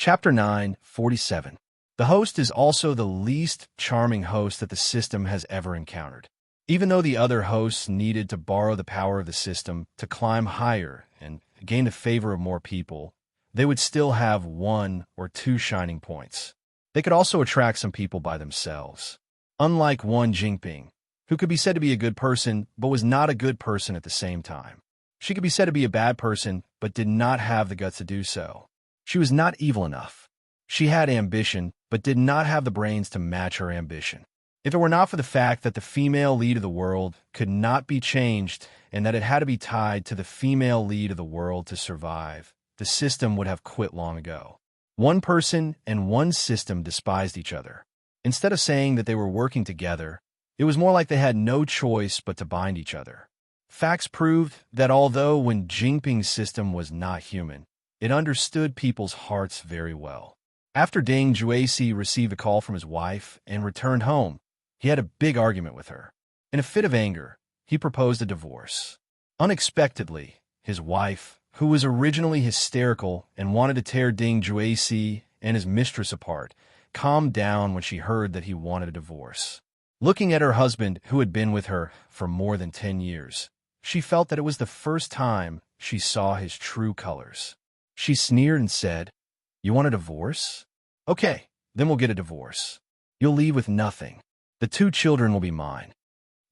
Chapter 947. The host is also the least charming host that the system has ever encountered. Even though the other hosts needed to borrow the power of the system to climb higher and gain the favor of more people, they would still have one or two shining points. They could also attract some people by themselves. Unlike one Jinping, who could be said to be a good person but was not a good person at the same time. She could be said to be a bad person but did not have the guts to do so. She was not evil enough. She had ambition but did not have the brains to match her ambition. If it were not for the fact that the female lead of the world could not be changed and that it had to be tied to the female lead of the world to survive, the system would have quit long ago. One person and one system despised each other. Instead of saying that they were working together, it was more like they had no choice but to bind each other. Facts proved that although when Jinping's system was not human, it understood people's hearts very well. After Deng Jueshi received a call from his wife and returned home, he had a big argument with her. In a fit of anger, he proposed a divorce. Unexpectedly, his wife, who was originally hysterical and wanted to tear Deng Jueshi and his mistress apart, calmed down when she heard that he wanted a divorce. Looking at her husband, who had been with her for more than 10 years, she felt that it was the first time she saw his true colors. She sneered and said, "You want a divorce? Okay, then we'll get a divorce. You'll leave with nothing. The 2 children will be mine."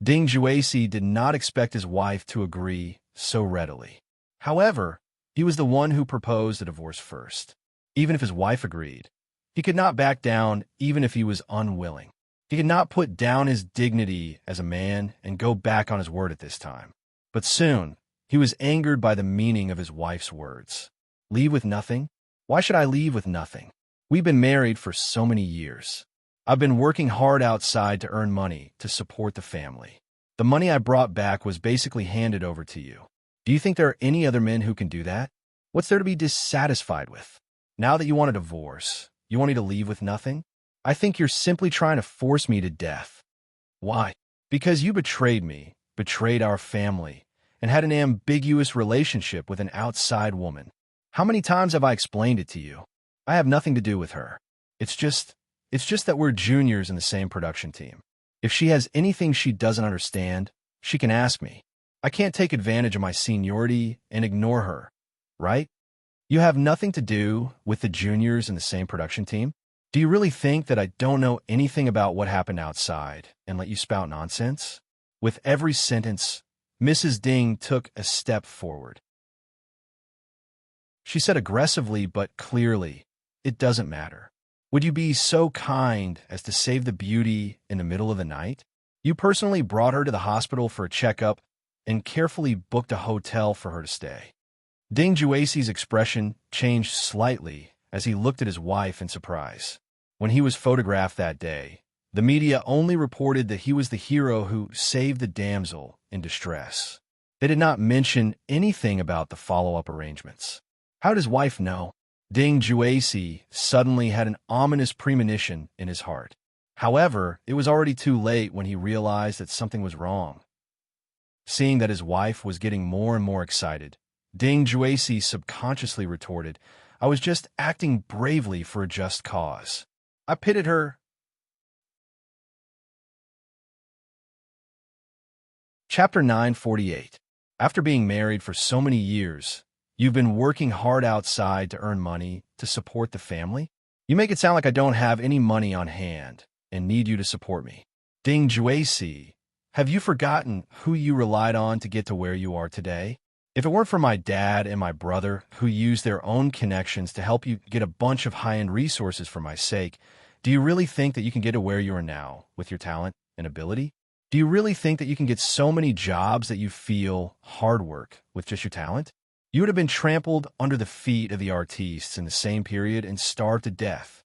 Deng Jueshi did not expect his wife to agree so readily. However, he was the one who proposed a divorce first. Even if his wife agreed, he could not back down even if he was unwilling. He could not put down his dignity as a man and go back on his word at this time. But soon, he was angered by the meaning of his wife's words. Leave with nothing? Why should I leave with nothing? We've been married for so many years. I've been working hard outside to earn money to support the family. The money I brought back was basically handed over to you. Do you think there are any other men who can do that? What's there to be dissatisfied with? Now that you want a divorce, you want me to leave with nothing? I think you're simply trying to force me to death. Why? Because you betrayed me, betrayed our family, and had an ambiguous relationship with an outside woman. How many times have I explained it to you? I have nothing to do with her. It's just that we're juniors in the same production team. If she has anything she doesn't understand, she can ask me. I can't take advantage of my seniority and ignore her, right? You have nothing to do with the juniors in the same production team? Do you really think that I don't know anything about what happened outside and let you spout nonsense? With every sentence, Mrs. Ding took a step forward. She said aggressively but clearly, "It doesn't matter. Would you be so kind as to save the beauty in the middle of the night? You personally brought her to the hospital for a checkup and carefully booked a hotel for her to stay." Deng Jueshi's expression changed slightly as he looked at his wife in surprise. When he was photographed that day, the media only reported that he was the hero who saved the damsel in distress. They did not mention anything about the follow-up arrangements. How did his wife know? Deng Jueshi suddenly had an ominous premonition in his heart. However, it was already too late when he realized that something was wrong. Seeing that his wife was getting more and more excited, Deng Jueshi subconsciously retorted, "I was just acting bravely for a just cause. I pitied her." Chapter 948. After being married for so many years, you've been working hard outside to earn money to support the family? You make it sound like I don't have any money on hand and need you to support me. Deng Jueshi, have you forgotten who you relied on to get to where you are today? If it weren't for my dad and my brother, who used their own connections to help you get a bunch of high-end resources for my sake, do you really think that you can get to where you are now with your talent and ability? Do you really think that you can get so many jobs that you feel hard work with just your talent? You would have been trampled under the feet of the artistes in the same period and starved to death.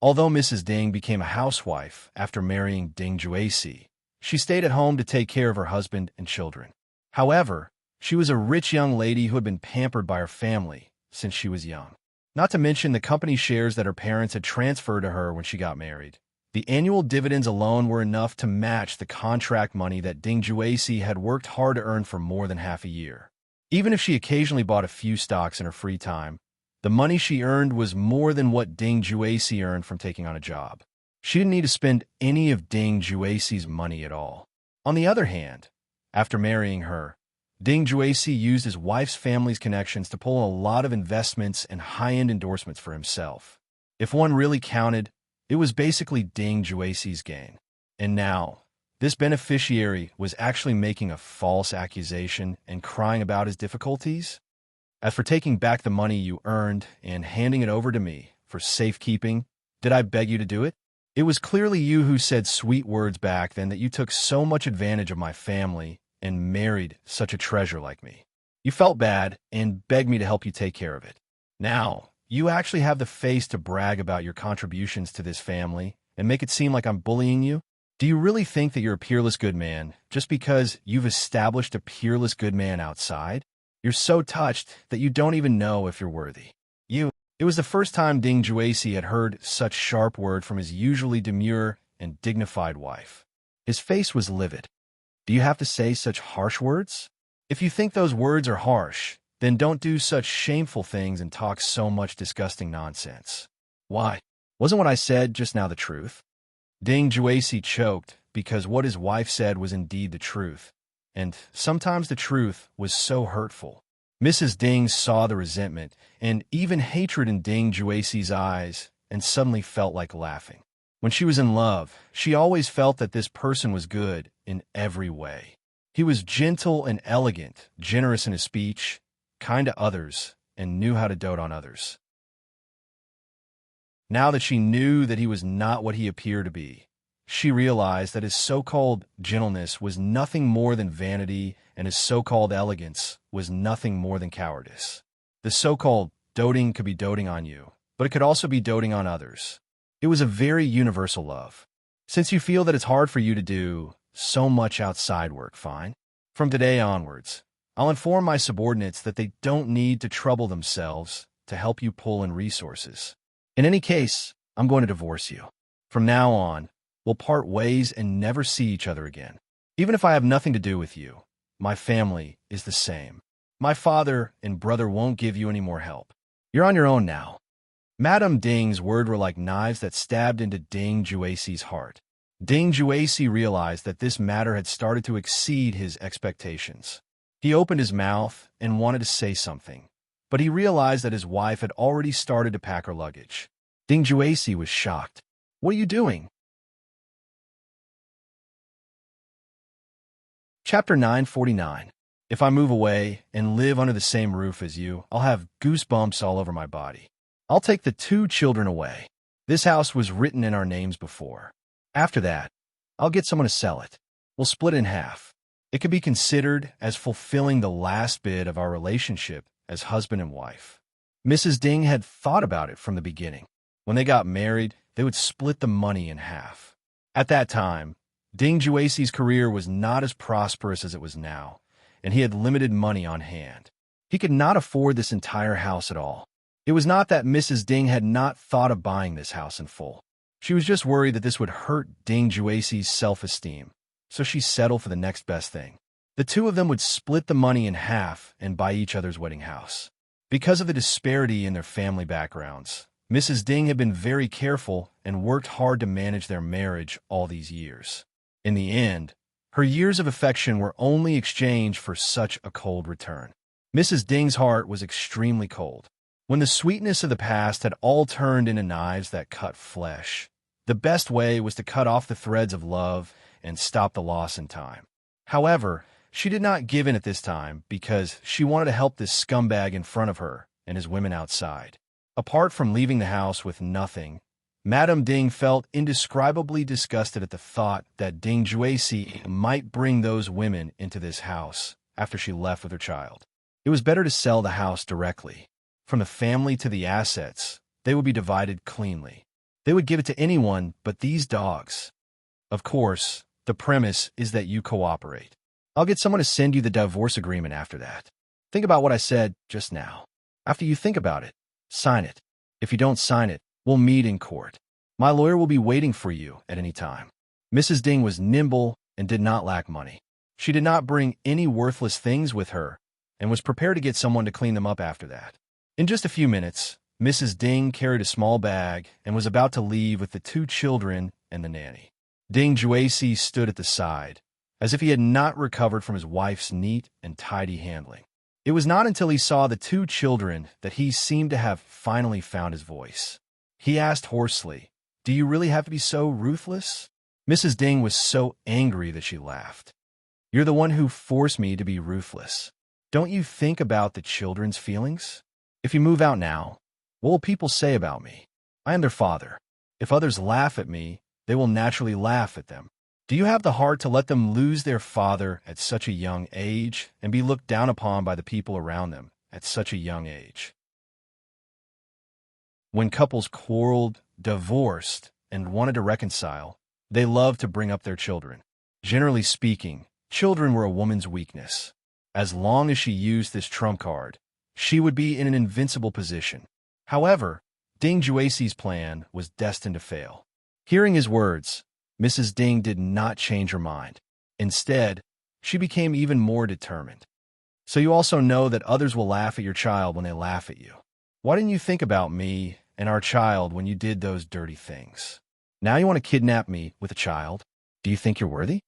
Although Mrs. Ding became a housewife after marrying Deng Jueshi, she stayed at home to take care of her husband and children. However, she was a rich young lady who had been pampered by her family since she was young. Not to mention the company shares that her parents had transferred to her when she got married. The annual dividends alone were enough to match the contract money that Deng Jueshi had worked hard to earn for more than half a year. Even if she occasionally bought a few stocks in her free time, The money she earned was more than what Ding Juacy earned from taking on a job. She didn't need to spend any of Ding Juacy's money at all. On the other hand, after marrying her, Ding Juacy used his wife's family's connections to pull a lot of investments and high-end endorsements for himself. If one really counted, it was basically Ding Juacy's gain. And now, this beneficiary was actually making a false accusation and crying about his difficulties? As for taking back the money you earned and handing it over to me for safekeeping, did I beg you to do it? It was clearly you who said sweet words back then that you took so much advantage of my family and married such a treasure like me. You felt bad and begged me to help you take care of it. Now, you actually have the face to brag about your contributions to this family and make it seem like I'm bullying you? Do you really think that you're a peerless good man just because you've established a peerless good man outside? You're so touched that you don't even know if you're worthy. It was the first time Ding Juacy had heard such sharp word from his usually demure and dignified wife. His face was livid. Do you have to say such harsh words? If you think those words are harsh, then don't do such shameful things and talk so much disgusting nonsense. Why? Wasn't what I said just now the truth? Ding Juacy choked because what his wife said was indeed the truth, and sometimes the truth was so hurtful. Mrs. Ding saw the resentment and even hatred in Ding Juacy's eyes and suddenly felt like laughing. When she was in love, she always felt that this person was good in every way. He was gentle and elegant, generous in his speech, kind to others, and knew how to dote on others. Now that she knew that he was not what he appeared to be, she realized that his so-called gentleness was nothing more than vanity and his so-called elegance was nothing more than cowardice. The so-called doting could be doting on you, but it could also be doting on others. It was a very universal love. Since you feel that it's hard for you to do so much outside work, fine. From today onwards, I'll inform my subordinates that they don't need to trouble themselves to help you pull in resources. In any case, I'm going to divorce you. From now on, we'll part ways and never see each other again. Even if I have nothing to do with you, my family is the same. My father and brother won't give you any more help. You're on your own now. Madame Ding's words were like knives that stabbed into Ding Juacy's heart. Ding Juacy realized that this matter had started to exceed his expectations. He opened his mouth and wanted to say something, but he realized that his wife had already started to pack her luggage. Ding Juacy was shocked. What are you doing? Chapter 949. If I move away and live under the same roof as you, I'll have goosebumps all over my body. I'll take the 2 children away. This house was written in our names before. After that, I'll get someone to sell it. We'll split it in half. It could be considered as fulfilling the last bit of our relationship as husband and wife. Mrs. Ding had thought about it from the beginning. When they got married, they would split the money in half. At that time, Ding Juacy's career was not as prosperous as it was now, and he had limited money on hand. He could not afford this entire house at all. It was not that Mrs. Ding had not thought of buying this house in full. She was just worried that this would hurt Ding Juacy's self-esteem, so she settled for the next best thing. The 2 of them would split the money in half and buy each other's wedding house. Because of the disparity in their family backgrounds, Mrs. Ding had been very careful and worked hard to manage their marriage all these years. In the end, her years of affection were only exchanged for such a cold return. Mrs. Ding's heart was extremely cold. When the sweetness of the past had all turned into knives that cut flesh, the best way was to cut off the threads of love and stop the loss in time. However, she did not give in at this time because she wanted to help this scumbag in front of her and his women outside. Apart from leaving the house with nothing, Madame Ding felt indescribably disgusted at the thought that Ding Juacy might bring those women into this house after she left with her child. It was better to sell the house directly. From the family to the assets, they would be divided cleanly. They would give it to anyone but these dogs. Of course, the premise is that you cooperate. I'll get someone to send you the divorce agreement after that. Think about what I said just now. After you think about it, sign it. If you don't sign it, we'll meet in court. My lawyer will be waiting for you at any time. Mrs. Ding was nimble and did not lack money. She did not bring any worthless things with her and was prepared to get someone to clean them up after that. In just a few minutes, Mrs. Ding carried a small bag and was about to leave with the 2 children and the nanny. Ding Juesi stood at the side, as if he had not recovered from his wife's neat and tidy handling. It was not until he saw the 2 children that he seemed to have finally found his voice. He asked hoarsely, "Do you really have to be so ruthless?" Mrs. Ding was so angry that she laughed. "You're the one who forced me to be ruthless. Don't you think about the children's feelings? If you move out now, what will people say about me? I am their father. If others laugh at me, they will naturally laugh at them. Do you have the heart to let them lose their father at such a young age and be looked down upon by the people around them at such a young age?" When couples quarreled, divorced, and wanted to reconcile, they loved to bring up their children. Generally speaking, children were a woman's weakness. As long as she used this trump card, she would be in an invincible position. However, Ding Juesi's plan was destined to fail. Hearing his words, Mrs. Ding did not change her mind. Instead, she became even more determined. "So you also know that others will laugh at your child when they laugh at you. Why didn't you think about me and our child when you did those dirty things? Now you want to kidnap me with a child? Do you think you're worthy?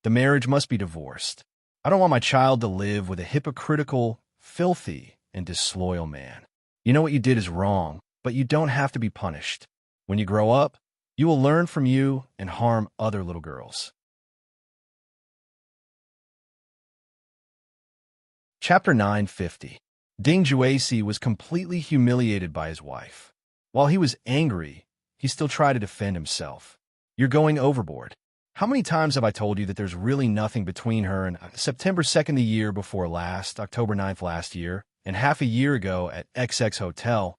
The marriage must be divorced. I don't want my child to live with a hypocritical, filthy, and disloyal man. You know what you did is wrong, but you don't have to be punished. When you grow up, you will learn from you and harm other little girls." Chapter 950. Ding Juesi was completely humiliated by his wife. While he was angry, he still tried to defend himself. "You're going overboard. How many times have I told you that there's really nothing between her and September 2nd the year before last, October 9th last year, and half a year ago at XX Hotel?"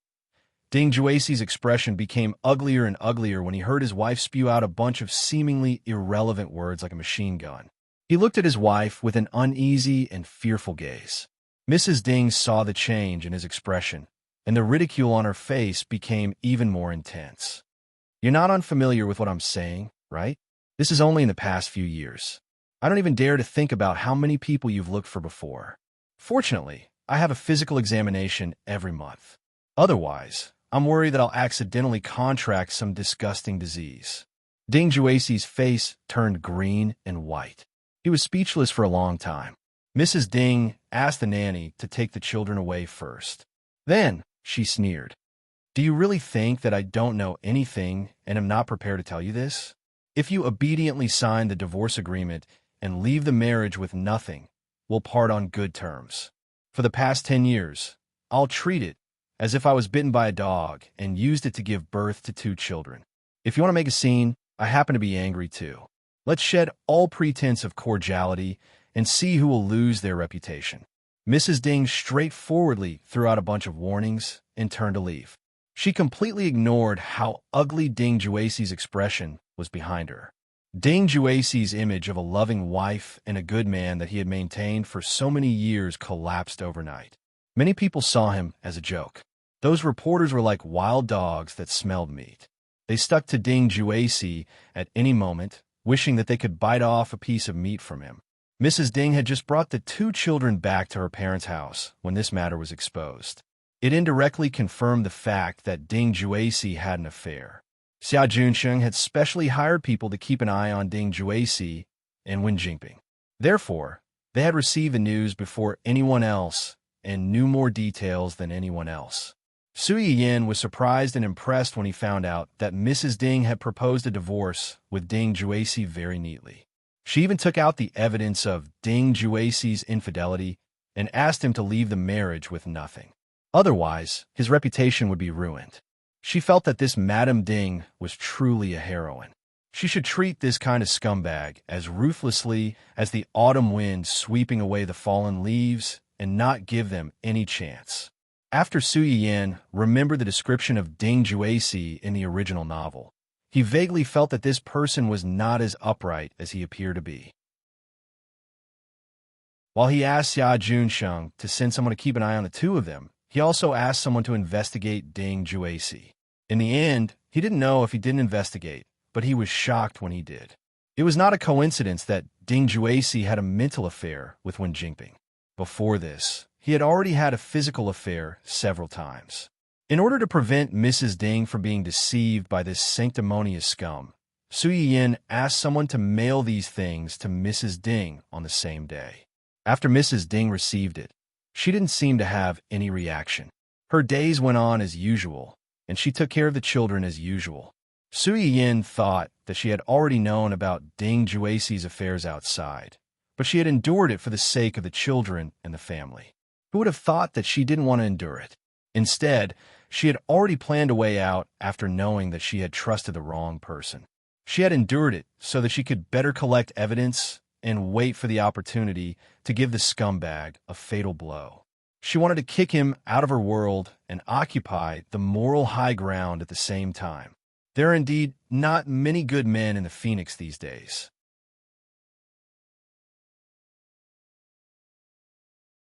Ding Juesi's expression became uglier and uglier when he heard his wife spew out a bunch of seemingly irrelevant words like a machine gun. He looked at his wife with an uneasy and fearful gaze. Mrs. Ding saw the change in his expression, and the ridicule on her face became even more intense. "You're not unfamiliar with what I'm saying, right? This is only in the past few years. I don't even dare to think about how many people you've looked for before. Fortunately, I have a physical examination every month. Otherwise, I'm worried that I'll accidentally contract some disgusting disease." Ding Juesi's face turned green and white. He was speechless for a long time. Mrs. Ding asked the nanny to take the children away first. Then she sneered. "Do you really think that I don't know anything and am not prepared to tell you this? If you obediently sign the divorce agreement and leave the marriage with nothing, we'll part on good terms. For the past 10 years, I'll treat it as if I was bitten by a dog and used it to give birth to 2 children. If you want to make a scene, I happen to be angry too. Let's shed all pretense of cordiality and see who will lose their reputation." Mrs. Ding straightforwardly threw out a bunch of warnings and turned to leave. She completely ignored how ugly Ding Juesi's expression was behind her. Ding Juesi's image of a loving wife and a good man that he had maintained for so many years collapsed overnight. Many people saw him as a joke. Those reporters were like wild dogs that smelled meat. They stuck to Ding Juesi at any moment, wishing that they could bite off a piece of meat from him. Mrs. Ding had just brought the 2 children back to her parents' house when this matter was exposed. It indirectly confirmed the fact that Ding Juesi had an affair. Xia Junsheng had specially hired people to keep an eye on Ding Juesi and Wen Jingping. Therefore, they had received the news before anyone else and knew more details than anyone else. Su Yiyan was surprised and impressed when he found out that Mrs. Ding had proposed a divorce with Ding Juesi very neatly. She even took out the evidence of Ding Juesi's infidelity and asked him to leave the marriage with nothing. Otherwise, his reputation would be ruined. She felt that this Madame Ding was truly a heroine. She should treat this kind of scumbag as ruthlessly as the autumn wind sweeping away the fallen leaves and not give them any chance. After Su Yiyan remembered the description of Ding Juesi in the original novel, he vaguely felt that this person was not as upright as he appeared to be. While he asked Xia Junsheng to send someone to keep an eye on the 2 of them, he also asked someone to investigate Ding Juesi. In the end, he didn't know if he didn't investigate, but he was shocked when he did. It was not a coincidence that Ding Juesi had a mental affair with Wen Jingping. Before this, he had already had a physical affair several times. In order to prevent Mrs. Ding from being deceived by this sanctimonious scum, Su Yin asked someone to mail these things to Mrs. Ding on the same day. After Mrs. Ding received it, she didn't seem to have any reaction. Her days went on as usual, and she took care of the children as usual. Su Yin thought that she had already known about Ding Juexi's affairs outside, but she had endured it for the sake of the children and the family. Who would have thought that she didn't want to endure it? Instead, she had already planned a way out after knowing that she had trusted the wrong person. She had endured it so that she could better collect evidence and wait for the opportunity to give the scumbag a fatal blow. She wanted to kick him out of her world and occupy the moral high ground at the same time. There are indeed not many good men in the Phoenix these days.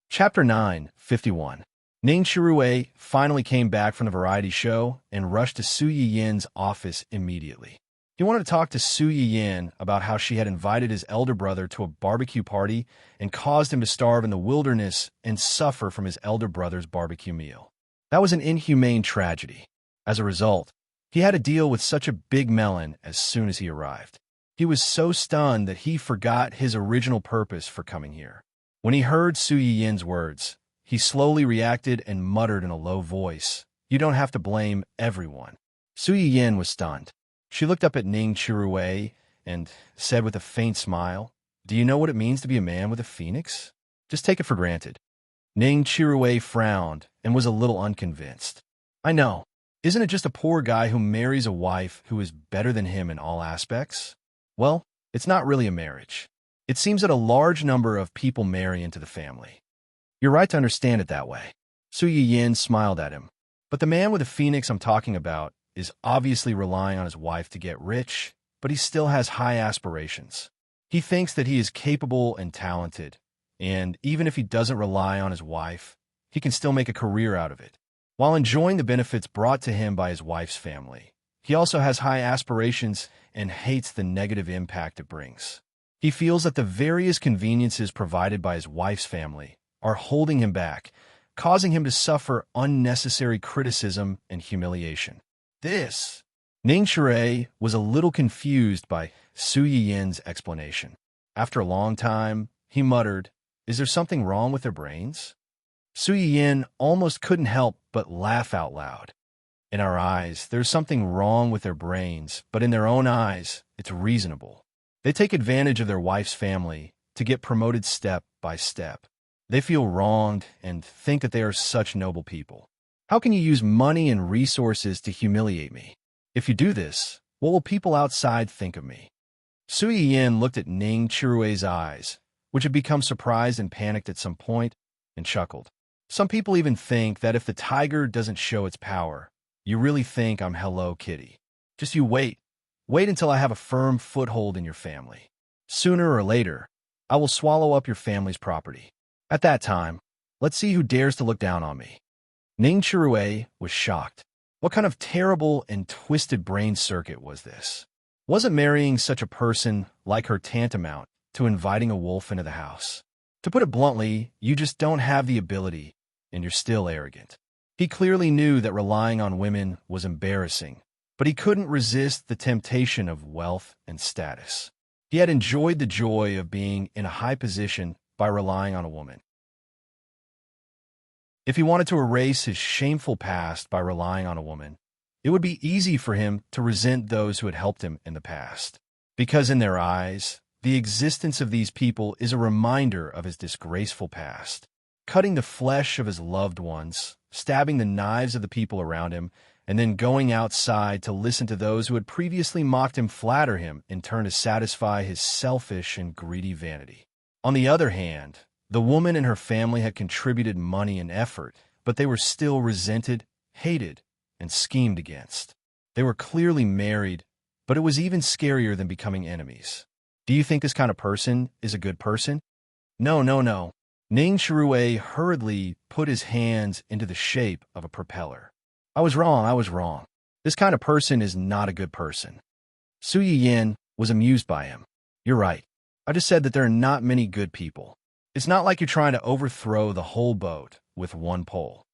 Chapter 9:51. Ning Shirue finally came back from the variety show and rushed to Su Yin's office immediately. He wanted to talk to Su Yin about how she had invited his elder brother to a barbecue party and caused him to starve in the wilderness and suffer from his elder brother's barbecue meal. That was an inhumane tragedy. As a result, he had to deal with such a big melon as soon as he arrived. He was so stunned that he forgot his original purpose for coming here. When he heard Su Yin's words, he slowly reacted and muttered in a low voice, "You don't have to blame everyone." Su Yin was stunned. She looked up at Ning Chirue and said with a faint smile, "Do you know what it means to be a man with a phoenix? Just take it for granted." Ning Chirue frowned and was a little unconvinced. "I know. Isn't it just a poor guy who marries a wife who is better than him in all aspects? Well, it's not really a marriage. It seems that a large number of people marry into the family. You're right to understand it that way." Su Yin smiled at him. "But the man with a phoenix I'm talking about is obviously relying on his wife to get rich, but he still has high aspirations. He thinks that he is capable and talented, and even if he doesn't rely on his wife, he can still make a career out of it. While enjoying the benefits brought to him by his wife's family, he also has high aspirations and hates the negative impact it brings. He feels that the various conveniences provided by his wife's family are holding him back, causing him to suffer unnecessary criticism and humiliation." This. Ning Shure was a little confused by Su Yin's explanation. After a long time, he muttered, "Is there something wrong with their brains?" Su Yin almost couldn't help but laugh out loud. "In our eyes, there's something wrong with their brains, but in their own eyes, it's reasonable. They take advantage of their wife's family to get promoted step by step. They feel wronged and think that they are such noble people. How can you use money and resources to humiliate me? If you do this, what will people outside think of me?" Su Yin looked at Ning Chirue's eyes, which had become surprised and panicked at some point, and chuckled. "Some people even think that if the tiger doesn't show its power, you really think I'm Hello Kitty. Just you wait. Wait until I have a firm foothold in your family. Sooner or later, I will swallow up your family's property. At that time, let's see who dares to look down on me." Ning Chirue was shocked. What kind of terrible and twisted brain circuit was this? Wasn't marrying such a person like her tantamount to inviting a wolf into the house? To put it bluntly, you just don't have the ability, and you're still arrogant. He clearly knew that relying on women was embarrassing, but he couldn't resist the temptation of wealth and status. He had enjoyed the joy of being in a high position by relying on a woman. If he wanted to erase his shameful past by relying on a woman, it would be easy for him to resent those who had helped him in the past, because in their eyes, the existence of these people is a reminder of his disgraceful past. Cutting the flesh of his loved ones, stabbing the knives of the people around him, and then going outside to listen to those who had previously mocked him flatter him in turn to satisfy his selfish and greedy vanity. On the other hand, the woman and her family had contributed money and effort, but they were still resented, hated, and schemed against. They were clearly married, but it was even scarier than becoming enemies. Do you think this kind of person is a good person? No, no, no. Ning Shirue hurriedly put his hands into the shape of a propeller. I was wrong. This kind of person is not a good person." Su Yin was amused by him. "You're right. I just said that there are not many good people. It's not like you're trying to overthrow the whole boat with one pole."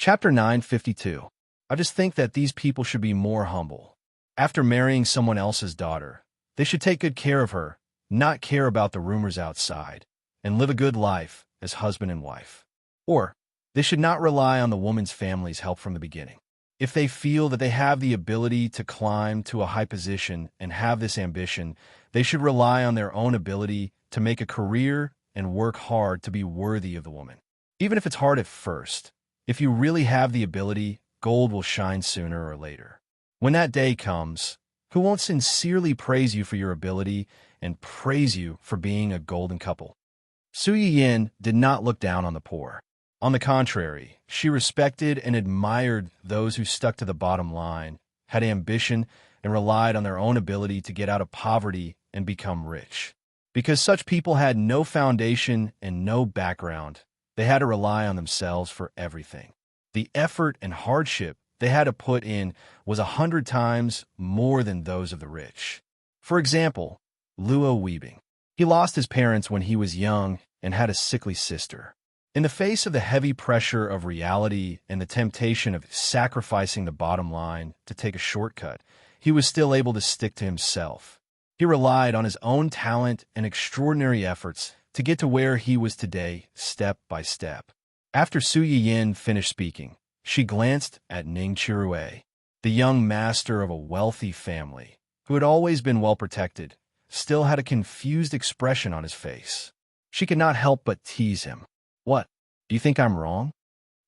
Chapter 952. I just think that these people should be more humble. After marrying someone else's daughter, they should take good care of her, not care about the rumors outside, and live a good life as husband and wife. Or, they should not rely on the woman's family's help from the beginning. If they feel that they have the ability to climb to a high position and have this ambition, they should rely on their own ability to make a career and work hard to be worthy of the woman. Even if it's hard at first, if you really have the ability, gold will shine sooner or later. When that day comes, who won't sincerely praise you for your ability and praise you for being a golden couple? Su Yin did not look down on the poor. On the contrary, she respected and admired those who stuck to the bottom line, had ambition, and relied on their own ability to get out of poverty and become rich. Because such people had no foundation and no background, they had to rely on themselves for everything. The effort and hardship they had to put in was 100 times more than those of the rich. For example, Luo Weebing. He lost his parents when he was young and had a sickly sister. In the face of the heavy pressure of reality and the temptation of sacrificing the bottom line to take a shortcut, he was still able to stick to himself. He relied on his own talent and extraordinary efforts to get to where he was today, step by step. After Su Yin finished speaking, she glanced at Ning Chirue, the young master of a wealthy family, who had always been well protected, still had a confused expression on his face. She could not help but tease him. What? Do you think I'm wrong?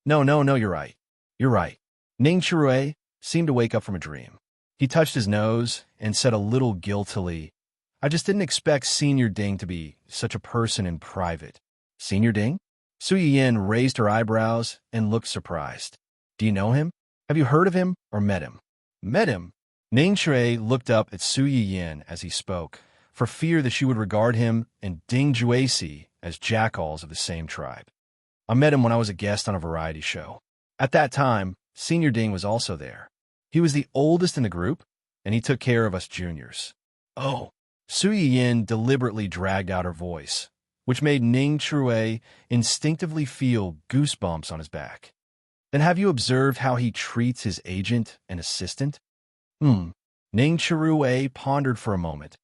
No, you're right. You're right. Ning Chirue seemed to wake up from a dream. He touched his nose and said a little guiltily, I just didn't expect Senior Ding to be such a person in private. Senior Ding? Su Yin raised her eyebrows and looked surprised. Do you know him? Have you heard of him or met him? Met him? Ning Chirue looked up at Su Yin as he spoke, for fear that she would regard him and Ding Juesi as jackals of the same tribe. I met him when I was a guest on a variety show. At that time, Senior Ding was also there. He was the oldest in the group, and he took care of us juniors. Oh, Su Yin deliberately dragged out her voice, which made Ning Chirue instinctively feel goosebumps on his back. Then have you observed how he treats his agent and assistant? Ning Chirue pondered for a moment,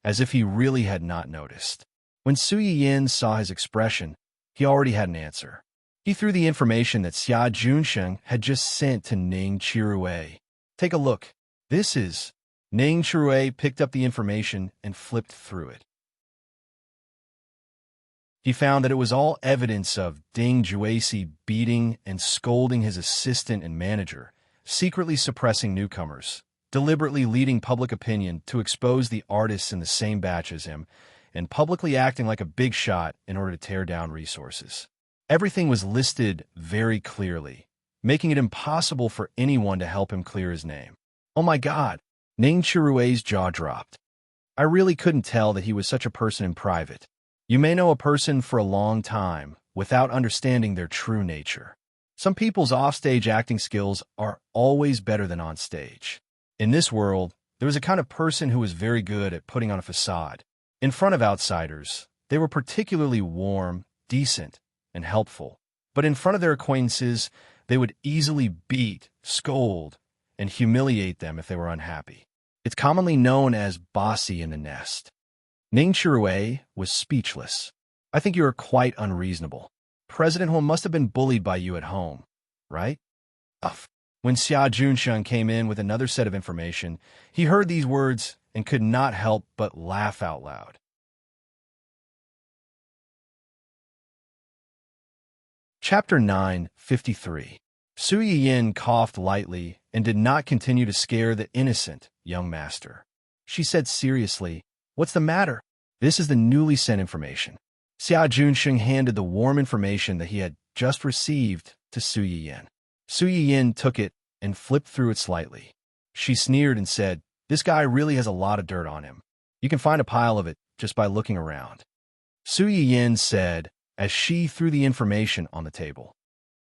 as if he really had not noticed. When Su Yin saw his expression, he already had an answer. He threw the information that Xia Junsheng had just sent to Ning Chirue. Take a look. This is... Ning Chirue picked up the information and flipped through it. He found that it was all evidence of Ding Juesi beating and scolding his assistant and manager, secretly suppressing newcomers, deliberately leading public opinion to expose the artists in the same batch as him, and publicly acting like a big shot in order to tear down resources. Everything was listed very clearly, making it impossible for anyone to help him clear his name. Oh my God! Ning Chirue's jaw dropped. I really couldn't tell that he was such a person in private. You may know a person for a long time without understanding their true nature. Some people's offstage acting skills are always better than on stage. In this world, there was a kind of person who was very good at putting on a facade. In front of outsiders, they were particularly warm, decent, and helpful. But in front of their acquaintances, they would easily beat, scold, and humiliate them if they were unhappy. It's commonly known as bossy in the nest. Ning Chirue was speechless. I think you are quite unreasonable. President Huo must have been bullied by you at home, right? Uff. When Xia Junsheng came in with another set of information, he heard these words and could not help but laugh out loud. Chapter 953. Su Yin coughed lightly and did not continue to scare the innocent young master. She said seriously, What's the matter? This is the newly sent information. Xia Junsheng handed the warm information that he had just received to Su Yin. Su Yin took it and flipped through it slightly. She sneered and said, This guy really has a lot of dirt on him. You can find a pile of it just by looking around. Su Yin said, as she threw the information on the table.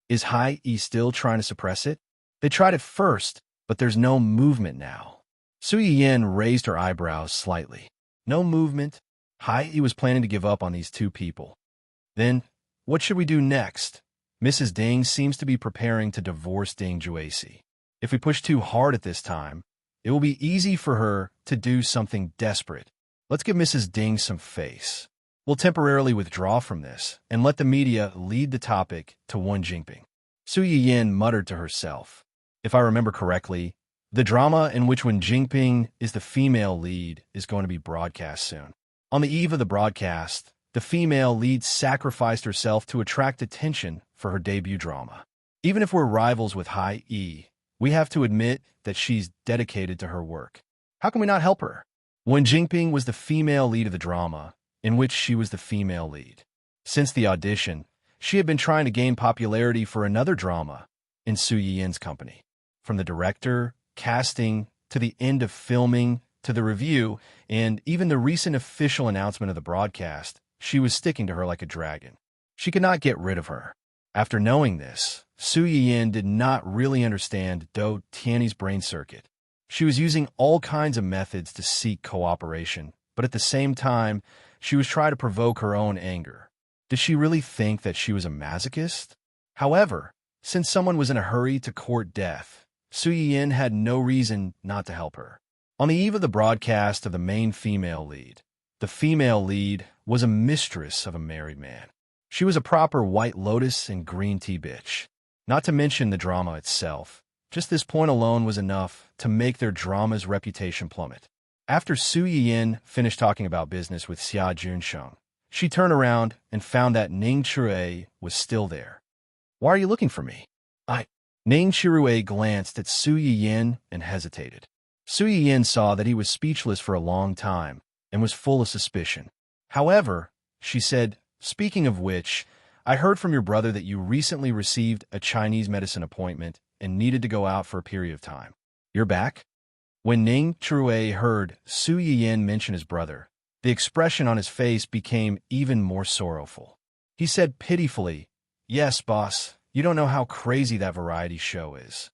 Is Hai Yi still trying to suppress it? They tried it first, but there's no movement now. Su Yin raised her eyebrows slightly. No movement? Hai Yi was planning to give up on these two people. Then, what should we do next? Mrs. Ding seems to be preparing to divorce Ding Juacy. If we push too hard at this time, it will be easy for her to do something desperate. Let's give Mrs. Ding some face. We'll temporarily withdraw from this and let the media lead the topic to Wen Jingping. Su Yiyin muttered to herself. If I remember correctly, the drama in which Wen Jingping is the female lead is going to be broadcast soon. On the eve of the broadcast, the female lead sacrificed herself to attract attention for her debut drama. Even if we're rivals with High E, we have to admit that she's dedicated to her work. How can we not help her? Wen Jingping was the female lead of the drama, in which she was the female lead. Since the audition, she had been trying to gain popularity for another drama in Su Yiyin's company. From the director, casting, to the end of filming, to the review, and even the recent official announcement of the broadcast, she was sticking to her like a dragon. She could not get rid of her. After knowing this, Su Yiyin did not really understand Do Tianyi's brain circuit. She was using all kinds of methods to seek cooperation, but at the same time, she was trying to provoke her own anger. Did she really think that she was a masochist? However, since someone was in a hurry to court death, Su Yiyin had no reason not to help her. On the eve of the broadcast of the main female lead, the female lead was a mistress of a married man. She was a proper White Lotus and green tea bitch. Not to mention the drama itself. Just this point alone was enough to make their drama's reputation plummet. After Su Yiyin finished talking about business with Xia Junsheng, she turned around and found that Ning Chirui was still there. Why are you looking for me? Ning Chirui glanced at Su Yiyin and hesitated. Su Yiyin saw that he was speechless for a long time and was full of suspicion. However, she said, speaking of which, I heard from your brother that you recently received a Chinese medicine appointment and needed to go out for a period of time. You're back? When Ning Chirui heard Su Yiyin mention his brother, the expression on his face became even more sorrowful. He said pitifully, "Yes, boss, you don't know how crazy that variety show is.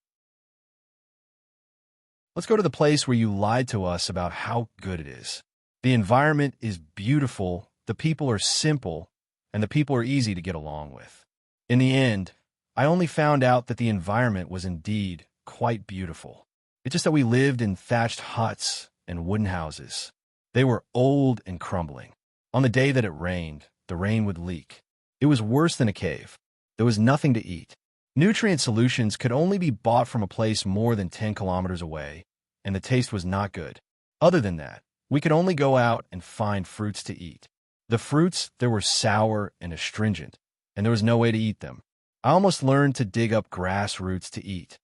Let's go to the place where you lied to us about how good it is. The environment is beautiful, the people are simple, and the people are easy to get along with." In the end, I only found out that the environment was indeed quite beautiful. It's just that we lived in thatched huts and wooden houses. They were old and crumbling. On the day that it rained, the rain would leak. It was worse than a cave. There was nothing to eat. Nutrient solutions could only be bought from a place more than 10 kilometers away, and the taste was not good. Other than that, we could only go out and find fruits to eat. The fruits, they were sour and astringent, and there was no way to eat them. I almost learned to dig up grass roots to eat.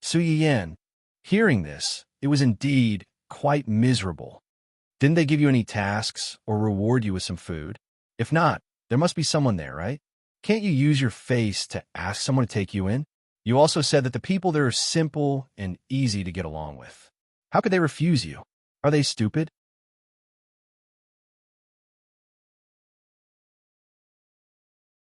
Su Yiyin, hearing this, it was indeed quite miserable. Didn't they give you any tasks or reward you with some food? If not, there must be someone there, right? Can't you use your face to ask someone to take you in? You also said that the people there are simple and easy to get along with. How could they refuse you? Are they stupid?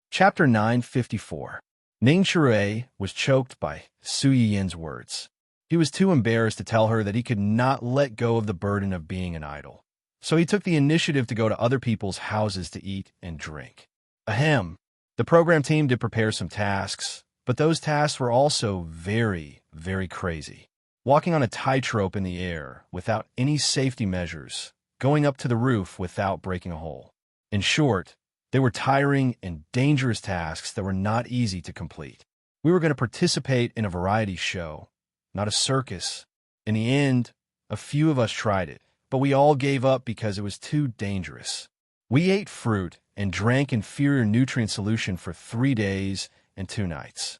Chapter 954. Ning Chirui was choked by Su Yiyin's words. He was too embarrassed to tell her that he could not let go of the burden of being an idol. So he took the initiative to go to other people's houses to eat and drink. Ahem. The program team did prepare some tasks, but those tasks were also very, very crazy. Walking on a tightrope in the air without any safety measures, going up to the roof without breaking a hole. In short, they were tiring and dangerous tasks that were not easy to complete. We were going to participate in a variety show, not a circus. In the end, a few of us tried it, but we all gave up because it was too dangerous. We ate fruit and drank inferior nutrient solution for 3 days and 2 nights.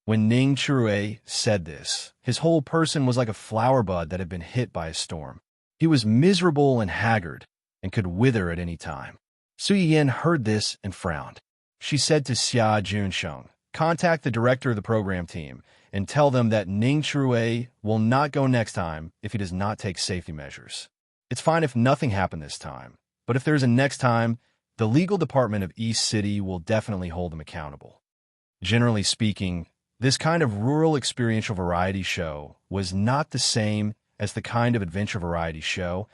When Ning Chirui said this, his whole person was like a flower bud that had been hit by a storm. He was miserable and haggard and could wither at any time. Su Yiyin heard this and frowned. She said to Xia Junsheng, "Contact the director of the program team and tell them that Ning Chirui will not go next time if he does not take safety measures. It's fine if nothing happened this time, but if there's a next time, the legal department of East City will definitely hold him accountable." Generally speaking, this kind of rural experiential variety show was not the same as the kind of adventure variety show,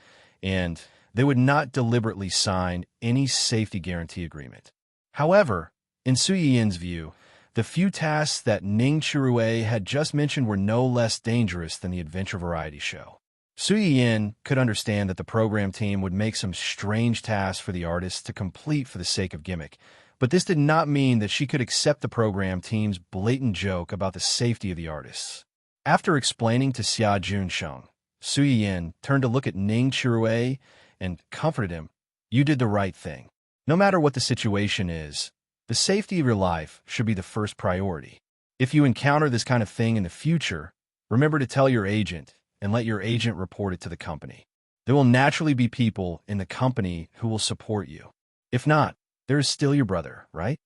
and they would not deliberately sign any safety guarantee agreement. However, in Su Yiyin's view, The few tasks that Ning Chirue had just mentioned were no less dangerous than the adventure variety show. Su Yin could understand that the program team would make some strange tasks for the artists to complete for the sake of gimmick, but this did not mean that she could accept the program team's blatant joke about the safety of the artists. After explaining to Xia Junsheng, Su Yin turned to look at Ning Chirue and comforted him. You did the right thing. No matter what the situation is, the safety of your life should be the first priority. If you encounter this kind of thing in the future, remember to tell your agent and let your agent report it to the company. There will naturally be people in the company who will support you. If not, there is still your brother, right?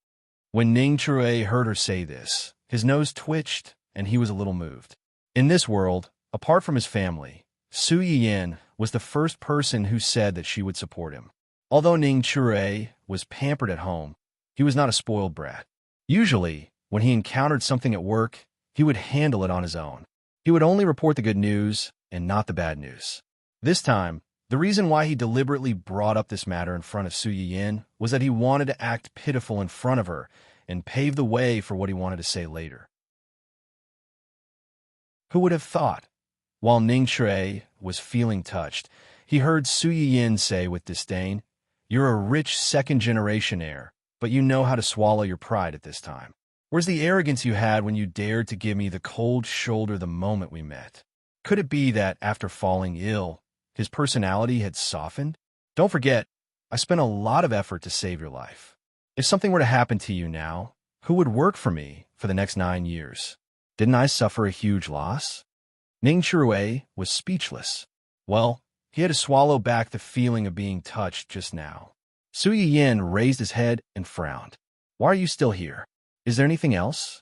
When Ning Chirue heard her say this, his nose twitched and he was a little moved. In this world, apart from his family, Su Yin was the first person who said that she would support him. Although Ning Chirue was pampered at home, he was not a spoiled brat. Usually, when he encountered something at work, he would handle it on his own. He would only report the good news and not the bad news. This time, the reason why he deliberately brought up this matter in front of Su Yin was that he wanted to act pitiful in front of her and pave the way for what he wanted to say later. Who would have thought? While Ning Chirue was feeling touched, he heard Su Yin say with disdain, "You're a rich second-generation heir, but you know how to swallow your pride at this time. Where's the arrogance you had when you dared to give me the cold shoulder the moment we met? Could it be that after falling ill, his personality had softened? Don't forget, I spent a lot of effort to save your life. If something were to happen to you now, who would work for me for the next 9 years? Didn't I suffer a huge loss?" Ning Chirue was speechless. Well, he had to swallow back the feeling of being touched just now. Su Yin raised his head and frowned. "Why are you still here? Is there anything else?"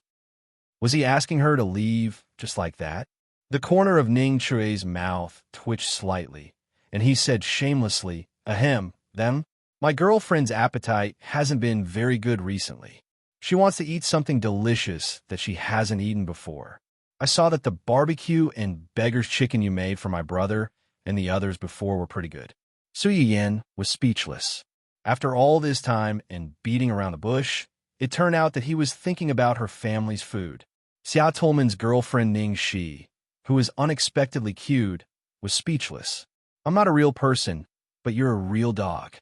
Was he asking her to leave just like that? The corner of Ning Chirue's mouth twitched slightly, and he said shamelessly, "Ahem, them? My girlfriend's appetite hasn't been very good recently. She wants to eat something delicious that she hasn't eaten before. I saw that the barbecue and beggar's chicken you made for my brother and the others before were pretty good." Su Yin was speechless. After all this time and beating around the bush, it turned out that he was thinking about her family's food. Xia Tolman's girlfriend Ning Shi, who was unexpectedly cued, was speechless. "I'm not a real person, but you're a real dog."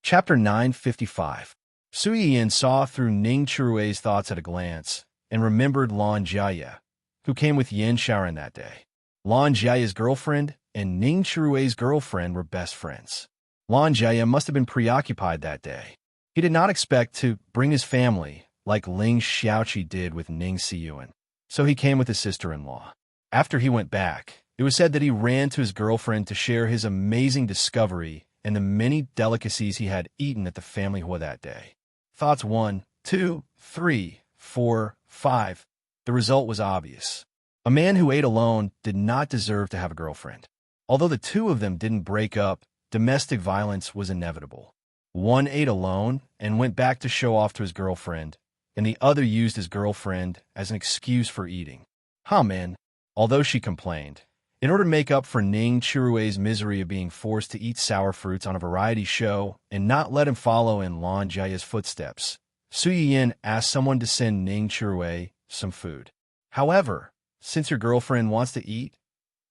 Chapter 955. Su Yin saw through Ning Chirue's thoughts at a glance and remembered Lan Jiaye, who came with Yin Shaoran that day. Lan Jiaye's girlfriend and Ning Chirue's girlfriend were best friends. Lan Jiaye must have been preoccupied that day. He did not expect to bring his family like Ling Xiaoqi did with Ning Siyuan, so he came with his sister-in-law. After he went back, it was said that he ran to his girlfriend to share his amazing discovery and the many delicacies he had eaten at the family hall that day. Thoughts 1, 2, 3, 4, 5. The result was obvious. A man who ate alone did not deserve to have a girlfriend. Although the two of them didn't break up, domestic violence was inevitable. One ate alone and went back to show off to his girlfriend, and the other used his girlfriend as an excuse for eating. Man. Although she complained, in order to make up for Ning Chirue's misery of being forced to eat sour fruits on a variety show and not let him follow in Lan Jiaye's footsteps, Su Yin asked someone to send Ning Chirue some food. "However, since your girlfriend wants to eat,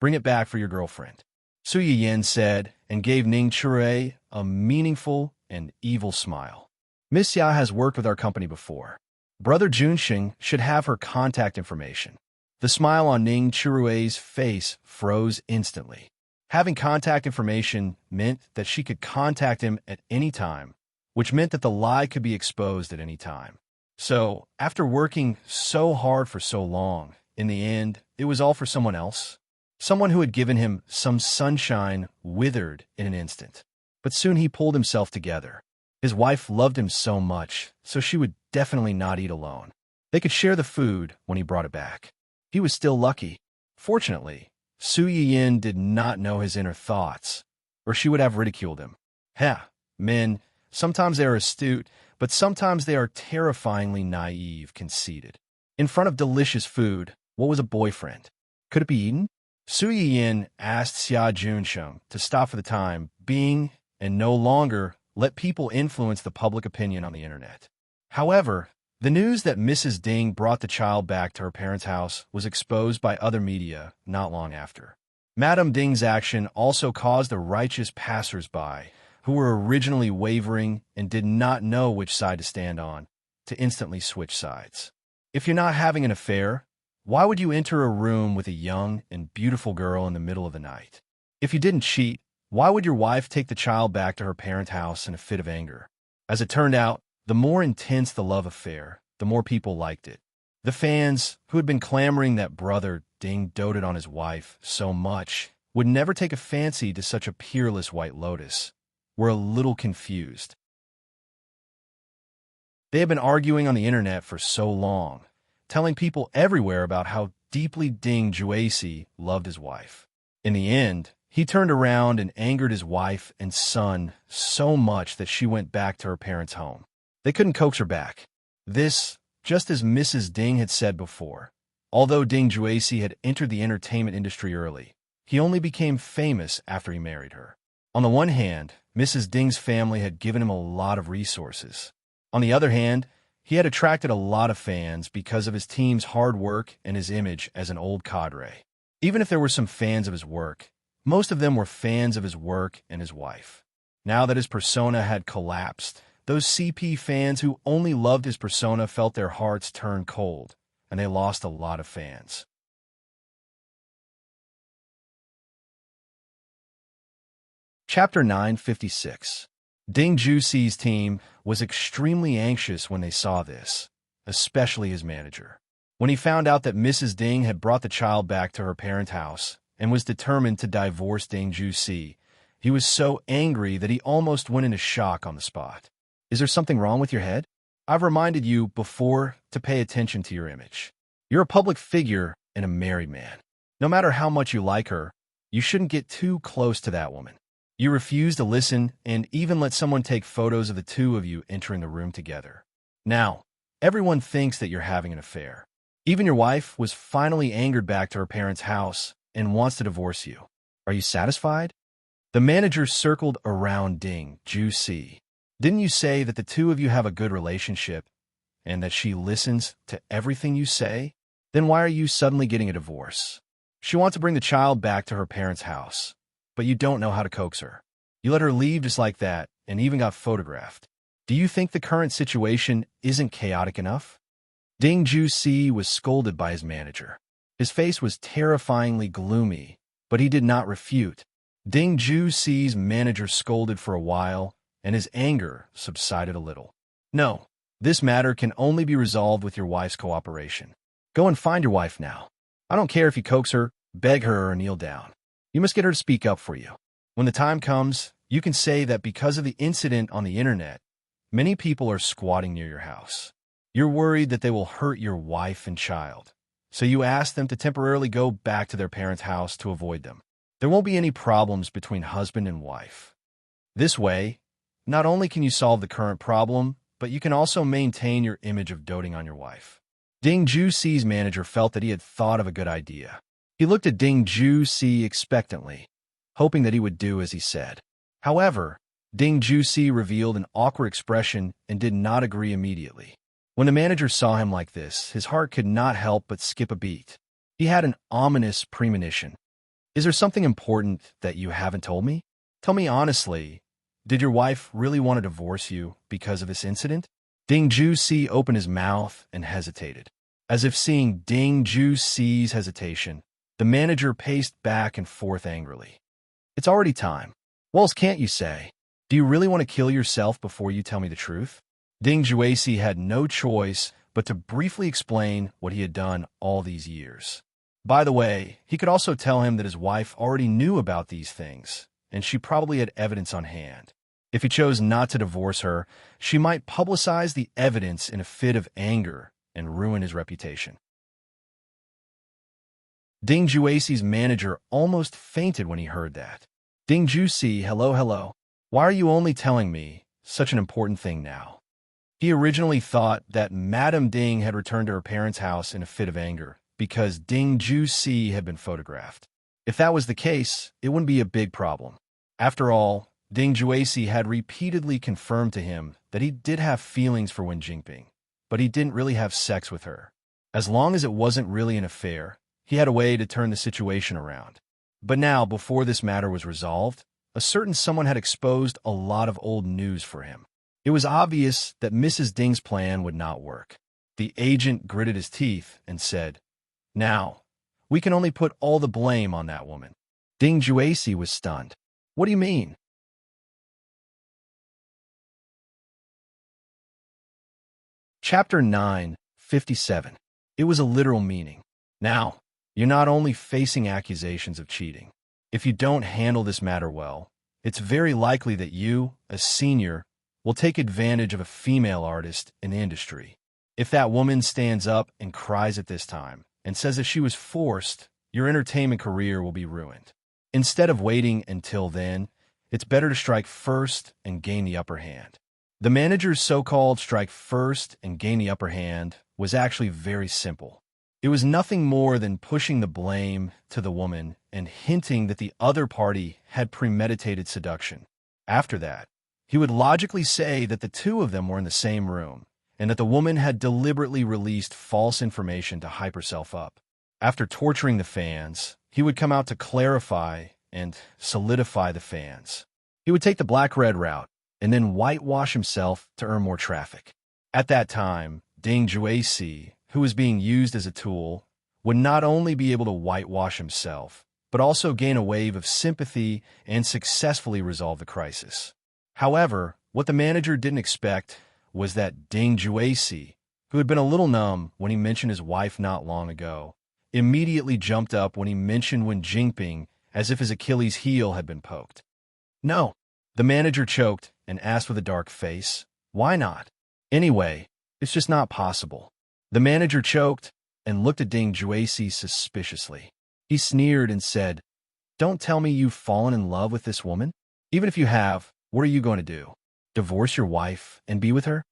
bring it back for your girlfriend," Su Yin said, and gave Ning Chirue a meaningful and evil smile. "Miss Xia has worked with our company before. Brother Junxing should have her contact information." The smile on Ning Chirue's face froze instantly. Having contact information meant that she could contact him at any time, which meant that the lie could be exposed at any time. So, after working so hard for so long, in the end, it was all for someone else. Someone who had given him some sunshine withered in an instant. But soon he pulled himself together. His wife loved him so much, so she would definitely not eat alone. They could share the food when he brought it back. He was still lucky. Fortunately, Su Yin did not know his inner thoughts, or she would have ridiculed him. Men, sometimes they are astute, but sometimes they are terrifyingly naive, conceited. In front of delicious food, what was a boyfriend? Could it be eaten? Su Yin asked Xia Junsheng to stop for the time being and no longer let people influence the public opinion on the internet. However, the news that Mrs. Ding brought the child back to her parents' house was exposed by other media not long after. Madame Ding's action also caused the righteous passers-by, who were originally wavering and did not know which side to stand on, to instantly switch sides. If you're not having an affair, why would you enter a room with a young and beautiful girl in the middle of the night? If you didn't cheat, why would your wife take the child back to her parents' house in a fit of anger? As it turned out, the more intense the love affair, the more people liked it. The fans, who had been clamoring that Brother Ding doted on his wife so much, would never take a fancy to such a peerless white lotus, were a little confused. They had been arguing on the internet for so long, telling people everywhere about how deeply Ding Juesi loved his wife. In the end, he turned around and angered his wife and son so much that she went back to her parents' home. They couldn't coax her back. This, just as Mrs. Ding had said before. Although Ding Juesi had entered the entertainment industry early, he only became famous after he married her. On the one hand, Mrs. Ding's family had given him a lot of resources. On the other hand, he had attracted a lot of fans because of his team's hard work and his image as an old cadre. Even if there were some fans of his work, most of them were fans of his work and his wife. Now that his persona had collapsed, those CP fans who only loved his persona felt their hearts turn cold, and they lost a lot of fans. Chapter 956. Ding Juesi's team was extremely anxious when they saw this, especially his manager. When he found out that Mrs. Ding had brought the child back to her parents' house and was determined to divorce Ding Juesi, he was so angry that he almost went into shock on the spot. Is there something wrong with your head? I've reminded you before to pay attention to your image. You're a public figure and a married man. No matter how much you like her, you shouldn't get too close to that woman. You refuse to listen and even let someone take photos of the two of you entering the room together. Now, everyone thinks that you're having an affair. Even your wife was finally angered back to her parents' house and wants to divorce you. Are you satisfied? The manager circled around Ding Juesi. Didn't you say that the two of you have a good relationship and that she listens to everything you say? Then why are you suddenly getting a divorce? She wants to bring the child back to her parents' house, but you don't know how to coax her. You let her leave just like that and even got photographed. Do you think the current situation isn't chaotic enough? Ding Juesi was scolded by his manager. His face was terrifyingly gloomy, but he did not refute. Ding Juesi's manager scolded for a while, and his anger subsided a little. No, this matter can only be resolved with your wife's cooperation. Go and find your wife now. I don't care if you coax her, beg her, or kneel down. You must get her to speak up for you. When the time comes, you can say that because of the incident on the internet, many people are squatting near your house. You're worried that they will hurt your wife and child, so you ask them to temporarily go back to their parents' house to avoid them. There won't be any problems between husband and wife. This way, not only can you solve the current problem, but you can also maintain your image of doting on your wife. Ding Juesi's manager felt that he had thought of a good idea. He looked at Ding Juesi expectantly, hoping that he would do as he said. However, Ding Juesi revealed an awkward expression and did not agree immediately. When the manager saw him like this, his heart could not help but skip a beat. He had an ominous premonition. Is there something important that you haven't told me? Tell me honestly, did your wife really want to divorce you because of this incident? Ding Juesi opened his mouth and hesitated. As if seeing Ding Juesi's hesitation, the manager paced back and forth angrily. It's already time. What else can't you say? Do you really want to kill yourself before you tell me the truth? Ding Juesi had no choice but to briefly explain what he had done all these years. By the way, he could also tell him that his wife already knew about these things, and she probably had evidence on hand. If he chose not to divorce her, she might publicize the evidence in a fit of anger and ruin his reputation. Ding Juesi's manager almost fainted when he heard that. Ding Juesi, hello. Why are you only telling me such an important thing now? He originally thought that Madame Ding had returned to her parents' house in a fit of anger because Ding Juesi had been photographed. If that was the case, it wouldn't be a big problem. After all, Ding Juesi had repeatedly confirmed to him that he did have feelings for Wen Jingping, but he didn't really have sex with her. As long as it wasn't really an affair, he had a way to turn the situation around. But now, before this matter was resolved, a certain someone had exposed a lot of old news for him. It was obvious that Mrs. Ding's plan would not work. The agent gritted his teeth and said, "Now, we can only put all the blame on that woman." Ding Juesi was stunned. "What do you mean?" Chapter 9:57. It was a literal meaning. Now, you're not only facing accusations of cheating. If you don't handle this matter well, it's very likely that you, as senior, will take advantage of a female artist in the industry. If that woman stands up and cries at this time and says that she was forced, your entertainment career will be ruined. Instead of waiting until then, it's better to strike first and gain the upper hand. The manager's so-called strike first and gain the upper hand was actually very simple. It was nothing more than pushing the blame to the woman and hinting that the other party had premeditated seduction. After that, he would logically say that the two of them were in the same room and that the woman had deliberately released false information to hype herself up. After torturing the fans, he would come out to clarify and solidify the fans. He would take the black-red route and then whitewash himself to earn more traffic. At that time, Ding Juesi, who was being used as a tool, would not only be able to whitewash himself, but also gain a wave of sympathy and successfully resolve the crisis. However, what the manager didn't expect was that Ding Juesi, who had been a little numb when he mentioned his wife not long ago, immediately jumped up when he mentioned Wen Jingping as if his Achilles heel had been poked. "No." The manager choked and asked with a dark face, "Why not?" "Anyway, it's just not possible." The manager choked and looked at Ding Juesi suspiciously. He sneered and said, "Don't tell me you've fallen in love with this woman? Even if you have, what are you going to do? Divorce your wife and be with her?"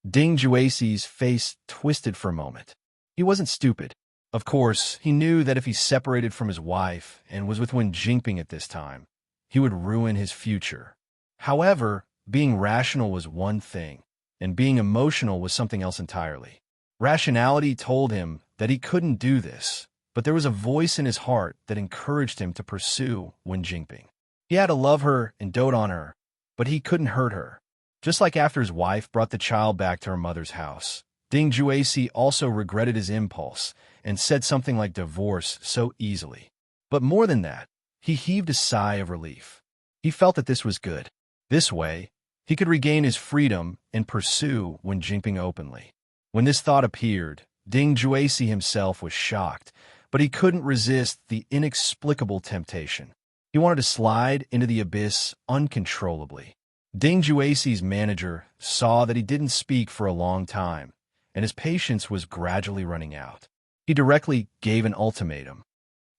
Ding Juesi's face twisted for a moment. He wasn't stupid. Of course, he knew that if he separated from his wife and was with Wen Jingping at this time, he would ruin his future. However, being rational was one thing, and being emotional was something else entirely. Rationality told him that he couldn't do this, but there was a voice in his heart that encouraged him to pursue Wen Jingping. He had to love her and dote on her, but he couldn't hurt her. Just like after his wife brought the child back to her mother's house, Ding Juesi also regretted his impulse and said something like divorce so easily. But more than that, he heaved a sigh of relief. He felt that this was good. This way, he could regain his freedom and pursue Wen Jingping openly. When this thought appeared, Ding Juesi himself was shocked, but he couldn't resist the inexplicable temptation. He wanted to slide into the abyss uncontrollably. Ding Juesi's manager saw that he didn't speak for a long time, and his patience was gradually running out. He directly gave an ultimatum.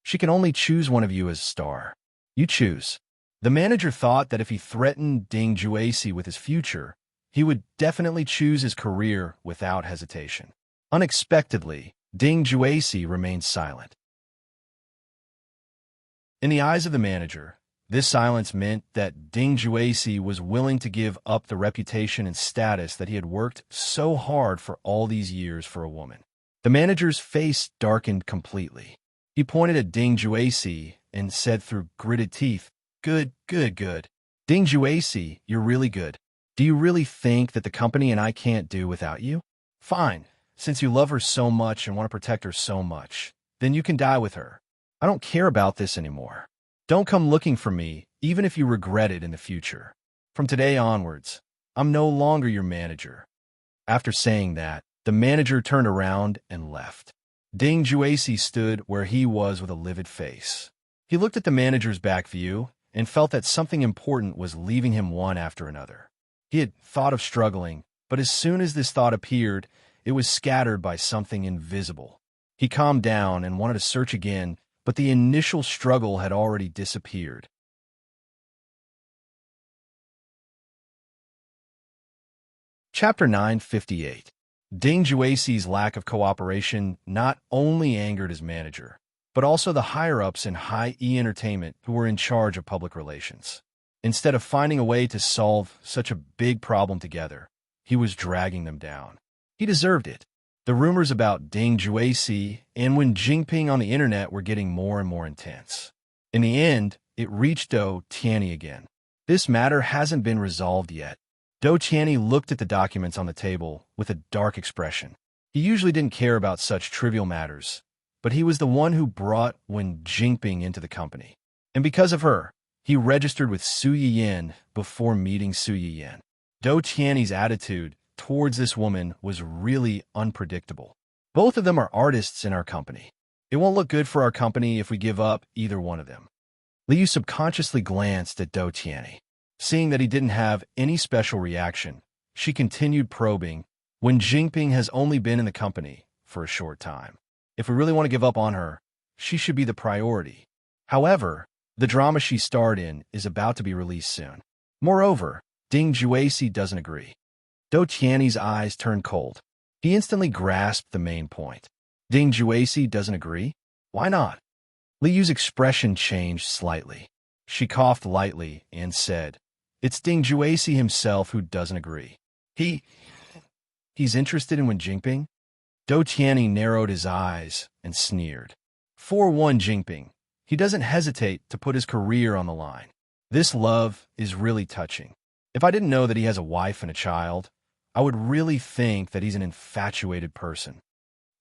"She can only choose one of you as star. You choose." The manager thought that if he threatened Ding Juesi with his future, he would definitely choose his career without hesitation. Unexpectedly, Ding Juesi remained silent. In the eyes of the manager, this silence meant that Ding Juesi was willing to give up the reputation and status that he had worked so hard for all these years for a woman. The manager's face darkened completely. He pointed at Ding Juesi and said through gritted teeth, "Good, good, good. Ding Juesi, you're really good. Do you really think that the company and I can't do without you? Fine. Since you love her so much and want to protect her so much, then you can die with her. I don't care about this anymore. Don't come looking for me, even if you regret it in the future. From today onwards, I'm no longer your manager." After saying that, the manager turned around and left. Ding Juesi stood where he was with a livid face. He looked at the manager's back view and felt that something important was leaving him one after another. He had thought of struggling, but as soon as this thought appeared, it was scattered by something invisible. He calmed down and wanted to search again, but the initial struggle had already disappeared. Chapter 9:58. Ding Juesi's lack of cooperation not only angered his manager, but also the higher-ups in High E Entertainment who were in charge of public relations. Instead of finding a way to solve such a big problem together, he was dragging them down. He deserved it. The rumors about Ding Juecy and Wen Jingping on the internet were getting more and more intense. In the end, it reached Dou Tianyi again. This matter hasn't been resolved yet. Dou Tianyi looked at the documents on the table with a dark expression. He usually didn't care about such trivial matters, but he was the one who brought Wen Jingping into the company. And because of her, he registered with Su Yiyan before meeting Su Yiyan. Dou Tianyi's attitude towards this woman was really unpredictable. Both of them are artists in our company. It won't look good for our company if we give up either one of them. Liu subconsciously glanced at Dou Tianyi. Seeing that he didn't have any special reaction, she continued probing. Wen Jingping has only been in the company for a short time. If we really want to give up on her, she should be the priority. However, the drama she starred in is about to be released soon. Moreover, Ding Juecy doesn't agree. Dou Tianyi's eyes turned cold. He instantly grasped the main point. Ding Juecy doesn't agree? Why not? Liu's expression changed slightly. She coughed lightly and said, "It's Ding Juecy himself who doesn't agree. He's interested in Wen Jingping?" Dou Tianyi narrowed his eyes and sneered. For Wen Jingping, he doesn't hesitate to put his career on the line. This love is really touching. If I didn't know that he has a wife and a child, I would really think that he's an infatuated person.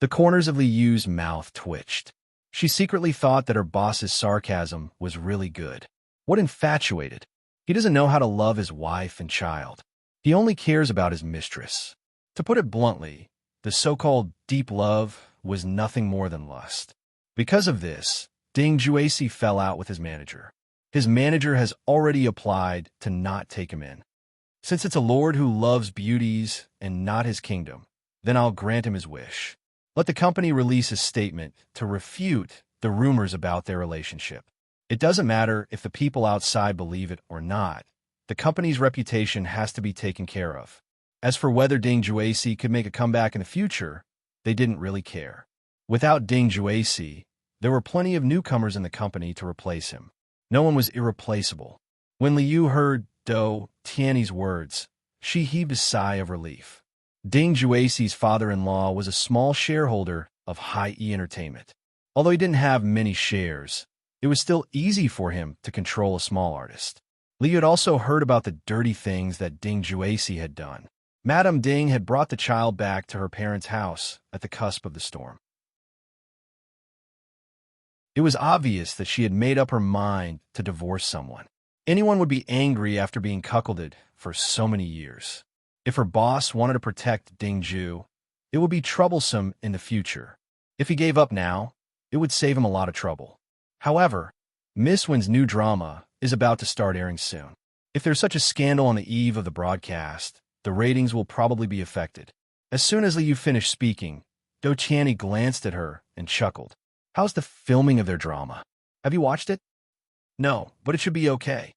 The corners of Liu's mouth twitched. She secretly thought that her boss's sarcasm was really good. What infatuated? He doesn't know how to love his wife and child. He only cares about his mistress. To put it bluntly, the so-called deep love was nothing more than lust. Because of this, Ding Juecy fell out with his manager. His manager has already applied to not take him in. Since it's a lord who loves beauties and not his kingdom, then I'll grant him his wish. Let the company release a statement to refute the rumors about their relationship. It doesn't matter if the people outside believe it or not. The company's reputation has to be taken care of. As for whether Ding Juecy could make a comeback in the future, they didn't really care. Without Ding Juecy, there were plenty of newcomers in the company to replace him. No one was irreplaceable. When Liu heard Dou Tianyi's words, she heaved a sigh of relief. Ding Juecy's father-in-law was a small shareholder of Hi-E Entertainment. Although he didn't have many shares, it was still easy for him to control a small artist. Liu had also heard about the dirty things that Ding Juecy had done. Madame Ding had brought the child back to her parents' house at the cusp of the storm. It was obvious that she had made up her mind to divorce someone. Anyone would be angry after being cuckolded for so many years. If her boss wanted to protect Ding Ju, it would be troublesome in the future. If he gave up now, it would save him a lot of trouble. However, Miss Wen's new drama is about to start airing soon. If there's such a scandal on the eve of the broadcast, the ratings will probably be affected. As soon as Liu finished speaking, Dou Tianyi glanced at her and chuckled. How's the filming of their drama? Have you watched it? No, but it should be okay.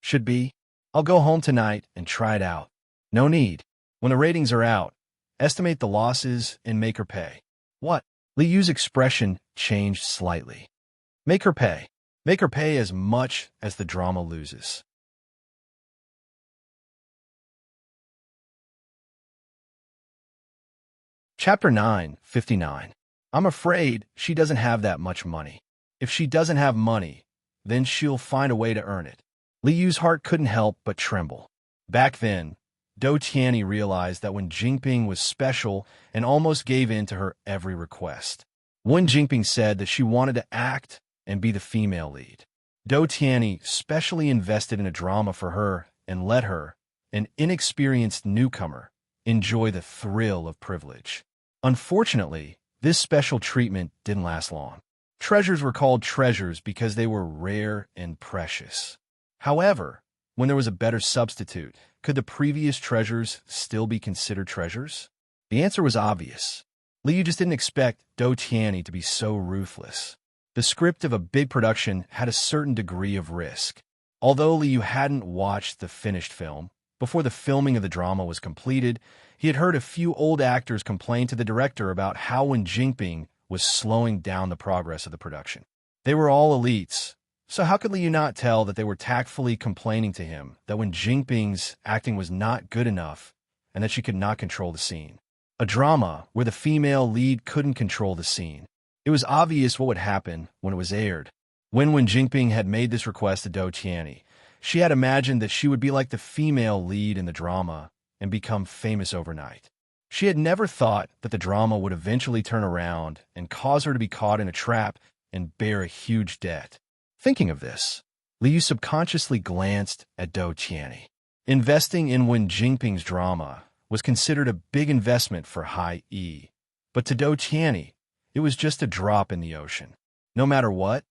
Should be. I'll go home tonight and try it out. No need. When the ratings are out, estimate the losses and make her pay. What? Liu's expression changed slightly. Make her pay. Make her pay as much as the drama loses. Chapter 9:59. I'm afraid she doesn't have that much money. If she doesn't have money, then she'll find a way to earn it. Liu's heart couldn't help but tremble. Back then, Dou Tianyi realized that Wen Jingping was special and almost gave in to her every request. Wen Jingping said that she wanted to act and be the female lead. Dou Tianyi specially invested in a drama for her and let her, an inexperienced newcomer, enjoy the thrill of privilege. Unfortunately, this special treatment didn't last long. Treasures were called treasures because they were rare and precious. However, when there was a better substitute, could the previous treasures still be considered treasures? The answer was obvious. Liu just didn't expect Dou Tianyi to be so ruthless. The script of a big production had a certain degree of risk. Although Liu hadn't watched the finished film, before the filming of the drama was completed, he had heard a few old actors complain to the director about how Wen Jingping was slowing down the progress of the production. They were all elites, So how could Liu not tell that they were tactfully complaining to him that when Jinping's acting was not good enough and that she could not control the scene? A drama where the female lead couldn't control the scene. It was obvious what would happen when it was aired. When Jinping had made this request to Dou Tianyi, she had imagined that she would be like the female lead in the drama and become famous overnight. She had never thought that the drama would eventually turn around and cause her to be caught in a trap and bear a huge debt. Thinking of this, Liu subconsciously glanced at Dou Tianyi. Investing in Wen Jinping's drama was considered a big investment for Hai Yi, but to Dou Tianyi, it was just a drop in the ocean. No matter what,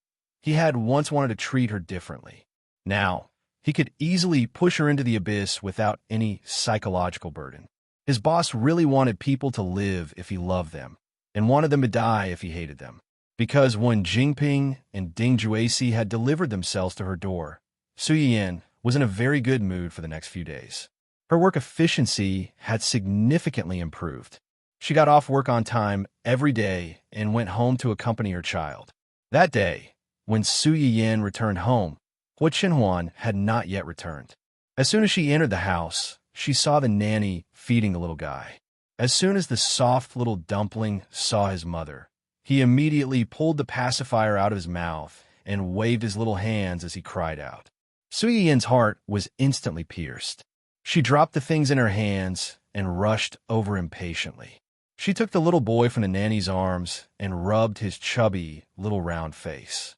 he had once wanted to treat her differently. Now, he could easily push her into the abyss without any psychological burden. His boss really wanted people to live if he loved them, and wanted them to die if he hated them. Because when Jinping and Ding Jueси had delivered themselves to her door, Su Yiyan was in a very good mood for the next few days. Her work efficiency had significantly improved. She got off work on time every day and went home to accompany her child. That day, when Su Yiyan returned home, Hua Qinhuan had not yet returned. As soon as she entered the house, she saw the nanny feeding the little guy. As soon as the soft little dumpling saw his mother, he immediately pulled the pacifier out of his mouth and waved his little hands as he cried out. Su Yiyan's heart was instantly pierced. She dropped the things in her hands and rushed over impatiently. She took the little boy from the nanny's arms and rubbed his chubby, little round face.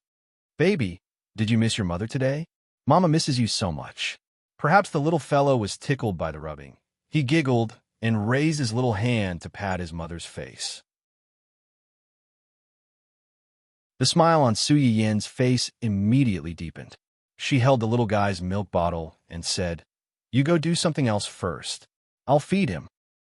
"Baby, did you miss your mother today? Mama misses you so much." Perhaps the little fellow was tickled by the rubbing. He giggled and raised his little hand to pat his mother's face. The smile on Su Yiyan's face immediately deepened. She held the little guy's milk bottle and said, "You go do something else first. I'll feed him."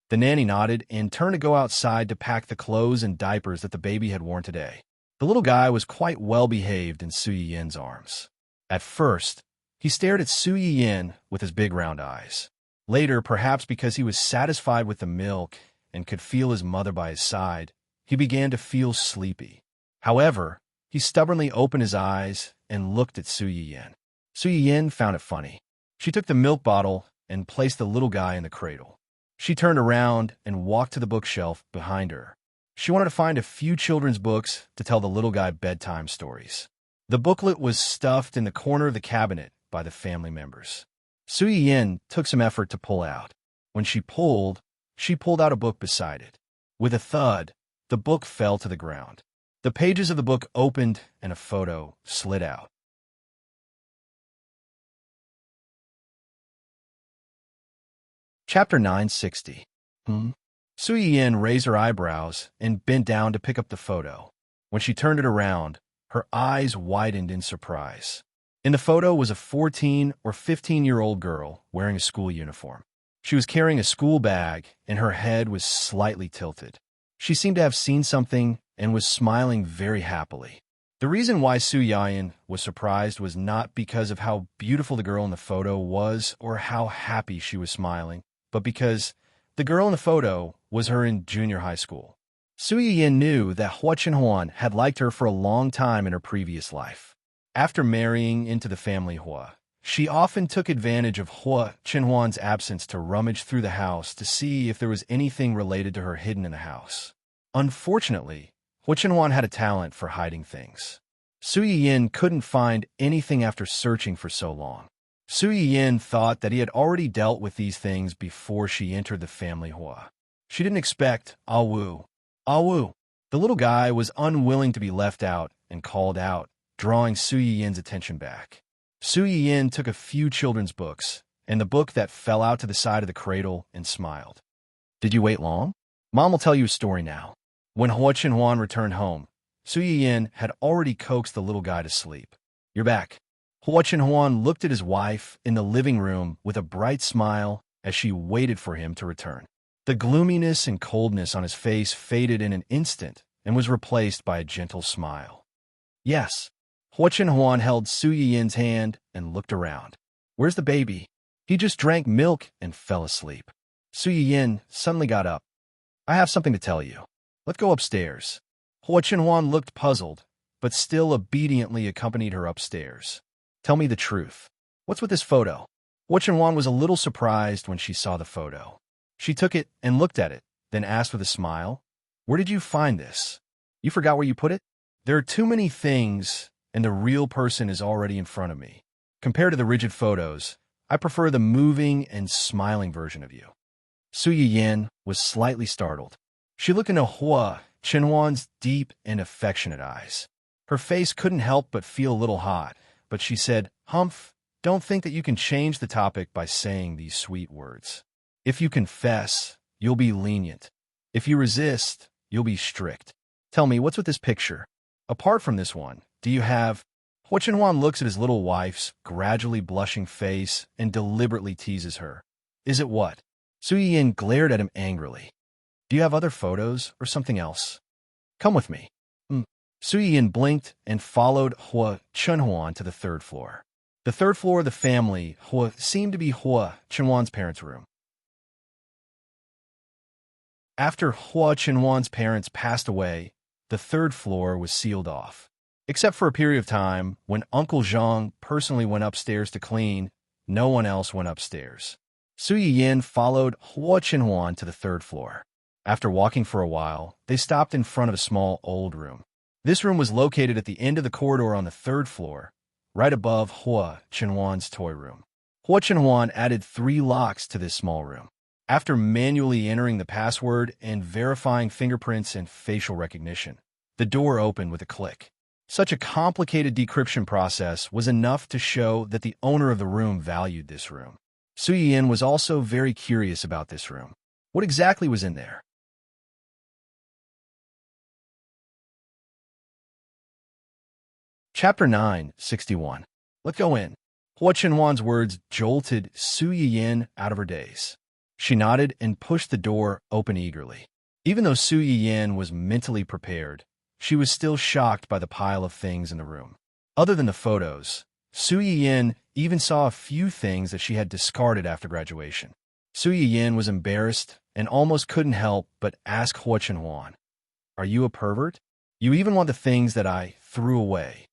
The nanny nodded and turned to go outside to pack the clothes and diapers that the baby had worn today. The little guy was quite well behaved in Su Yiyan's arms. At first, he stared at Su Yiyan with his big round eyes. Later, perhaps because he was satisfied with the milk and could feel his mother by his side, he began to feel sleepy. However, he stubbornly opened his eyes and looked at Su Yiyan. Su Yiyan found it funny. She took the milk bottle and placed the little guy in the cradle. She turned around and walked to the bookshelf behind her. She wanted to find a few children's books to tell the little guy bedtime stories. The booklet was stuffed in the corner of the cabinet by the family members. Su Yiyan took some effort to pull out. When she pulled out a book beside it. With a thud, the book fell to the ground. The pages of the book opened and a photo slid out. Chapter 960. Su Yiyan raised her eyebrows and bent down to pick up the photo. When she turned it around, her eyes widened in surprise. In the photo was a 14 or 15-year-old girl wearing a school uniform. She was carrying a school bag and her head was slightly tilted. She seemed to have seen something and was smiling very happily. The reason why Su Yiyan was surprised was not because of how beautiful the girl in the photo was or how happy she was smiling, but because the girl in the photo was her in junior high school. Su Yiyan knew that Hua Qinhuan had liked her for a long time in her previous life. After marrying into the family Hua, she often took advantage of Hua Qinhuan's absence to rummage through the house to see if there was anything related to her hidden in the house. Unfortunately, Hua Qinhuan had a talent for hiding things. Su Yiyan couldn't find anything after searching for so long. Su Yiyan thought that he had already dealt with these things before she entered the family Hua. She didn't expect Awu. Awu. The little guy was unwilling to be left out and called out, drawing Su Yiyan's attention back. Su Yiyan took a few children's books and the book that fell out to the side of the cradle and smiled. "Did you wait long? Mom will tell you a story now." When Hua Qinhuan returned home, Su Yiyan had already coaxed the little guy to sleep. "You're back." Hua Qinhuan looked at his wife in the living room with a bright smile as she waited for him to return. The gloominess and coldness on his face faded in an instant and was replaced by a gentle smile. "Yes." Hua Qinhuan held Su Yiyan's hand and looked around. "Where's the baby?" "He just drank milk and fell asleep." Su Yiyan suddenly got up. "I have something to tell you. Let's go upstairs." Hua Qinhuan looked puzzled, but still obediently accompanied her upstairs. Tell me the truth. What's with this photo? Hua Chenwan was a little surprised when she saw the photo. She took it and looked at it, then asked with a smile, "Where did you find this? You forgot where you put it?" "There are too many things, and the real person is already in front of me. Compared to the rigid photos, I prefer the moving and smiling version of you." Su Yiyin was slightly startled. She looked into Hua Chenwan's deep and affectionate eyes. Her face couldn't help but feel a little hot, but she said, "Humph, don't think that you can change the topic by saying these sweet words. If you confess, you'll be lenient. If you resist, you'll be strict. Tell me, what's with this picture? Apart from this one, do you have—" Hua Chenwan looks at his little wife's gradually blushing face and deliberately teases her. "Is it what?" Su Yiyin glared at him angrily. "Do you have other photos or something else? Come with me." Su Yiyin blinked and followed Hua Chenwan to the third floor. The third floor of the family Hua seemed to be Hua Chenwan's parents' room. After Hua Chenwan's parents passed away, the third floor was sealed off. Except for a period of time when Uncle Zhang personally went upstairs to clean, no one else went upstairs. Su Yiyin followed Hua Chenwan to the third floor. After walking for a while, they stopped in front of a small old room. This room was located at the end of the corridor on the third floor, right above Hua Chenwan's toy room. Hua Chenwan added 3 locks to this small room. After manually entering the password and verifying fingerprints and facial recognition, the door opened with a click. Such a complicated decryption process was enough to show that the owner of the room valued this room. Su Yiyin was also very curious about this room. What exactly was in there? Chapter 961. Let's go in. Hua Chenwan's words jolted Su Yiyin out of her daze. She nodded and pushed the door open eagerly. Even though Su Yiyin was mentally prepared, she was still shocked by the pile of things in the room. Other than the photos, Su Yiyin even saw a few things that she had discarded after graduation. Su Yiyin was embarrassed and almost couldn't help but ask Hua Chenwan, "Are you a pervert? You even want the things that I threw away?"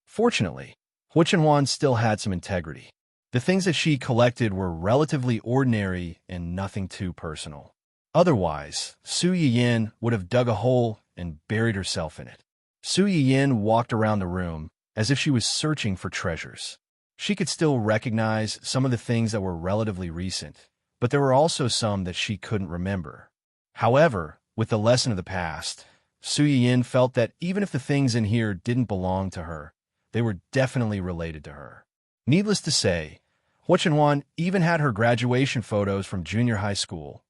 Fortunately, Hua Chenwan still had some integrity. The things that she collected were relatively ordinary and nothing too personal. Otherwise, Su Yiyin would have dug a hole and buried herself in it. Su Yiyin walked around the room as if she was searching for treasures. She could still recognize some of the things that were relatively recent, but there were also some that she couldn't remember. However, with the lesson of the past, Su Yiyin felt that even if the things in here didn't belong to her, they were definitely related to her. Needless to say, Hua Chenwan even had her graduation photos from junior high school,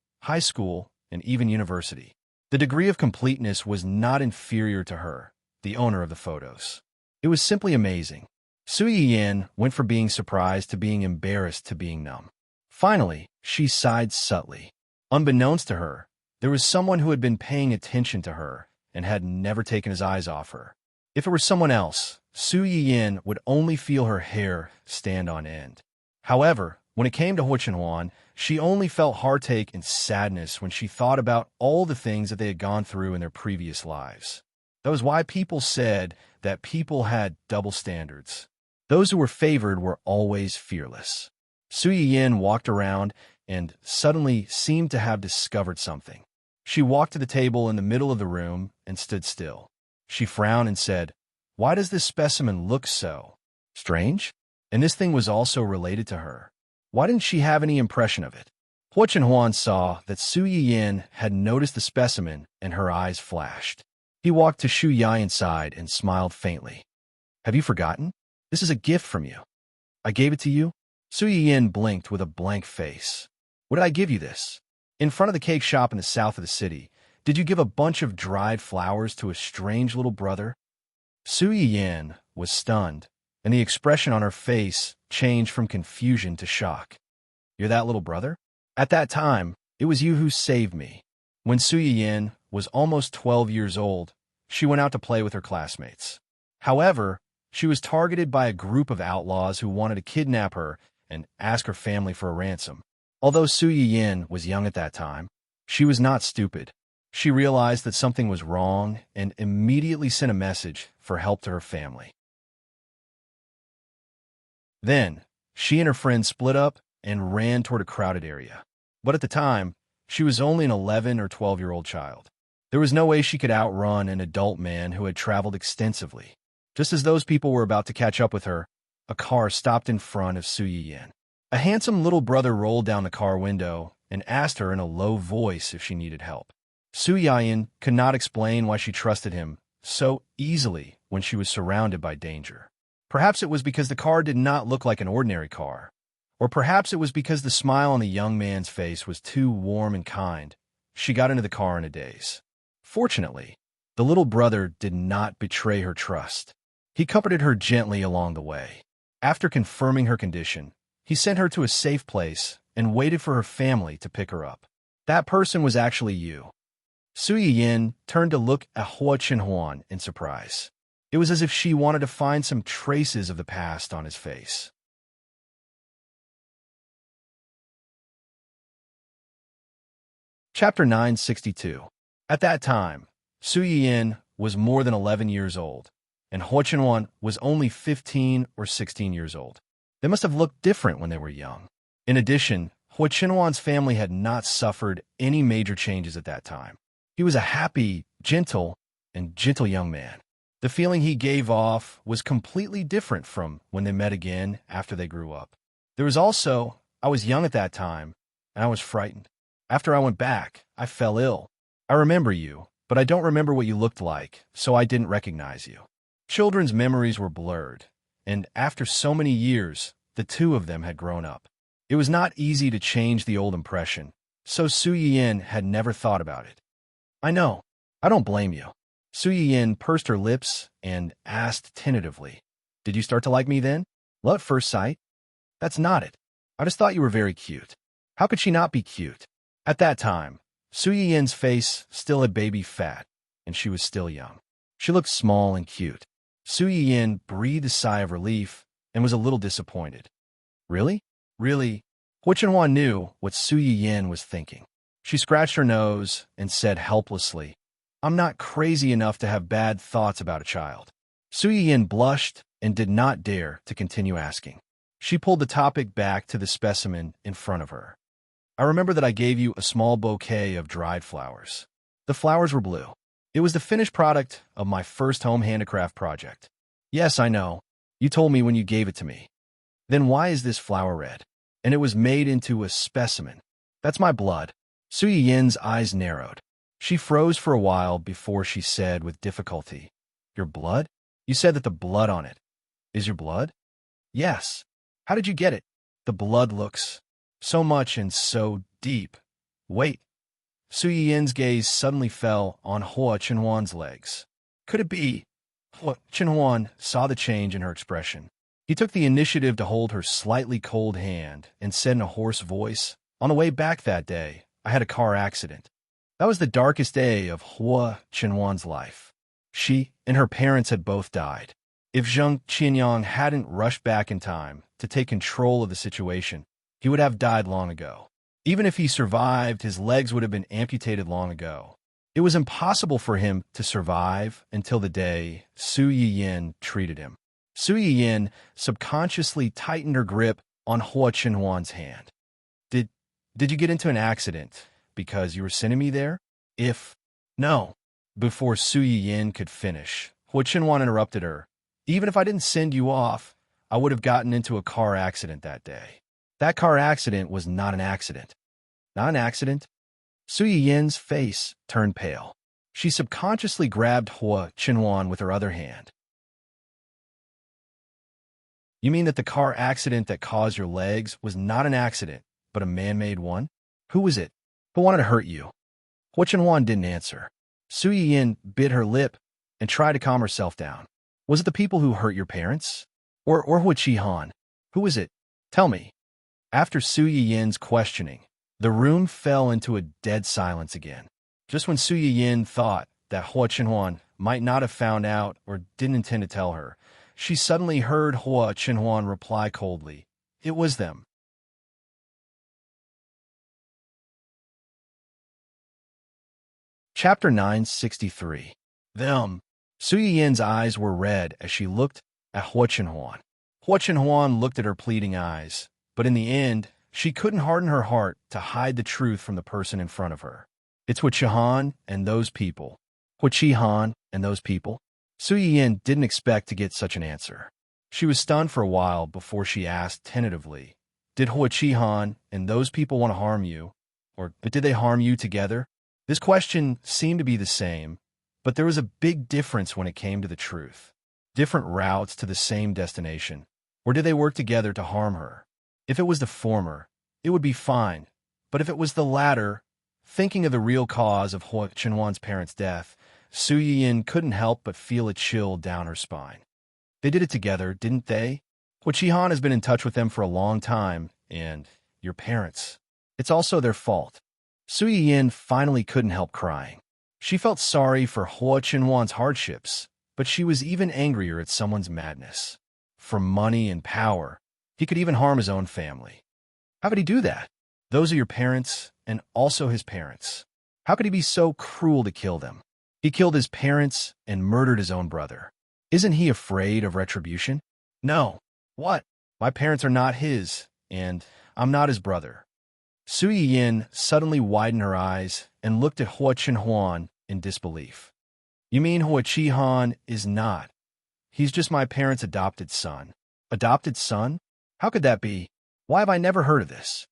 and even university. The degree of completeness was not inferior to her, the owner of the photos. It was simply amazing. Su Yiyin went from being surprised to being embarrassed to being numb. Finally, she sighed subtly. Unbeknownst to her, there was someone who had been paying attention to her and had never taken his eyes off her. If it were someone else, Su Yiyin would only feel her hair stand on end. However, when it came to Hua Chenwan, she only felt heartache and sadness when she thought about all the things that they had gone through in their previous lives. That was why people said that people had double standards. Those who were favored were always fearless. Su Yiyin walked around and suddenly seemed to have discovered something. She walked to the table in the middle of the room and stood still. She frowned and said, "Why does this specimen look so strange?" And this thing was also related to her. Why didn't she have any impression of it? Hua Chenwan saw that Su Yiyin had noticed the specimen and her eyes flashed. He walked to Shu Yai's side and smiled faintly. "Have you forgotten? This is a gift from you. I gave it to you?" Su Yiyin blinked with a blank face. "What did I give you this? In front of the cake shop in the south of the city, did you give a bunch of dried flowers to a strange little brother?" Su Yiyin was stunned, and the expression on her face changed from confusion to shock. "You're that little brother? At that time, it was you who saved me." When Su Yiyin was almost 12 years old, she went out to play with her classmates. However, she was targeted by a group of outlaws who wanted to kidnap her and ask her family for a ransom. Although Su Yiyin was young at that time, she was not stupid. She realized that something was wrong and immediately sent a message for help to her family. Then, she and her friend split up and ran toward a crowded area. But at the time, she was only an 11 or 12-year-old child. There was no way she could outrun an adult man who had traveled extensively. Just as those people were about to catch up with her, a car stopped in front of Su Yiyin. A handsome little brother rolled down the car window and asked her in a low voice if she needed help. Su Yiyin could not explain why she trusted him so easily when she was surrounded by danger. Perhaps it was because the car did not look like an ordinary car, or perhaps it was because the smile on the young man's face was too warm and kind. She got into the car in a daze. Fortunately, the little brother did not betray her trust. He comforted her gently along the way. After confirming her condition, he sent her to a safe place and waited for her family to pick her up. That person was actually you. Su Yiyin turned to look at Hua Chenhuan in surprise. It was as if she wanted to find some traces of the past on his face. Chapter 962. At that time, Su Yiyin was more than 11 years old, and Hua Chenhuan was only 15 or 16 years old. They must have looked different when they were young. In addition, Hua Chenhuan's family had not suffered any major changes at that time. He was a happy, gentle young man. The feeling he gave off was completely different from when they met again after they grew up. There was also, I was young at that time, and I was frightened. After I went back, I fell ill. I remember you, but I don't remember what you looked like, so I didn't recognize you. Children's memories were blurred, and after so many years, the two of them had grown up. It was not easy to change the old impression, so Su Yiyin had never thought about it. I know. I don't blame you. Su Yiyin pursed her lips and asked tentatively, "Did you start to like me then? Love at first sight?" "That's not it. I just thought you were very cute." How could she not be cute? At that time, Su Yiyin's face still had baby fat, and she was still young. She looked small and cute. Su Yiyin breathed a sigh of relief and was a little disappointed. Really? Really? Hua Chenhuan knew what Su Yiyin was thinking. She scratched her nose and said helplessly, "I'm not crazy enough to have bad thoughts about a child." Su Yiyin blushed and did not dare to continue asking. She pulled the topic back to the specimen in front of her. "I remember that I gave you a small bouquet of dried flowers. The flowers were blue. It was the finished product of my first home handicraft project." "Yes, I know. You told me when you gave it to me." "Then why is this flower red?" "And it was made into a specimen." "That's my blood." Su Yiyin's eyes narrowed. She froze for a while before she said with difficulty, "Your blood? You said that the blood on it is your blood?" "Yes." "How did you get it?" "The blood looks so much and so deep." "Wait." Su Yiyin's gaze suddenly fell on Hua Chenhuan's legs. "Could it be?" Hua Chenhuan saw the change in her expression. He took the initiative to hold her slightly cold hand and said in a hoarse voice, "On the way back that day, I had a car accident." That was the darkest day of Hua Chenhuan's life. She and her parents had both died. If Zheng Qianyang hadn't rushed back in time to take control of the situation, he would have died long ago. Even if he survived, his legs would have been amputated long ago. It was impossible for him to survive until the day Su Yiyin treated him. Su Yiyin subconsciously tightened her grip on Hua Chenhuan's hand. Did you get into an accident because you were sending me there?" No. Before Su Yiyin could finish, Hua Chenhuan interrupted her. "Even if I didn't send you off, I would have gotten into a car accident that day." "That car accident was not an accident." "Not an accident?" Su Yiyin's face turned pale. She subconsciously grabbed Hua Chenhuan with her other hand. "You mean that the car accident that caused your legs was not an accident, but a man-made one? Who was it? Who wanted to hurt you?" Hua Chenhuan didn't answer. Su Yiyin bit her lip and tried to calm herself down. "Was it the people who hurt your parents? Or Hua Qihan? Who was it? Tell me." After Su Yiyin's questioning, the room fell into a dead silence again. Just when Su Yiyin thought that Hua Chenhuan might not have found out or didn't intend to tell her, she suddenly heard Hua Chenhuan reply coldly, "It was them." Chapter 963. Them. Su Yin's eyes were red as she looked at Hua Chenhuan. Hua Chenhuan looked at her pleading eyes, but in the end, she couldn't harden her heart to hide the truth from the person in front of her. It's Hua Chihan and those people. Hua Chihan and those people? Su Yin didn't expect to get such an answer. She was stunned for a while before she asked tentatively, did Hua Chihan and those people want to harm you? Or did they harm you together? This question seemed to be the same, but there was a big difference when it came to the truth. Different routes to the same destination. Or did they work together to harm her? If it was the former, it would be fine. But if it was the latter, thinking of the real cause of Hua Chenhuan's parents' death, Su Yin couldn't help but feel a chill down her spine. They did it together, didn't they? Hua Chihan has been in touch with them for a long time, and your parents. It's also their fault. Su Yin finally couldn't help crying. She felt sorry for Hua Chenhuan's hardships, but she was even angrier at someone's madness. For money and power, he could even harm his own family. How could he do that? Those are your parents, and also his parents. How could he be so cruel to kill them? He killed his parents and murdered his own brother. Isn't he afraid of retribution? No. What? My parents are not his, and I'm not his brother. Su Yin suddenly widened her eyes and looked at Hua Chenhuan in disbelief. You mean Hua Chihan is not? He's just my parents' adopted son. Adopted son? How could that be? Why have I never heard of this?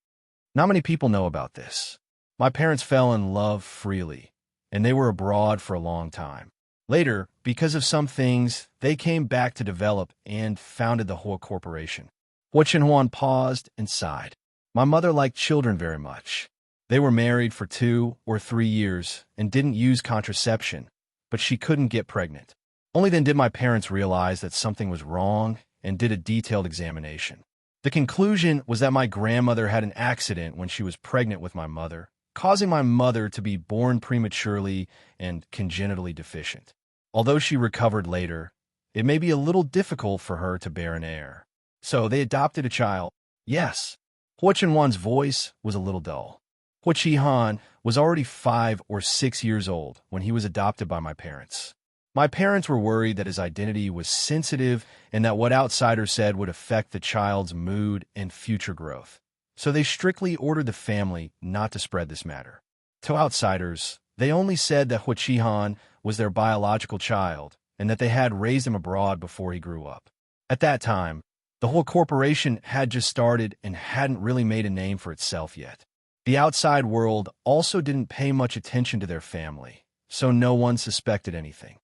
Not many people know about this. My parents fell in love freely, and they were abroad for a long time. Later, because of some things, they came back to develop and founded the Hua Corporation. Hua Chenhuan paused and sighed. My mother liked children very much. They were married for 2 or 3 years and didn't use contraception, but she couldn't get pregnant. Only then did my parents realize that something was wrong and did a detailed examination. The conclusion was that my grandmother had an accident when she was pregnant with my mother, causing my mother to be born prematurely and congenitally deficient. Although she recovered later, it may be a little difficult for her to bear an heir. So they adopted a child. Yes. Hua Chenhuan's voice was a little dull. Hua Chihan was already 5 or 6 years old when he was adopted by my parents. My parents were worried that his identity was sensitive and that what outsiders said would affect the child's mood and future growth. So they strictly ordered the family not to spread this matter. To outsiders, they only said that Hua Chihan was their biological child and that they had raised him abroad before he grew up. At that time, the whole corporation had just started and hadn't really made a name for itself yet. The outside world also didn't pay much attention to their family, so no one suspected anything.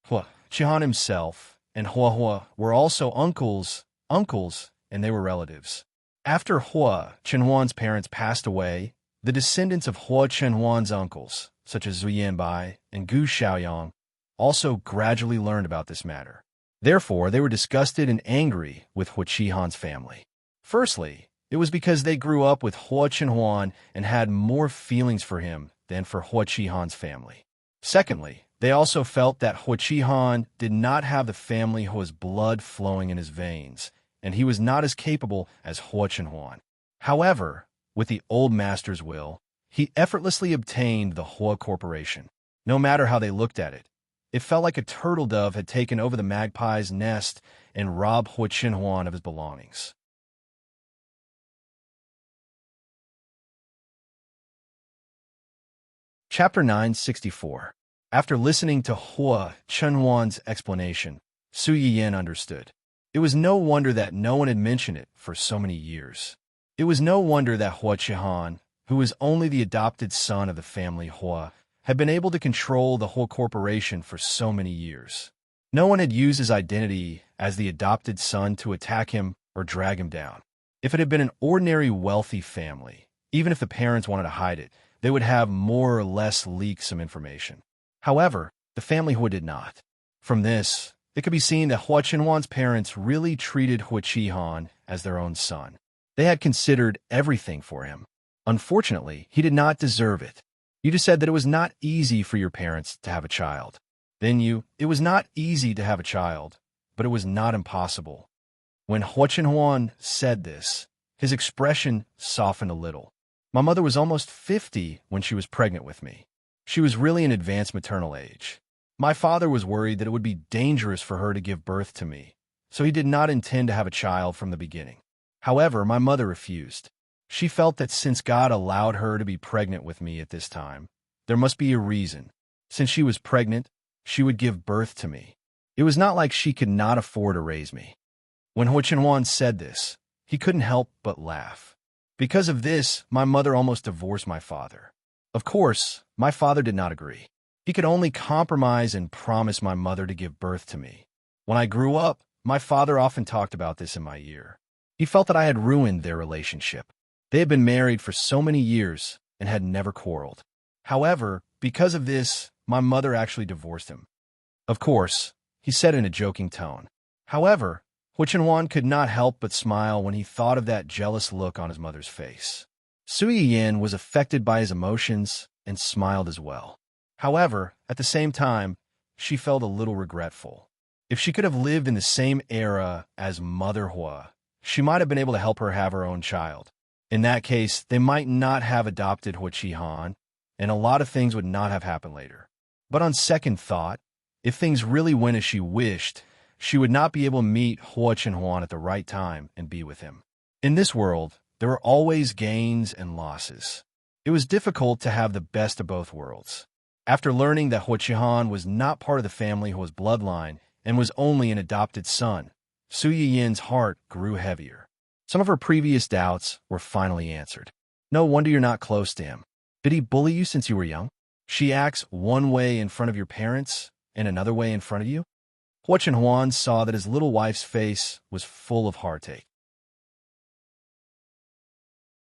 Hua Chihan himself and Hua were also uncles, and they were relatives. After Hua Chenhuan's parents passed away, the descendants of Hua Chenhuan's uncles, such as Zhu Yanbai and Gu Xiaoyang, also gradually learned about this matter. Therefore, they were disgusted and angry with Hua Chihan's family. Firstly, it was because they grew up with Hua Chenhuan and had more feelings for him than for Hua Chihan's family. Secondly, they also felt that Hua Chihan did not have the family who was blood flowing in his veins, and he was not as capable as Hua Chenhuan. However, with the old master's will, he effortlessly obtained the Hua Corporation. No matter how they looked at it, it felt like a turtle dove had taken over the magpie's nest and robbed Hua Chenhuan of his belongings. Chapter 964. After listening to Hua Chenhuan's explanation, Su Yin understood. It was no wonder that no one had mentioned it for so many years. It was no wonder that Hua Chihan, who was only the adopted son of the family Hua, had been able to control the whole corporation for so many years. No one had used his identity as the adopted son to attack him or drag him down. If it had been an ordinary wealthy family, even if the parents wanted to hide it, they would have more or less leaked some information. However, the family Hua did not. From this, it could be seen that Hua Chenhuan's parents really treated Hua Chihan as their own son. They had considered everything for him. Unfortunately, he did not deserve it. You just said that it was not easy for your parents to have a child. It was not easy to have a child, but it was not impossible. When Hua Chenhuan said this, his expression softened a little. My mother was almost 50 when she was pregnant with me. She was really in advanced maternal age. My father was worried that it would be dangerous for her to give birth to me, so he did not intend to have a child from the beginning. However, my mother refused. She felt that since God allowed her to be pregnant with me at this time, there must be a reason. Since she was pregnant, she would give birth to me. It was not like she could not afford to raise me. When Hu Chenhuan said this, he couldn't help but laugh. Because of this, my mother almost divorced my father. Of course, my father did not agree. He could only compromise and promise my mother to give birth to me. When I grew up, my father often talked about this in my ear. He felt that I had ruined their relationship. They had been married for so many years and had never quarreled. However, because of this, my mother actually divorced him. Of course, he said in a joking tone. However, Hu Chenhuan could not help but smile when he thought of that jealous look on his mother's face. Su Yiyin was affected by his emotions and smiled as well. However, at the same time, she felt a little regretful. If she could have lived in the same era as Mother Hua, she might have been able to help her have her own child. In that case, they might not have adopted Hu Chihan, and a lot of things would not have happened later. But on second thought, if things really went as she wished, she would not be able to meet Hu Chenhuan at the right time and be with him. In this world, there are always gains and losses. It was difficult to have the best of both worlds. After learning that Hu Chihan was not part of the family Hua's bloodline and was only an adopted son, Su Yiyin's heart grew heavier. Some of her previous doubts were finally answered. No wonder you're not close to him. Did he bully you since you were young? She acts one way in front of your parents and another way in front of you? Hu Chenhuan saw that his little wife's face was full of heartache.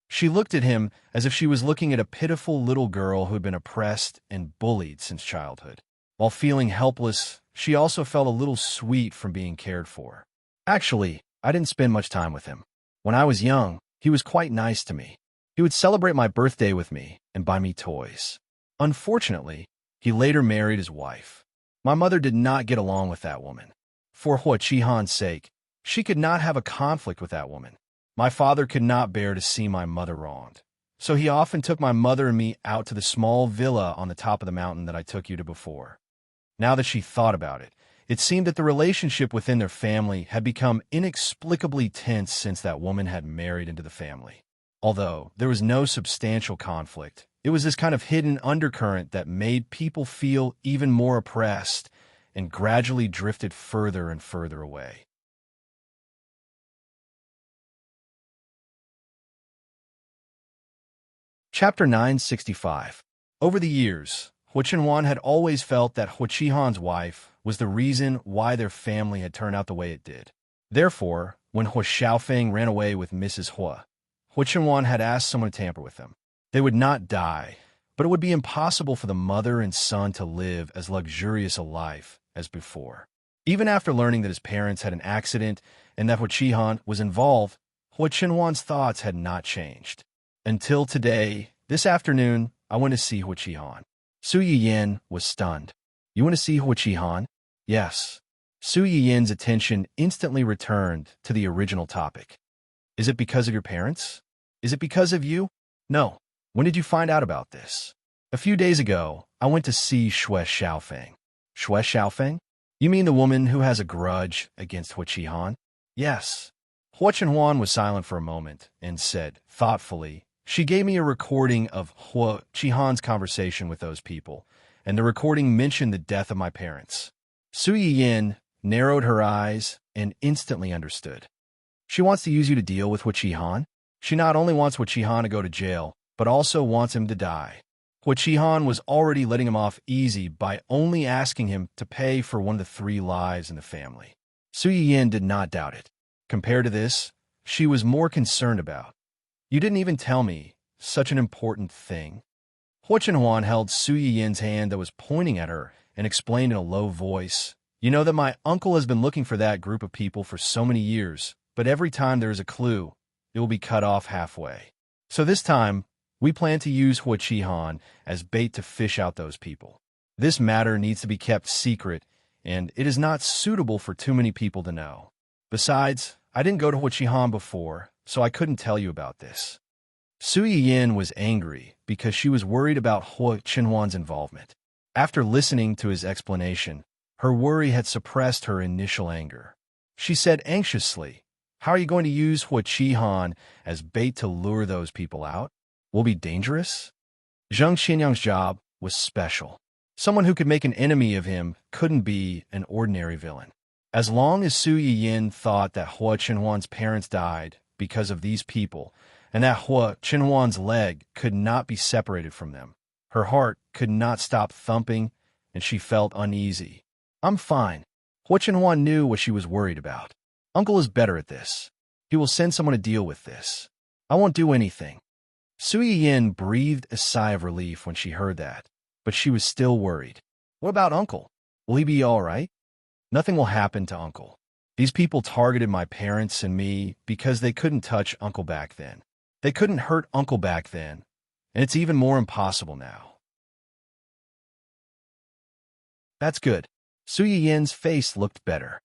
She looked at him as if she was looking at a pitiful little girl who had been oppressed and bullied since childhood. While feeling helpless, she also felt a little sweet from being cared for. Actually, I didn't spend much time with him. When I was young, he was quite nice to me. He would celebrate my birthday with me and buy me toys. Unfortunately, he later married his wife. My mother did not get along with that woman. For Hu Chihan's sake, she could not have a conflict with that woman. My father could not bear to see my mother wronged, so he often took my mother and me out to the small villa on the top of the mountain that I took you to before. Now that she thought about it, it seemed that the relationship within their family had become inexplicably tense since that woman had married into the family. Although there was no substantial conflict, it was this kind of hidden undercurrent that made people feel even more oppressed and gradually drifted further and further away. Chapter 965. Over the years, Hu Chenhuan had always felt that Hu Chihan's wife was the reason why their family had turned out the way it did. Therefore, when Hu Xiaofeng ran away with Mrs. Hua, Hu Chenhuan had asked someone to tamper with them. They would not die, but it would be impossible for the mother and son to live as luxurious a life as before. Even after learning that his parents had an accident and that Hu Chihan was involved, Hu Chenhuan's thoughts had not changed. Until today, this afternoon, I went to see Hu Chihan. Su Yiyin was stunned. You want to see Hu Chihan? Yes. Su Yiyin's attention instantly returned to the original topic. Is it because of your parents? Is it because of you? No. When did you find out about this? A few days ago, I went to see Xue Xiaofeng. Xue Xiaofeng? You mean the woman who has a grudge against Hu Chihan? Yes. Hu Chenhuan was silent for a moment and said, thoughtfully, she gave me a recording of Hu Chihan's conversation with those people, and the recording mentioned the death of my parents. Su Yiyin narrowed her eyes and instantly understood. She wants to use you to deal with Hu Chihan? She not only wants Hu Chihan to go to jail, but also wants him to die. Hu Chihan was already letting him off easy by only asking him to pay for one of the 3 lives in the family. Su Yiyin did not doubt it. Compared to this, she was more concerned about. You didn't even tell me such an important thing. Hu Chenhuan held Su Yiyin's hand that was pointing at her and explained in a low voice, You know that my uncle has been looking for that group of people for so many years, but every time there is a clue, it will be cut off halfway. So this time, we plan to use Hu Chihan as bait to fish out those people. This matter needs to be kept secret, and it is not suitable for too many people to know. Besides, I didn't go to Hu Chihan before, so I couldn't tell you about this. Su Yiyin was angry because she was worried about Hua Qinhuan's involvement. After listening to his explanation, her worry had suppressed her initial anger. She said anxiously, "How are you going to use Hua Qihan as bait to lure those people out? Will be dangerous?" Zheng Xinyang's job was special. Someone who could make an enemy of him couldn't be an ordinary villain. As long as Su Yiyin thought that Hua Qinhuan's parents died because of these people, and that Hua Qinhuan's leg could not be separated from them, her heart could not stop thumping, and she felt uneasy. "I'm fine." Hua Qinhuan knew what she was worried about. "Uncle is better at this. He will send someone to deal with this. I won't do anything." Su Yiyin breathed a sigh of relief when she heard that, but she was still worried. "What about Uncle? Will he be all right?" "Nothing will happen to Uncle. These people targeted my parents and me because they couldn't touch Uncle back then. They couldn't hurt Uncle back then, and it's even more impossible now." "That's good." Su Yiyin's face looked better.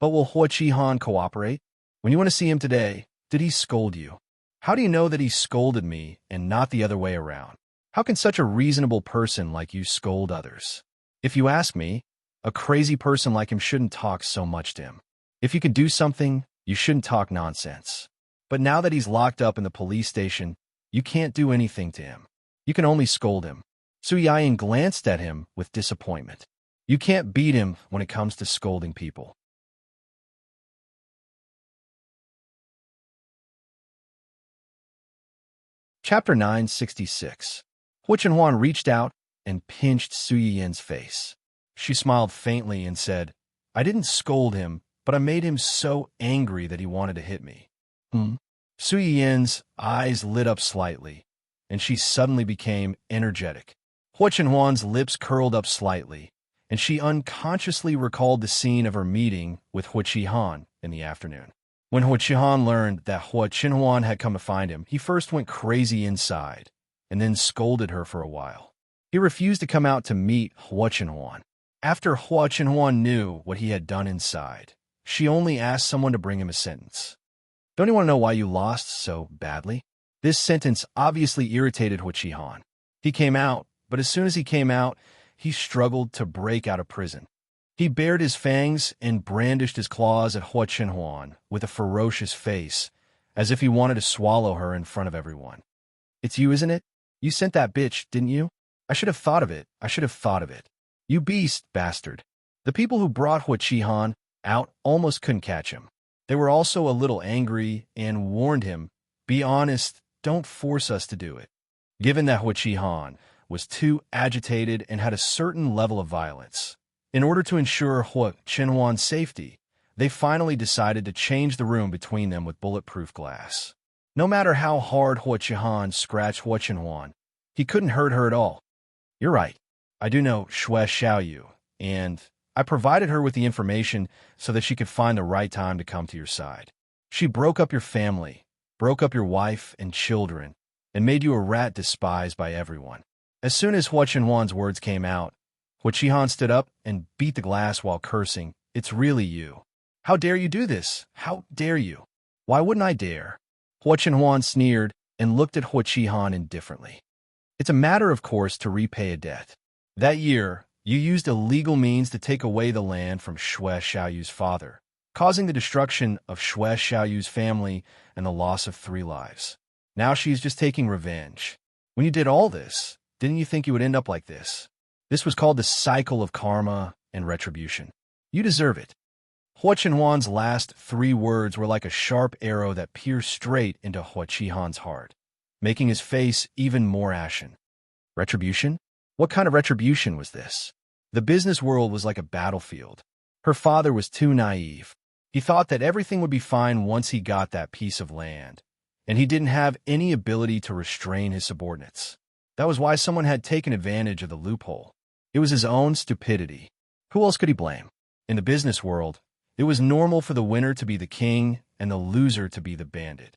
"But will Hua Qihan cooperate? When you want to see him today, did he scold you? How do you know that he scolded me and not the other way around? How can such a reasonable person like you scold others? If you ask me, a crazy person like him shouldn't talk so much to him. If you can do something, you shouldn't talk nonsense. But now that he's locked up in the police station, you can't do anything to him. You can only scold him." Su Yiyin glanced at him with disappointment. "You can't beat him when it comes to scolding people." Chapter 966. Hua Qinhuan reached out and pinched Su Yiyin's face. She smiled faintly and said, "I didn't scold him, but I made him so angry that he wanted to hit me." Su Yiyin's eyes lit up slightly, and she suddenly became energetic. Hua Qinhuan's lips curled up slightly, and she unconsciously recalled the scene of her meeting with Hua Qihan in the afternoon. When Hua Qihan learned that Hua Qinhuan had come to find him, he first went crazy inside, and then scolded her for a while. He refused to come out to meet Hua Qinhuan. After Hua Qinhuan knew what he had done inside, she only asked someone to bring him a sentence. "Don't you want to know why you lost so badly?" This sentence obviously irritated Hua Qihan. He came out, but as soon as he came out, he struggled to break out of prison. He bared his fangs and brandished his claws at Hua Qinhuan with a ferocious face, as if he wanted to swallow her in front of everyone. "It's you, isn't it? You sent that bitch, didn't you? I should have thought of it. I should have thought of it. You beast, bastard." The people who brought Hua Qihan out almost couldn't catch him. They were also a little angry and warned him, "Be honest, don't force us to do it." Given that Hua Qihan was too agitated and had a certain level of violence, in order to ensure Hua Qinhuan's safety, they finally decided to change the room between them with bulletproof glass. No matter how hard Hua Qihan scratched Hua Qinhuan, he couldn't hurt her at all. "You're right. I do know Shui Xiaoyu, and I provided her with the information so that she could find the right time to come to your side. She broke up your family, broke up your wife and children, and made you a rat despised by everyone." As soon as Hua Qinhuan's words came out, Hua Qihan stood up and beat the glass while cursing, "It's really you. How dare you do this? How dare you?" "Why wouldn't I dare?" Hua Qinhuan sneered and looked at Hua Qihan indifferently. "It's a matter of course to repay a debt. That year, you used illegal means to take away the land from Shui Xiaoyu's father, causing the destruction of Shui Xiaoyu's family and the loss of 3 lives. Now she's just taking revenge. When you did all this, didn't you think you would end up like this? This was called the cycle of karma and retribution. You deserve it." Hua Qinhuan's last 3 words were like a sharp arrow that pierced straight into Hua Qihan's heart, making his face even more ashen. Retribution? What kind of retribution was this? The business world was like a battlefield. Her father was too naive. He thought that everything would be fine once he got that piece of land, and he didn't have any ability to restrain his subordinates. That was why someone had taken advantage of the loophole. It was his own stupidity. Who else could he blame? In the business world, it was normal for the winner to be the king and the loser to be the bandit.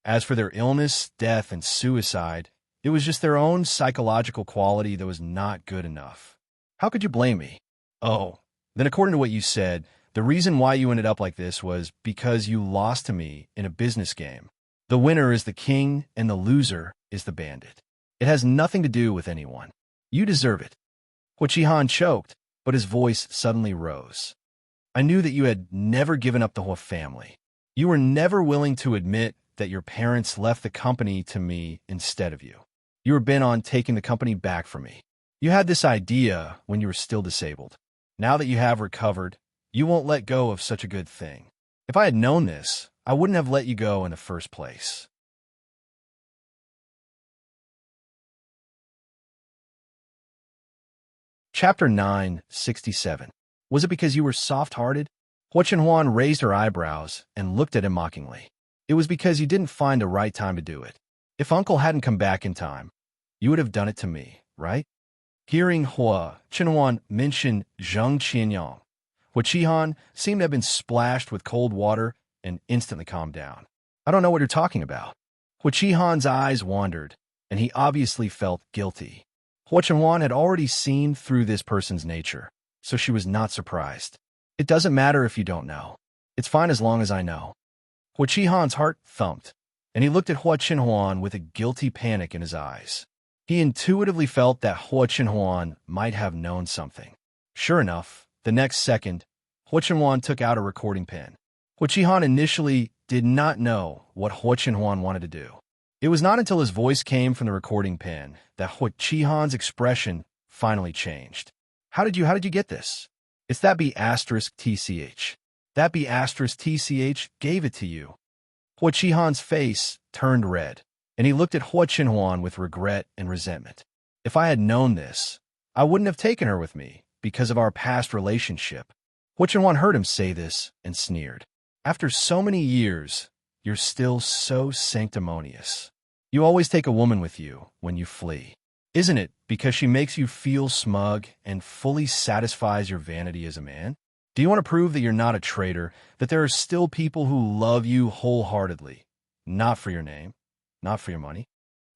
As for their illness, death, and suicide, it was just their own psychological quality that was not good enough. How could you blame me? Oh, then according to what you said, The reason why you ended up like this was because you lost to me in a business game. The winner is the king and the loser is the bandit. It has nothing to do with anyone. You deserve it. Huaqihan choked, but his voice suddenly rose. I knew that you had never given up the whole family. You were never willing to admit that your parents left the company to me instead of you. You were bent on taking the company back from me. You had this idea when you were still disabled. Now that you have recovered, you won't let go of such a good thing. If I had known this, I wouldn't have let you go in the first place. Chapter 967. Was it because you were soft-hearted? Huaqihan raised her eyebrows and looked at him mockingly. It was because you didn't find a right time to do it. If Uncle hadn't come back in time, you would have done it to me, right? Hearing Huaqihan mention Zheng Qianyang, Huaqihan seemed to have been splashed with cold water and instantly calmed down. I don't know what you're talking about. Huaqihan's eyes wandered, and he obviously felt guilty. Huaqihan had already seen through this person's nature, so she was not surprised. It doesn't matter if you don't know. It's fine as long as I know. Huaqihan's heart thumped, and he looked at Huaqihan with a guilty panic in his eyes. He intuitively felt that Huaqihan might have known something. Sure enough, the next second, Huaqihan took out a recording pen. Huaqihan initially did not know what Huaqihan wanted to do. It was not until his voice came from the recording pen that Huaqihan's expression finally changed. How did you get this? It's that B asterisk TCH. That B asterisk TCH gave it to you. Huaqihan's face turned red, and he looked at Huaqihan with regret and resentment. If I had known this, I wouldn't have taken her with me because of our past relationship. Huaqihan heard him say this and sneered. After so many years, you're still so sanctimonious. You always take a woman with you when you flee. Isn't it because she makes you feel smug and fully satisfies your vanity as a man? Do you want to prove that you're not a traitor, that there are still people who love you wholeheartedly, not for your name, not for your money?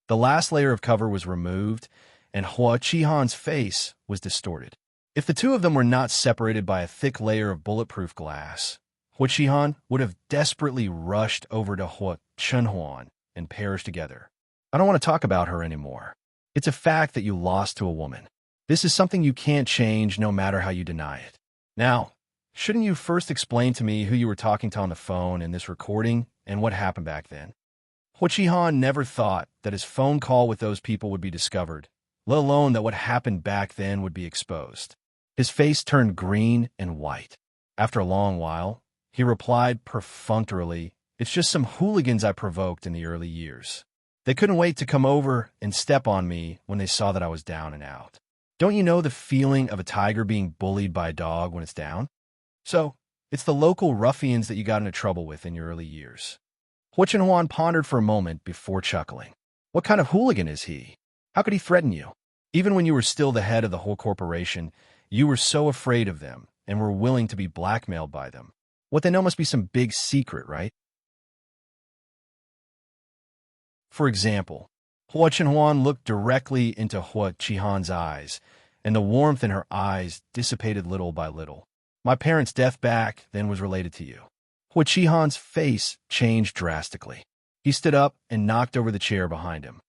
The last layer of cover was removed, and Huaqihan's face was distorted. If the two of them were not separated by a thick layer of bulletproof glass, Huaqihan would have desperately rushed over to Huaqihan and perished together. I don't want to talk about her anymore. It's a fact that you lost to a woman. This is something you can't change no matter how you deny it. Now, shouldn't you first explain to me who you were talking to on the phone in this recording and what happened back then? Huaqihan never thought that his phone call with those people would be discovered, let alone that what happened back then would be exposed. His face turned green and white. After a long while, he replied perfunctorily, "It's just some hooligans I provoked in the early years. They couldn't wait to come over and step on me when they saw that I was down and out. Don't you know the feeling of a tiger being bullied by a dog when it's down? So, it's the local ruffians that you got into trouble with in your early years." Huaqihan pondered for a moment before chuckling. What kind of hooligan is he? How could he threaten you? Even when you were still the head of the whole corporation, you were so afraid of them and were willing to be blackmailed by them. What they know must be some big secret, right? For example, Huaqihan looked directly into Huaqihan's eyes, and the warmth in her eyes dissipated little by little. My parents' death back then was related to you. Huaqihan's face changed drastically. He stood up and knocked over the chair behind him.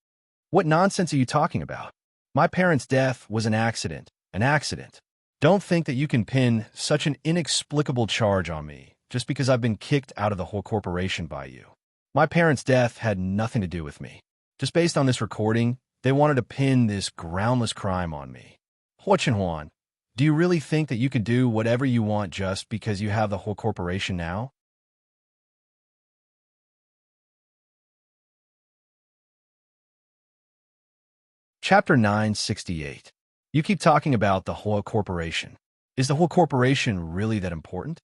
What nonsense are you talking about? My parents' death was an accident. An accident. Don't think that you can pin such an inexplicable charge on me just because I've been kicked out of the whole corporation by you. My parents' death had nothing to do with me. Just based on this recording, they wanted to pin this groundless crime on me. Huaqihan, do you really think that you can do whatever you want just because you have the whole corporation now? Chapter 968. You keep talking about the whole corporation. Is the whole corporation really that important?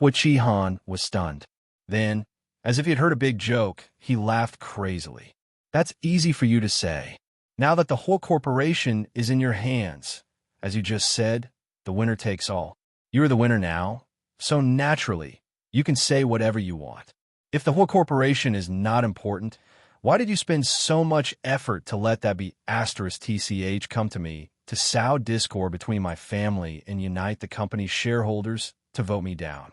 Huaqihan was stunned. Then, as if he had heard a big joke, he laughed crazily. That's easy for you to say. Now that the whole corporation is in your hands, as you just said, the winner takes all. You're the winner now, so naturally, you can say whatever you want. If the whole corporation is not important, why did you spend so much effort to let that be asterisk TCH come to me to sow discord between my family and unite the company's shareholders to vote me down.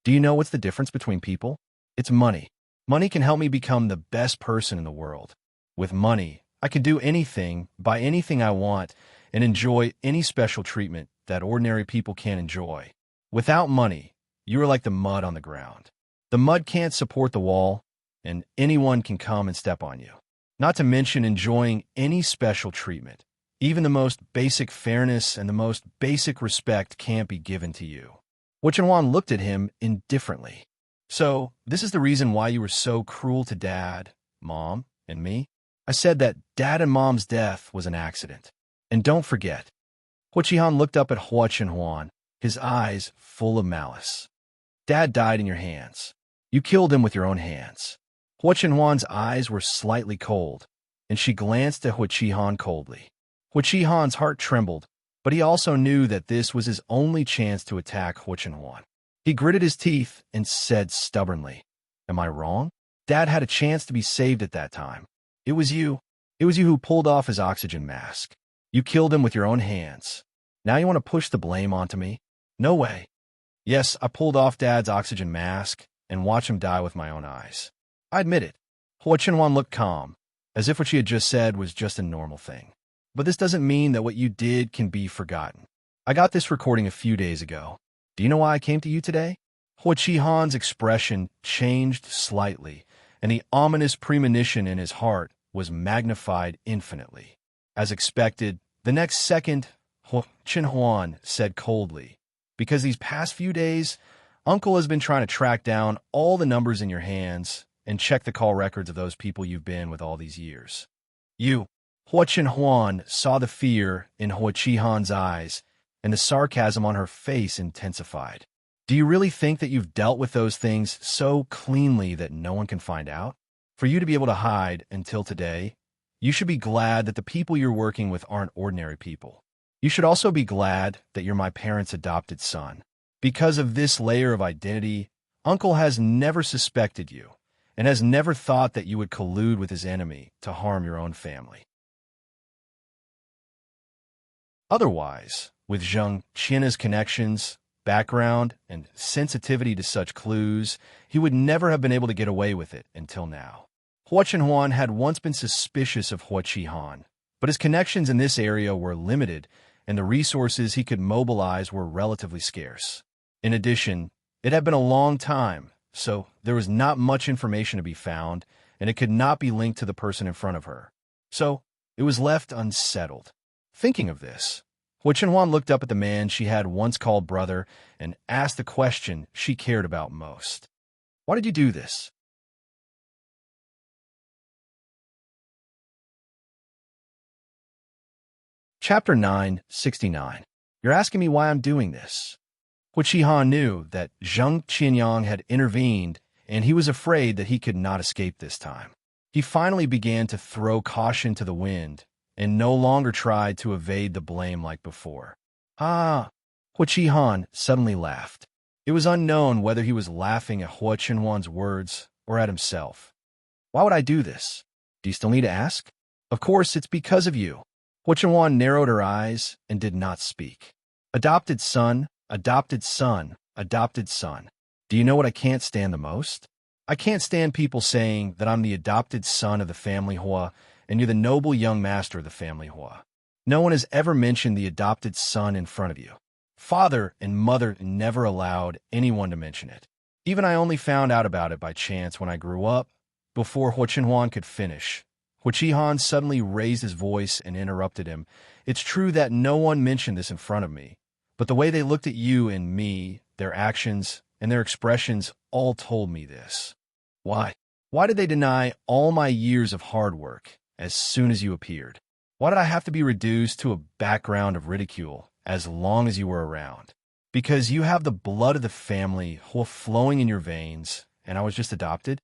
Do you know what's the difference between people? It's money. Money can help me become the best person in the world. With money, I can do anything, buy anything I want, and enjoy any special treatment that ordinary people can't enjoy. Without money, you are like the mud on the ground. The mud can't support the wall, and anyone can come and step on you. Not to mention enjoying any special treatment. Even the most basic fairness and the most basic respect can't be given to you. Hu Chenhuan looked at him indifferently. So, this is the reason why you were so cruel to Dad, Mom, and me? I said that Dad and Mom's death was an accident. And don't forget. Hu Chenhuan looked up at Hu Chenhuan, his eyes full of malice. Dad died in your hands. You killed him with your own hands. Hu Chenhuan's eyes were slightly cold, and she glanced at Hu Chenhuan coldly. Hu Chenhuan's heart trembled, but he also knew that this was his only chance to attack Hu Chenhuan. He gritted his teeth and said stubbornly, "Am I wrong? Dad had a chance to be saved at that time. It was you. It was you who pulled off his oxygen mask. You killed him with your own hands. Now you want to push the blame onto me? No way. Yes, I pulled off Dad's oxygen mask and watched him die with my own eyes. I admit it." Hu Chenhuan looked calm, as if what she had just said was just a normal thing. "But this doesn't mean that what you did can be forgotten. I got this recording a few days ago. Do you know why I came to you today?" Hu Chenhuan's expression changed slightly, and the ominous premonition in his heart was magnified infinitely. As expected, the next second, Hu Chenhuan said coldly, "Because these past few days, Uncle has been trying to track down all the numbers in your hands and check the call records of those people you've been with all these years." Hu Chenhuan saw the fear in Hu Chenhuan's eyes, and the sarcasm on her face intensified. "Do you really think that you've dealt with those things so cleanly that no one can find out? For you to be able to hide until today, you should be glad that the people you're working with aren't ordinary people. You should also be glad that you're my parents' adopted son. Because of this layer of identity, Uncle has never suspected you and has never thought that you would collude with his enemy to harm your own family. Otherwise, with Zheng Qian's connections, background, and sensitivity to such clues, he would never have been able to get away with it until now. Hu Chenhuan had once been suspicious of Hu Chenhuan, but his connections in this area were limited, and the resources he could mobilize were relatively scarce. In addition, it had been a long time, so there was not much information to be found, and it could not be linked to the person in front of her. So, it was left unsettled. Thinking of this, Hu Chenhuan looked up at the man she had once called brother and asked the question she cared about most. "Why did you do this?" Chapter 969. You're asking me why I'm doing this. Hu Chenhuan knew that Zheng Qianyang had intervened, and he was afraid that he could not escape this time. He finally began to throw caution to the wind, and no longer tried to evade the blame like before. "Ah!" Hu Chenhuan suddenly laughed. It was unknown whether he was laughing at Hu Chenhuan's words or at himself. "Why would I do this? Do you still need to ask?" "Of course, it's because of you." Hu Chenhuan narrowed her eyes and did not speak. "Adopted son, adopted son, adopted son. Do you know what I can't stand the most? I can't stand people saying that I'm the adopted son of the family Hua, and you're the noble young master of the family Hua. No one has ever mentioned the adopted son in front of you. Father and mother never allowed anyone to mention it. Even I only found out about it by chance when I grew up." Before Hu Chenhuan could finish, Hu Chenhuan suddenly raised his voice and interrupted him. "It's true that no one mentioned this in front of me, but the way they looked at you and me, their actions, and their expressions all told me this. Why? Why did they deny all my years of hard work as soon as you appeared? Why did I have to be reduced to a background of ridicule as long as you were around? Because you have the blood of the family flowing in your veins, and I was just adopted?"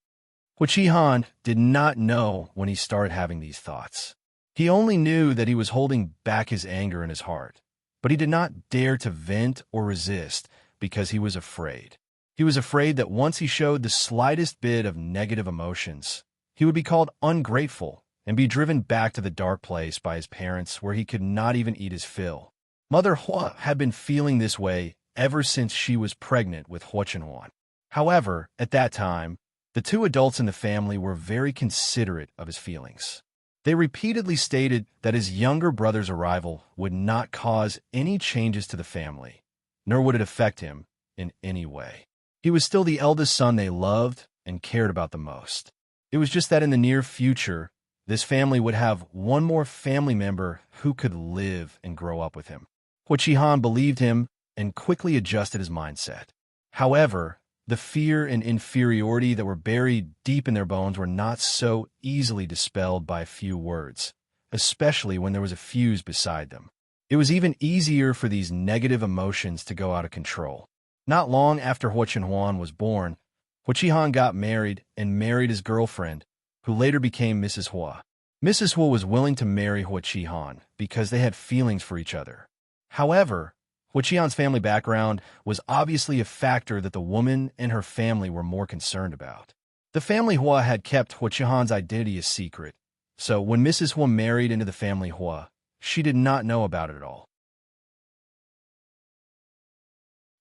Hu Chenhuan did not know when he started having these thoughts. He only knew that he was holding back his anger in his heart, but he did not dare to vent or resist because he was afraid. He was afraid that once he showed the slightest bit of negative emotions, he would be called ungrateful and be driven back to the dark place by his parents where he could not even eat his fill. Mother Hua had been feeling this way ever since she was pregnant with Hua Chenhuan. However, at that time, the two adults in the family were very considerate of his feelings. They repeatedly stated that his younger brother's arrival would not cause any changes to the family, nor would it affect him in any way. He was still the eldest son they loved and cared about the most. It was just that in the near future, this family would have one more family member who could live and grow up with him. Hua Qihan believed him and quickly adjusted his mindset. However, the fear and inferiority that were buried deep in their bones were not so easily dispelled by a few words, especially when there was a fuse beside them. It was even easier for these negative emotions to go out of control. Not long after Hua Chenhuan was born, Hua Qihan got married and married his girlfriend, who later became Mrs. Hua. Mrs. Hua was willing to marry Hua Qihan because they had feelings for each other. However, Hua Qihan's family background was obviously a factor that the woman and her family were more concerned about. The family Hua had kept Hua Qihan's identity a secret, so when Mrs. Hua married into the family Hua, she did not know about it at all.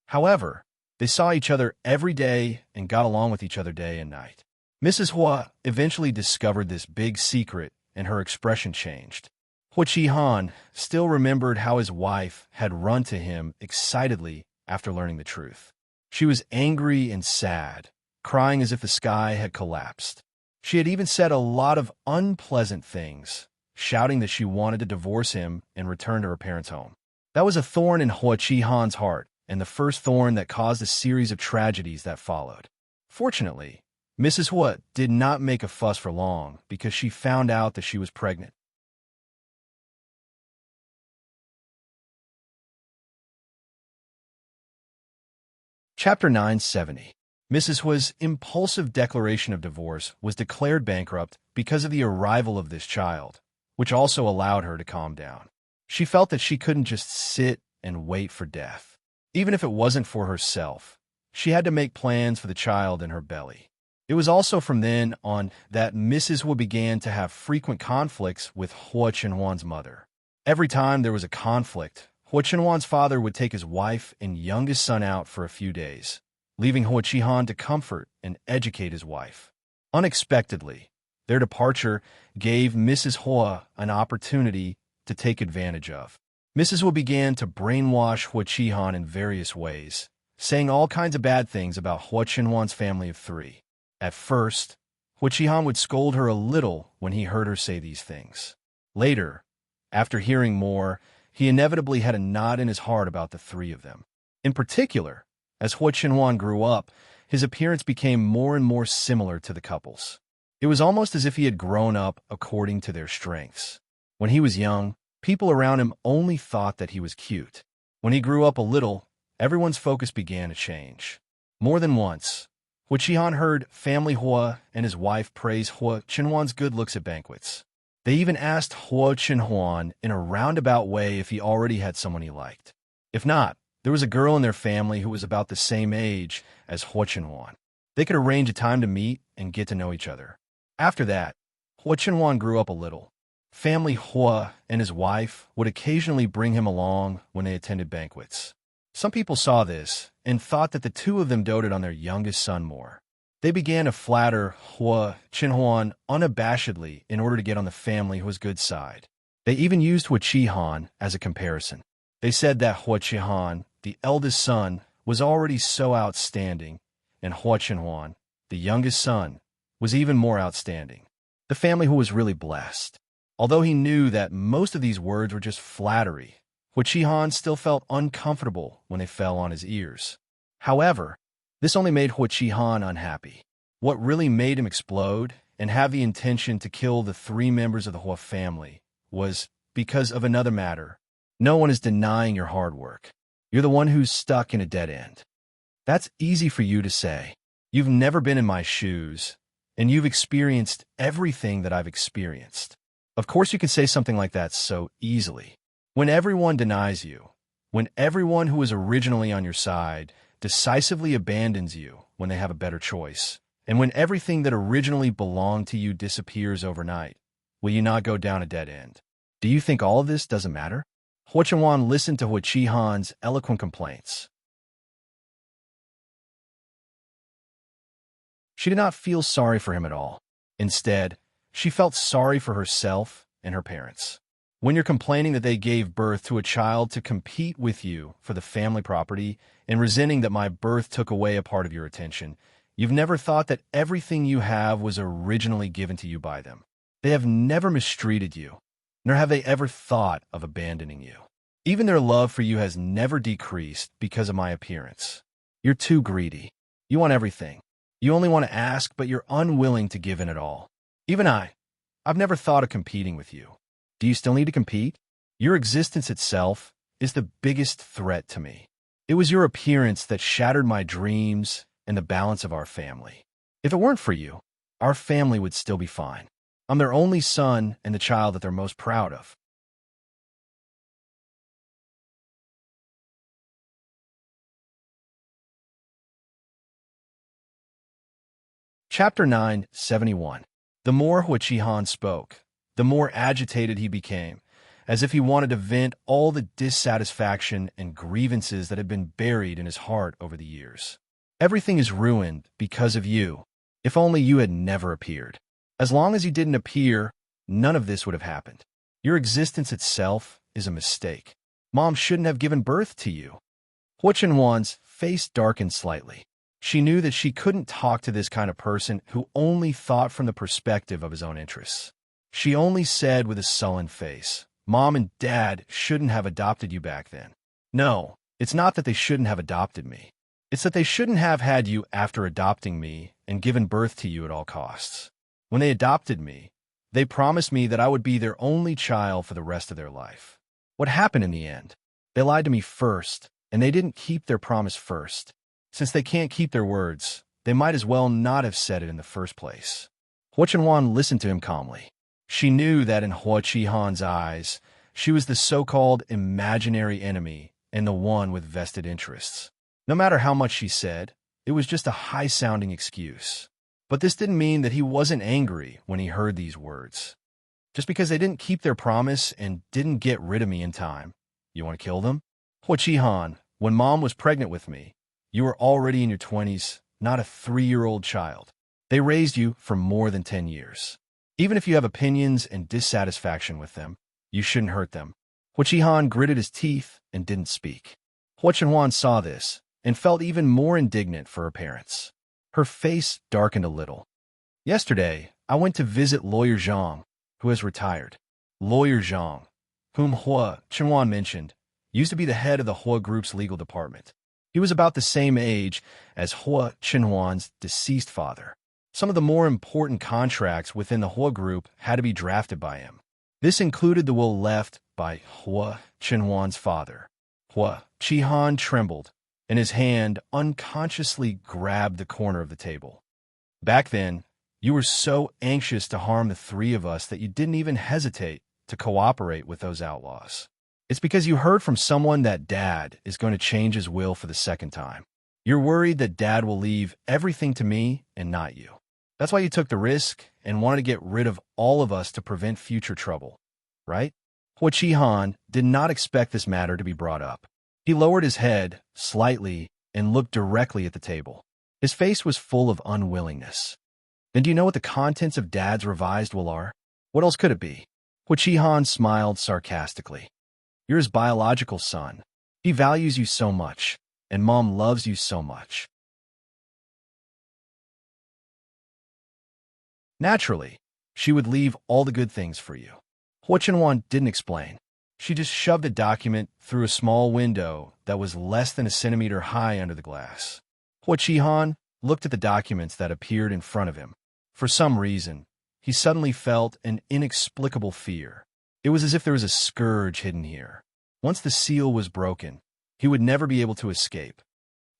However, they saw each other every day and got along with each other day and night. Mrs. Hua eventually discovered this big secret, and her expression changed. Hua Qihan still remembered how his wife had run to him excitedly after learning the truth. She was angry and sad, crying as if the sky had collapsed. She had even said a lot of unpleasant things, shouting that she wanted to divorce him and return to her parents' home. That was a thorn in Hua Qihan's heart, and the first thorn that caused a series of tragedies that followed. Fortunately, Mrs. Hua did not make a fuss for long because she found out that she was pregnant. Chapter 970. Mrs. Hua's impulsive declaration of divorce was declared bankrupt because of the arrival of this child, which also allowed her to calm down. She felt that she couldn't just sit and wait for death. Even if it wasn't for herself, she had to make plans for the child in her belly. It was also from then on that Mrs. Hua began to have frequent conflicts with Hua Chenhuan's mother. Every time there was a conflict, Hua Chenhuan's father would take his wife and youngest son out for a few days, leaving Hua Qihan to comfort and educate his wife. Unexpectedly, their departure gave Mrs. Hua an opportunity to take advantage of. Mrs. Hua began to brainwash Hua Qihan in various ways, saying all kinds of bad things about Hua Chenhuan's family of three. At first, Hua Qihan would scold her a little when he heard her say these things. Later, after hearing more, he inevitably had a knot in his heart about the three of them. In particular, as Hua Chenhuan grew up, his appearance became more and more similar to the couple's. It was almost as if he had grown up according to their strengths. When he was young, people around him only thought that he was cute. When he grew up a little, everyone's focus began to change. More than once, Hua Qihan heard family Hua and his wife praise Hua Chenhuan's good looks at banquets. They even asked Hua Chenhuan in a roundabout way if he already had someone he liked. If not, there was a girl in their family who was about the same age as Hua Chenhuan. They could arrange a time to meet and get to know each other. After that, Hua Chenhuan grew up a little. Family Hua and his wife would occasionally bring him along when they attended banquets. Some people saw this and thought that the two of them doted on their youngest son more. They began to flatter Hua Chenhuan unabashedly in order to get on the family Hua's good side. They even used Hua Qihan as a comparison. They said that Hua Qihan, the eldest son, was already so outstanding, and Hua Chenhuan, the youngest son, was even more outstanding. The family Hua was really blessed. Although he knew that most of these words were just flattery, Hua Qihan still felt uncomfortable when they fell on his ears. However, this only made Hua Qihan unhappy. What really made him explode and have the intention to kill the three members of the Hua family was because of another matter. No one is denying your hard work. You're the one who's stuck in a dead end. That's easy for you to say. You've never been in my shoes, and you've experienced everything that I've experienced. Of course you can say something like that so easily. When everyone denies you, when everyone who was originally on your side decisively abandons you when they have a better choice, and when everything that originally belonged to you disappears overnight, will you not go down a dead end? Do you think all of this doesn't matter? Hua Chenhuan listened to Hua Qihan's eloquent complaints. She did not feel sorry for him at all. Instead, she felt sorry for herself and her parents. When you're complaining that they gave birth to a child to compete with you for the family property and resenting that my birth took away a part of your attention, you've never thought that everything you have was originally given to you by them. They have never mistreated you, nor have they ever thought of abandoning you. Even their love for you has never decreased because of my appearance. You're too greedy. You want everything. You only want to ask, but you're unwilling to give in at all. Even I've never thought of competing with you. Do you still need to compete? Your existence itself is the biggest threat to me. It was your appearance that shattered my dreams and the balance of our family. If it weren't for you, our family would still be fine. I'm their only son and the child that they're most proud of. Chapter 971. The more Hua spoke, the more agitated he became, as if he wanted to vent all the dissatisfaction and grievances that had been buried in his heart over the years. Everything is ruined because of you. If only you had never appeared. As long as you didn't appear, none of this would have happened. Your existence itself is a mistake. Mom shouldn't have given birth to you. Hua Chenhuan's face darkened slightly. She knew that she couldn't talk to this kind of person who only thought from the perspective of his own interests. She only said with a sullen face, Mom and Dad shouldn't have adopted you back then. No, it's not that they shouldn't have adopted me. It's that they shouldn't have had you after adopting me and given birth to you at all costs. When they adopted me, they promised me that I would be their only child for the rest of their life. What happened in the end? They lied to me first, and they didn't keep their promise first. Since they can't keep their words, they might as well not have said it in the first place. Hua Chenhuan listened to him calmly. She knew that in Hua Chihan's eyes, she was the so-called imaginary enemy and the one with vested interests. No matter how much she said, it was just a high-sounding excuse. But this didn't mean that he wasn't angry when he heard these words. Just because they didn't keep their promise and didn't get rid of me in time, you want to kill them? Hua Chihan, when Mom was pregnant with me, you were already in your 20s, not a 3-year-old child. They raised you for more than 10 years. Even if you have opinions and dissatisfaction with them, you shouldn't hurt them. Hua Chihan gritted his teeth and didn't speak. Hua Chenhuan saw this and felt even more indignant for her parents. Her face darkened a little. Yesterday, I went to visit Lawyer Zhang, who has retired. Lawyer Zhang, whom Hua Chenhuan mentioned, used to be the head of the Hua Group's legal department. He was about the same age as Hua Chenhuan's deceased father. Some of the more important contracts within the Hua Group had to be drafted by him. This included the will left by Hua Chenhuan's father. Hua Chihan trembled, and his hand unconsciously grabbed the corner of the table. Back then, you were so anxious to harm the three of us that you didn't even hesitate to cooperate with those outlaws. It's because you heard from someone that Dad is going to change his will for the second time. You're worried that Dad will leave everything to me and not you. That's why you took the risk and wanted to get rid of all of us to prevent future trouble, right? Hua Chihan did not expect this matter to be brought up. He lowered his head slightly and looked directly at the table. His face was full of unwillingness. Then do you know what the contents of Dad's revised will are? What else could it be? Hua Chihan smiled sarcastically. You're his biological son. He values you so much, and Mom loves you so much. Naturally, she would leave all the good things for you. Hua Chenhuan didn't explain. She just shoved a document through a small window that was less than a centimeter high under the glass. Hua Chihan looked at the documents that appeared in front of him. For some reason, he suddenly felt an inexplicable fear. It was as if there was a scourge hidden here. Once the seal was broken, he would never be able to escape.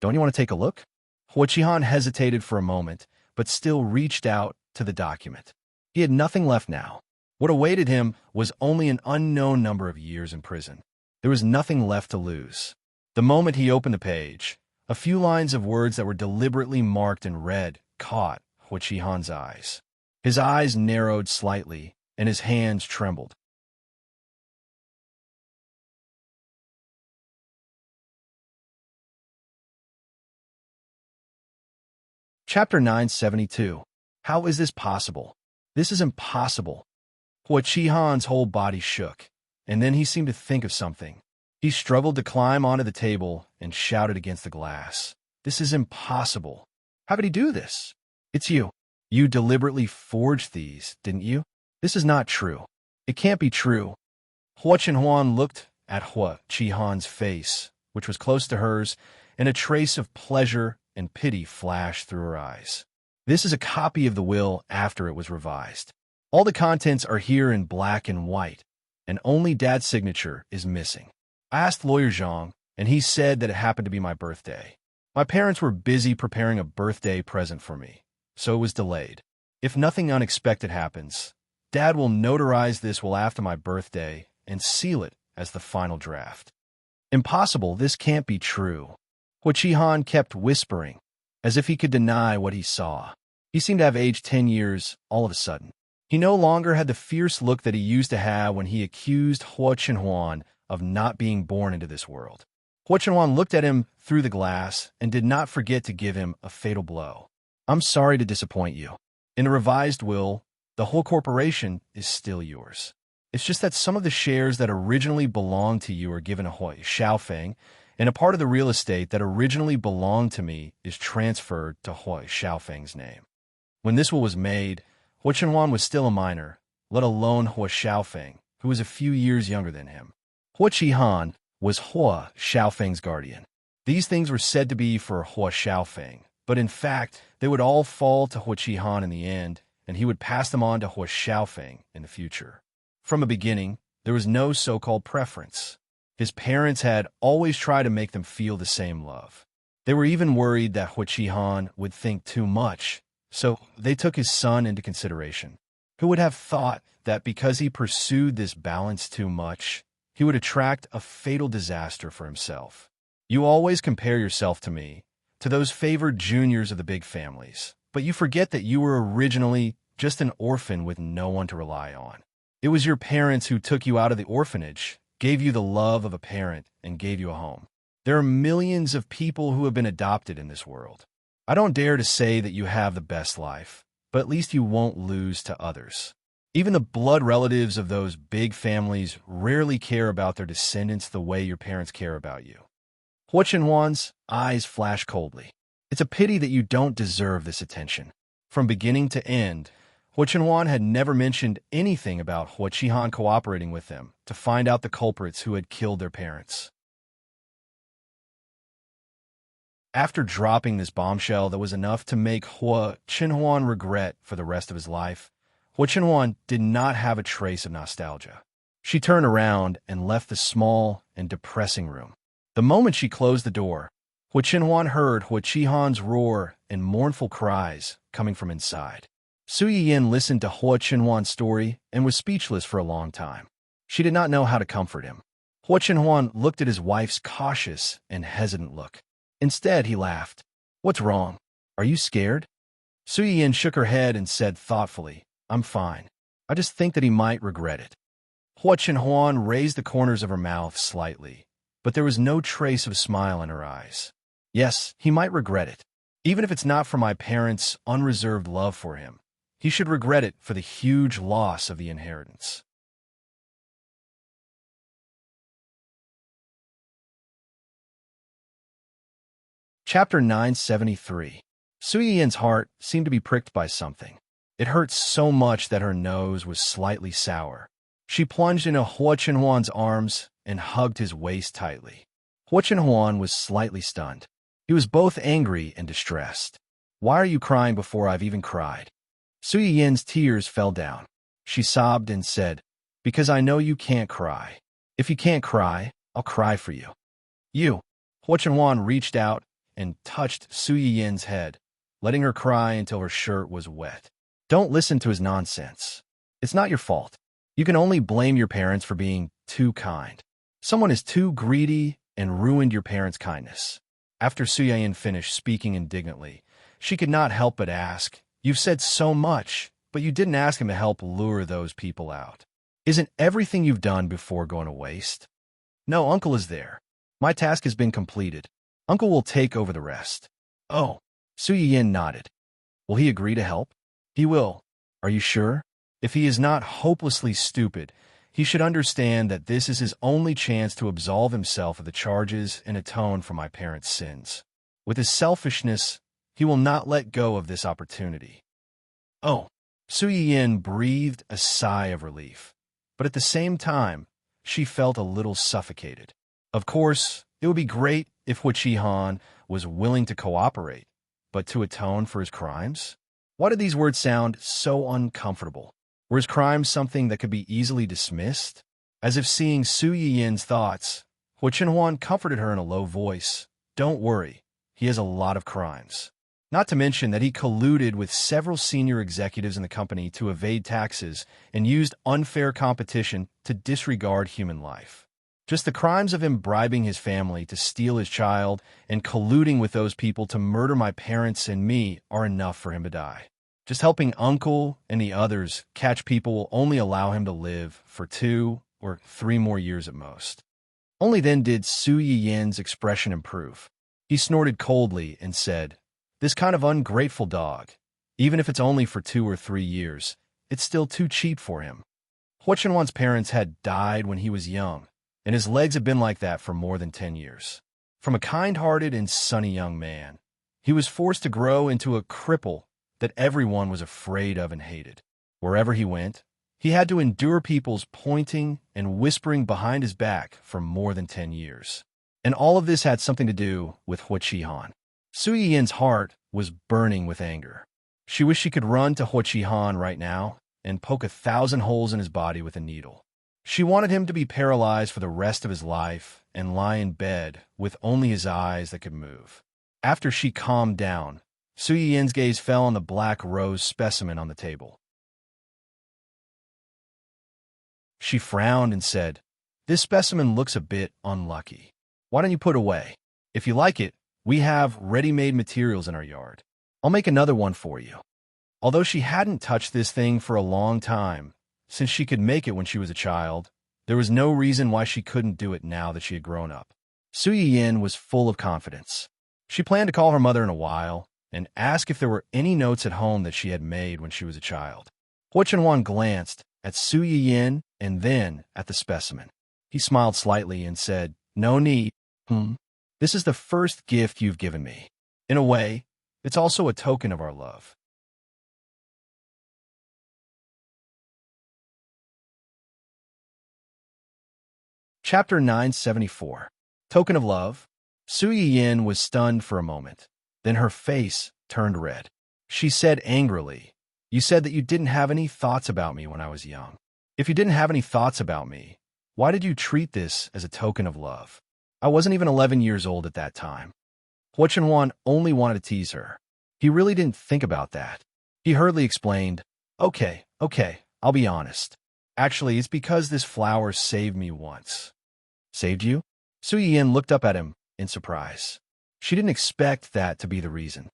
Don't you want to take a look? Hua Chihan hesitated for a moment, but still reached out to the document. He had nothing left now. What awaited him was only an unknown number of years in prison. There was nothing left to lose. The moment he opened the page, a few lines of words that were deliberately marked in red caught Hua Chihan's eyes. His eyes narrowed slightly, and his hands trembled. Chapter 972. How is this possible? This is impossible. Hua Qihan's whole body shook, and then he seemed to think of something. He struggled to climb onto the table and shouted against the glass. This is impossible. How could he do this? It's you. You deliberately forged these, didn't you? This is not true. It can't be true. Hua Chenhuan looked at Hua Qihan's face, which was close to hers, and a trace of pleasure and pity flashed through her eyes. This is a copy of the will after it was revised. All the contents are here in black and white, and only Dad's signature is missing. I asked Lawyer Zhang, and he said that it happened to be my birthday. My parents were busy preparing a birthday present for me, so it was delayed. If nothing unexpected happens, Dad will notarize this will after my birthday and seal it as the final draft. Impossible, this can't be true. Hua Qihan kept whispering, as if he could deny what he saw. He seemed to have aged 10 years all of a sudden. He no longer had the fierce look that he used to have when he accused Hua Chenhuan of not being born into this world. Hua Chenhuan looked at him through the glass and did not forget to give him a fatal blow. I'm sorry to disappoint you. In the revised will, the whole corporation is still yours. It's just that some of the shares that originally belonged to you are given to Hua Xiaofeng, and a part of the real estate that originally belonged to me is transferred to Hua Xiaofeng's name. When this will was made, Hua Chenhuan was still a minor, let alone Hua Xiaofeng, who was a few years younger than him. Hua Qihan was Hua Xiaofeng's guardian. These things were said to be for Hua Xiaofeng, but in fact, they would all fall to Hua Qihan in the end, and he would pass them on to Hua Xiaofeng in the future. From the beginning, there was no so-called preference. His parents had always tried to make them feel the same love. They were even worried that Hua Qihan would think too much, so they took his son into consideration. Who would have thought that because he pursued this balance too much, he would attract a fatal disaster for himself? You always compare yourself to me, to those favored juniors of the big families, but you forget that you were originally just an orphan with no one to rely on. It was your parents who took you out of the orphanage, gave you the love of a parent, and gave you a home. There are millions of people who have been adopted in this world. I don't dare to say that you have the best life, but at least you won't lose to others. Even the blood relatives of those big families rarely care about their descendants the way your parents care about you. Hua Chenhuan's eyes flashed coldly. It's a pity that you don't deserve this attention. From beginning to end, Hua Chenhuan had never mentioned anything about Hua Qihan cooperating with them to find out the culprits who had killed their parents. After dropping this bombshell that was enough to make Hua Chenhuan regret for the rest of his life, Hua Chenhuan did not have a trace of nostalgia. She turned around and left the small and depressing room. The moment she closed the door, Hua Chenhuan heard Hua Qihan's roar and mournful cries coming from inside. Su Yiyin listened to Hua Chenhuan's story and was speechless for a long time. She did not know how to comfort him. Hua Chenhuan looked at his wife's cautious and hesitant look. Instead, he laughed. What's wrong? Are you scared? Su Yiyin shook her head and said thoughtfully, I'm fine. I just think that he might regret it. Hua Chenhuan raised the corners of her mouth slightly, but there was no trace of a smile in her eyes. Yes, he might regret it. Even if it's not for my parents' unreserved love for him, he should regret it for the huge loss of the inheritance. Chapter 973. Su Yiyin's heart seemed to be pricked by something. It hurt so much that her nose was slightly sour. She plunged into Hua Chenhuan's arms and hugged his waist tightly. Hua Chenhuan was slightly stunned. He was both angry and distressed. Why are you crying before I've even cried? Su Yiyin's tears fell down. She sobbed and said, Because I know you can't cry. If you can't cry, I'll cry for you. You. Hua Chenhuan reached out and touched Su Yiyin's head, letting her cry until her shirt was wet. Don't listen to his nonsense. It's not your fault. You can only blame your parents for being too kind. Someone is too greedy and ruined your parents' kindness. After Su Yiyin finished speaking indignantly, she could not help but ask, You've said so much, but you didn't ask him to help lure those people out. Isn't everything you've done before going to waste? No, Uncle is there. My task has been completed. Uncle will take over the rest. Oh, Su Yiyin nodded. Will he agree to help? He will. Are you sure? If he is not hopelessly stupid, he should understand that this is his only chance to absolve himself of the charges and atone for my parents' sins. With his selfishness, he will not let go of this opportunity. Oh, Su Yin breathed a sigh of relief, but at the same time, she felt a little suffocated. Of course, it would be great if Hua Qihan was willing to cooperate, but to atone for his crimes? Why did these words sound so uncomfortable? Were his crimes something that could be easily dismissed? As if seeing Su Yin's thoughts, Hua Chenhuan comforted her in a low voice. Don't worry, he has a lot of crimes. Not to mention that he colluded with several senior executives in the company to evade taxes and used unfair competition to disregard human life. Just the crimes of him bribing his family to steal his child and colluding with those people to murder my parents and me are enough for him to die. Just helping Uncle and the others catch people will only allow him to live for 2 or 3 more years at most. Only then did Su Yin's expression improve. He snorted coldly and said, "This kind of ungrateful dog, even if it's only for 2 or 3 years, it's still too cheap for him." Hua Chenhuan's parents had died when he was young, and his legs have been like that for more than 10 years. From a kind-hearted and sunny young man, he was forced to grow into a cripple that everyone was afraid of and hated. Wherever he went, he had to endure people's pointing and whispering behind his back for more than 10 years. And all of this had something to do with Hua Qihan. Su Yin's heart was burning with anger. She wished she could run to Hua Qihan right now and poke 1,000 holes in his body with a needle. She wanted him to be paralyzed for the rest of his life and lie in bed with only his eyes that could move. After she calmed down, Su Yin's gaze fell on the black rose specimen on the table. She frowned and said, "This specimen looks a bit unlucky. Why don't you put it away? If you like it, we have ready-made materials in our yard. I'll make another one for you." Although she hadn't touched this thing for a long time, since she could make it when she was a child, there was no reason why she couldn't do it now that she had grown up. Su Yin was full of confidence. She planned to call her mother in a while and ask if there were any notes at home that she had made when she was a child. Hua Chenhuan glanced at Su Yin and then at the specimen. He smiled slightly and said, "No need. This is the first gift you've given me. In a way, it's also a token of our love." Chapter 974. Token of Love. Su Yin was stunned for a moment. Then her face turned red. She said angrily, "You said that you didn't have any thoughts about me when I was young. If you didn't have any thoughts about me, why did you treat this as a token of love? I wasn't even 11 years old at that time." Hua Chenhuan only wanted to tease her. He really didn't think about that. He hurriedly explained, Okay, I'll be honest. Actually, it's because this flower saved me once." "Saved you?" Su Yin looked up at him in surprise. She didn't expect that to be the reason.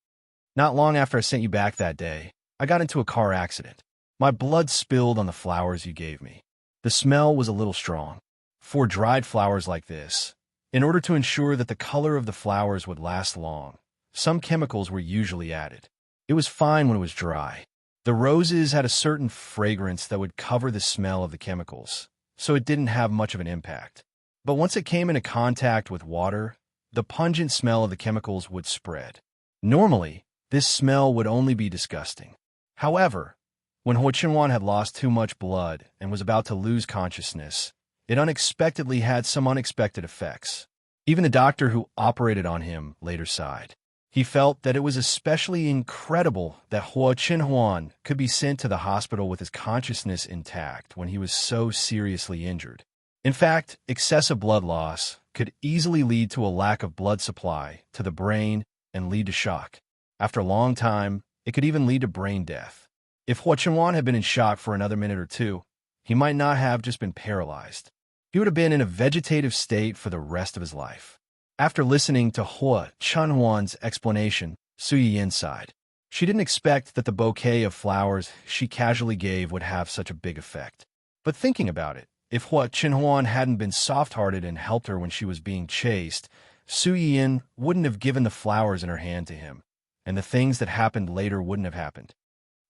"Not long after I sent you back that day, I got into a car accident. My blood spilled on the flowers you gave me. The smell was a little strong. For dried flowers like this, in order to ensure that the color of the flowers would last long, some chemicals were usually added. It was fine when it was dry. The roses had a certain fragrance that would cover the smell of the chemicals, so it didn't have much of an impact. But once it came into contact with water, the pungent smell of the chemicals would spread. Normally, this smell would only be disgusting. However, when Hua Chenhuan had lost too much blood and was about to lose consciousness, it unexpectedly had some unexpected effects. Even the doctor who operated on him later sighed. He felt that it was especially incredible that Hua Chenhuan could be sent to the hospital with his consciousness intact when he was so seriously injured. In fact, excessive blood loss could easily lead to a lack of blood supply to the brain and lead to shock. After a long time, it could even lead to brain death. If Hua Chenhuan had been in shock for another minute or two, he might not have just been paralyzed. He would have been in a vegetative state for the rest of his life. After listening to Hua Chenhuan's explanation, Su Yin sighed. She didn't expect that the bouquet of flowers she casually gave would have such a big effect. But thinking about it, if Hua Chenhuan hadn't been soft-hearted and helped her when she was being chased, Su Yin wouldn't have given the flowers in her hand to him. and the things that happened later wouldn't have happened.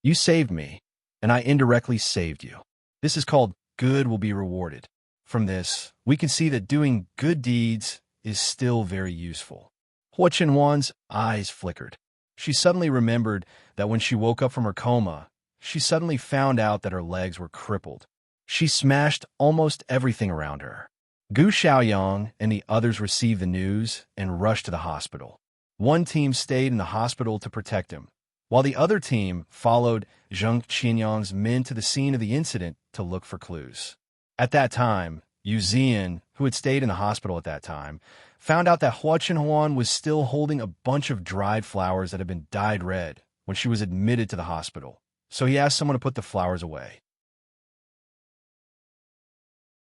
You saved me, and I indirectly saved you. This is called good will be rewarded. From this, we can see that doing good deeds is still very useful. Hua Qinhuan's eyes flickered. She suddenly remembered that when she woke up from her coma, she suddenly found out that her legs were crippled. She smashed almost everything around her. Gu Xiaoyang and the others received the news and rushed to the hospital. One team stayed in the hospital to protect him, while the other team followed Zheng Qinyang's men to the scene of the incident to look for clues. At that time, Yu Zian, who had stayed in the hospital at that time, found out that Hua Qinhuan was still holding a bunch of dried flowers that had been dyed red when she was admitted to the hospital, so he asked someone to put the flowers away.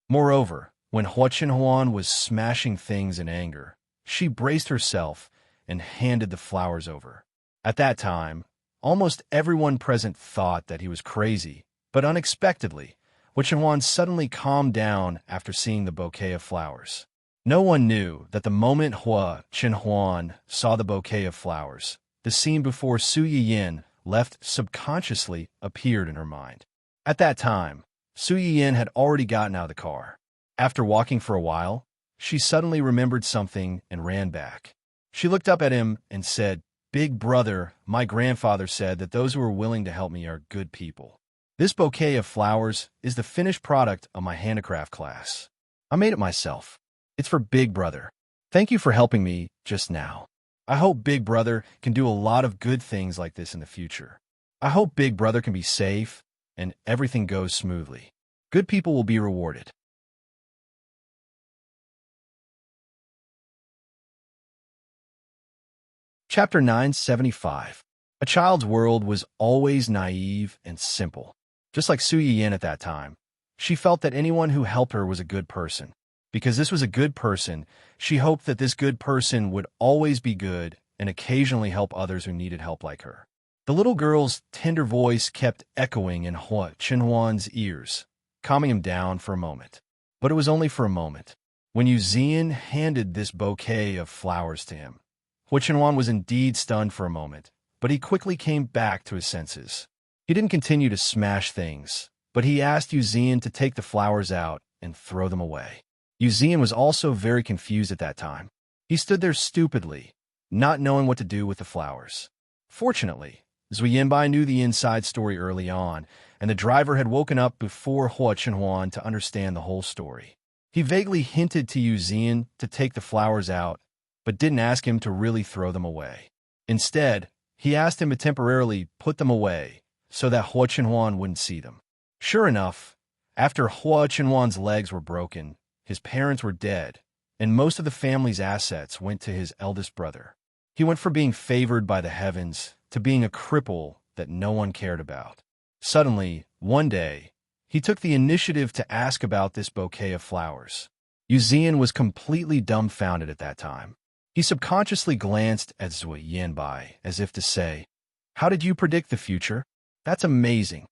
Moreover, when Hua Qinhuan was smashing things in anger, she braced herself and handed the flowers over. At that time, almost everyone present thought that he was crazy, but unexpectedly, Hua Qinhuan suddenly calmed down after seeing the bouquet of flowers. No one knew that the moment Hua Qinhuan saw the bouquet of flowers, the scene before Su Yiyin left subconsciously appeared in her mind. At that time, Su Yiyin had already gotten out of the car. After walking for a while, she suddenly remembered something and ran back. She looked up at him and said, "Big brother, my grandfather said that those who are willing to help me are good people. This bouquet of flowers is the finished product of my handicraft class. I made it myself. It's for Big Brother. Thank you for helping me just now. I hope Big Brother can do a lot of good things like this in the future. I hope Big Brother can be safe and everything goes smoothly. Good people will be rewarded." Chapter 975. A child's world was always naive and simple. Just like Su Yiyin at that time, she felt that anyone who helped her was a good person. Because this was a good person, she hoped that this good person would always be good and occasionally help others who needed help like her. The little girl's tender voice kept echoing in Hua Qinhuan's ears, calming him down for a moment. But it was only for a moment. When Yu Zian handed this bouquet of flowers to him, Hua Qinhuan was indeed stunned for a moment, but he quickly came back to his senses. He didn't continue to smash things, but he asked Yu Zian to take the flowers out and throw them away. Yu Zian was also very confused at that time. He stood there stupidly, not knowing what to do with the flowers. Fortunately, Zui Yanbai knew the inside story early on, and the driver had woken up before Hua Qinhuan to understand the whole story. He vaguely hinted to Yu Zian to take the flowers out, but didn't ask him to really throw them away. Instead, he asked him to temporarily put them away so that Hua Qinhuan wouldn't see them. Sure enough, after Hua Qinhuan's legs were broken, his parents were dead, and most of the family's assets went to his eldest brother. He went from being favored by the heavens to being a cripple that no one cared about. Suddenly, one day, he took the initiative to ask about this bouquet of flowers. Yu Zian was completely dumbfounded at that time. He subconsciously glanced at Zui Yanbai as if to say, "How did you predict the future? That's amazing."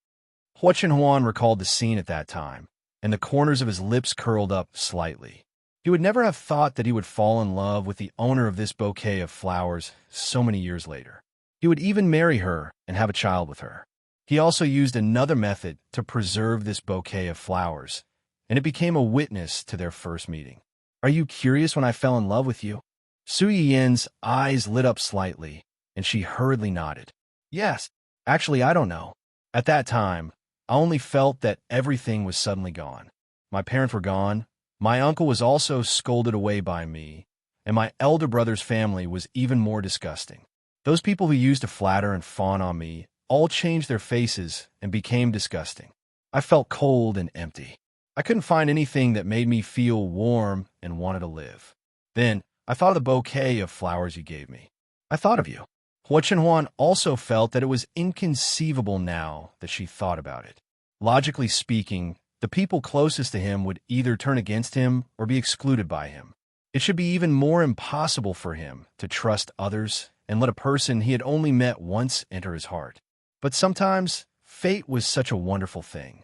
Hua Qinhuan recalled the scene at that time, and the corners of his lips curled up slightly. He would never have thought that he would fall in love with the owner of this bouquet of flowers so many years later. He would even marry her and have a child with her. He also used another method to preserve this bouquet of flowers, and it became a witness to their first meeting. "Are you curious when I fell in love with you?" Su Yin's eyes lit up slightly, and she hurriedly nodded. "Yes, actually I don't know. At that time, I only felt that everything was suddenly gone. My parents were gone, my uncle was also scolded away by me, and my elder brother's family was even more disgusting. Those people who used to flatter and fawn on me all changed their faces and became disgusting. I felt cold and empty. I couldn't find anything that made me feel warm and wanted to live. Then, I thought of the bouquet of flowers you gave me. I thought of you." Hua Qinhuan also felt that it was inconceivable now that she thought about it. Logically speaking, the people closest to him would either turn against him or be excluded by him. It should be even more impossible for him to trust others and let a person he had only met once enter his heart. But sometimes, fate was such a wonderful thing.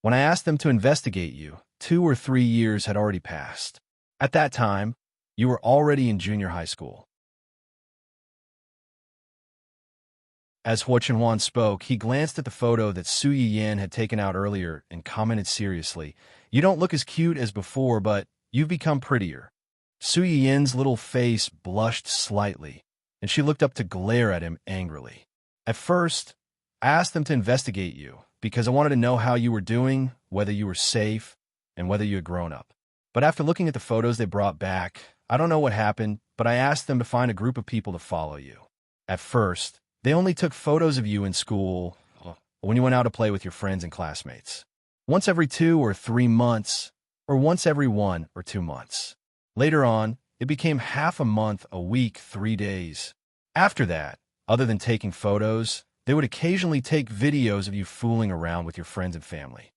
When I asked them to investigate you, 2 or 3 years had already passed. At that time, you were already in junior high school. As Hua Chenhuan spoke, he glanced at the photo that Su Yiyan had taken out earlier and commented seriously, "You don't look as cute as before, but you've become prettier." Su Yiyan's little face blushed slightly, and she looked up to glare at him angrily. "At first, I asked them to investigate you, because I wanted to know how you were doing, whether you were safe, and whether you had grown up. But after looking at the photos they brought back, I don't know what happened, but I asked them to find a group of people to follow you. At first, they only took photos of you in school when you went out to play with your friends and classmates. Once every 2 or 3 months, or once every 1 or 2 months. Later on, it became half a month, a week, 3 days. After that, other than taking photos, they would occasionally take videos of you fooling around with your friends and family."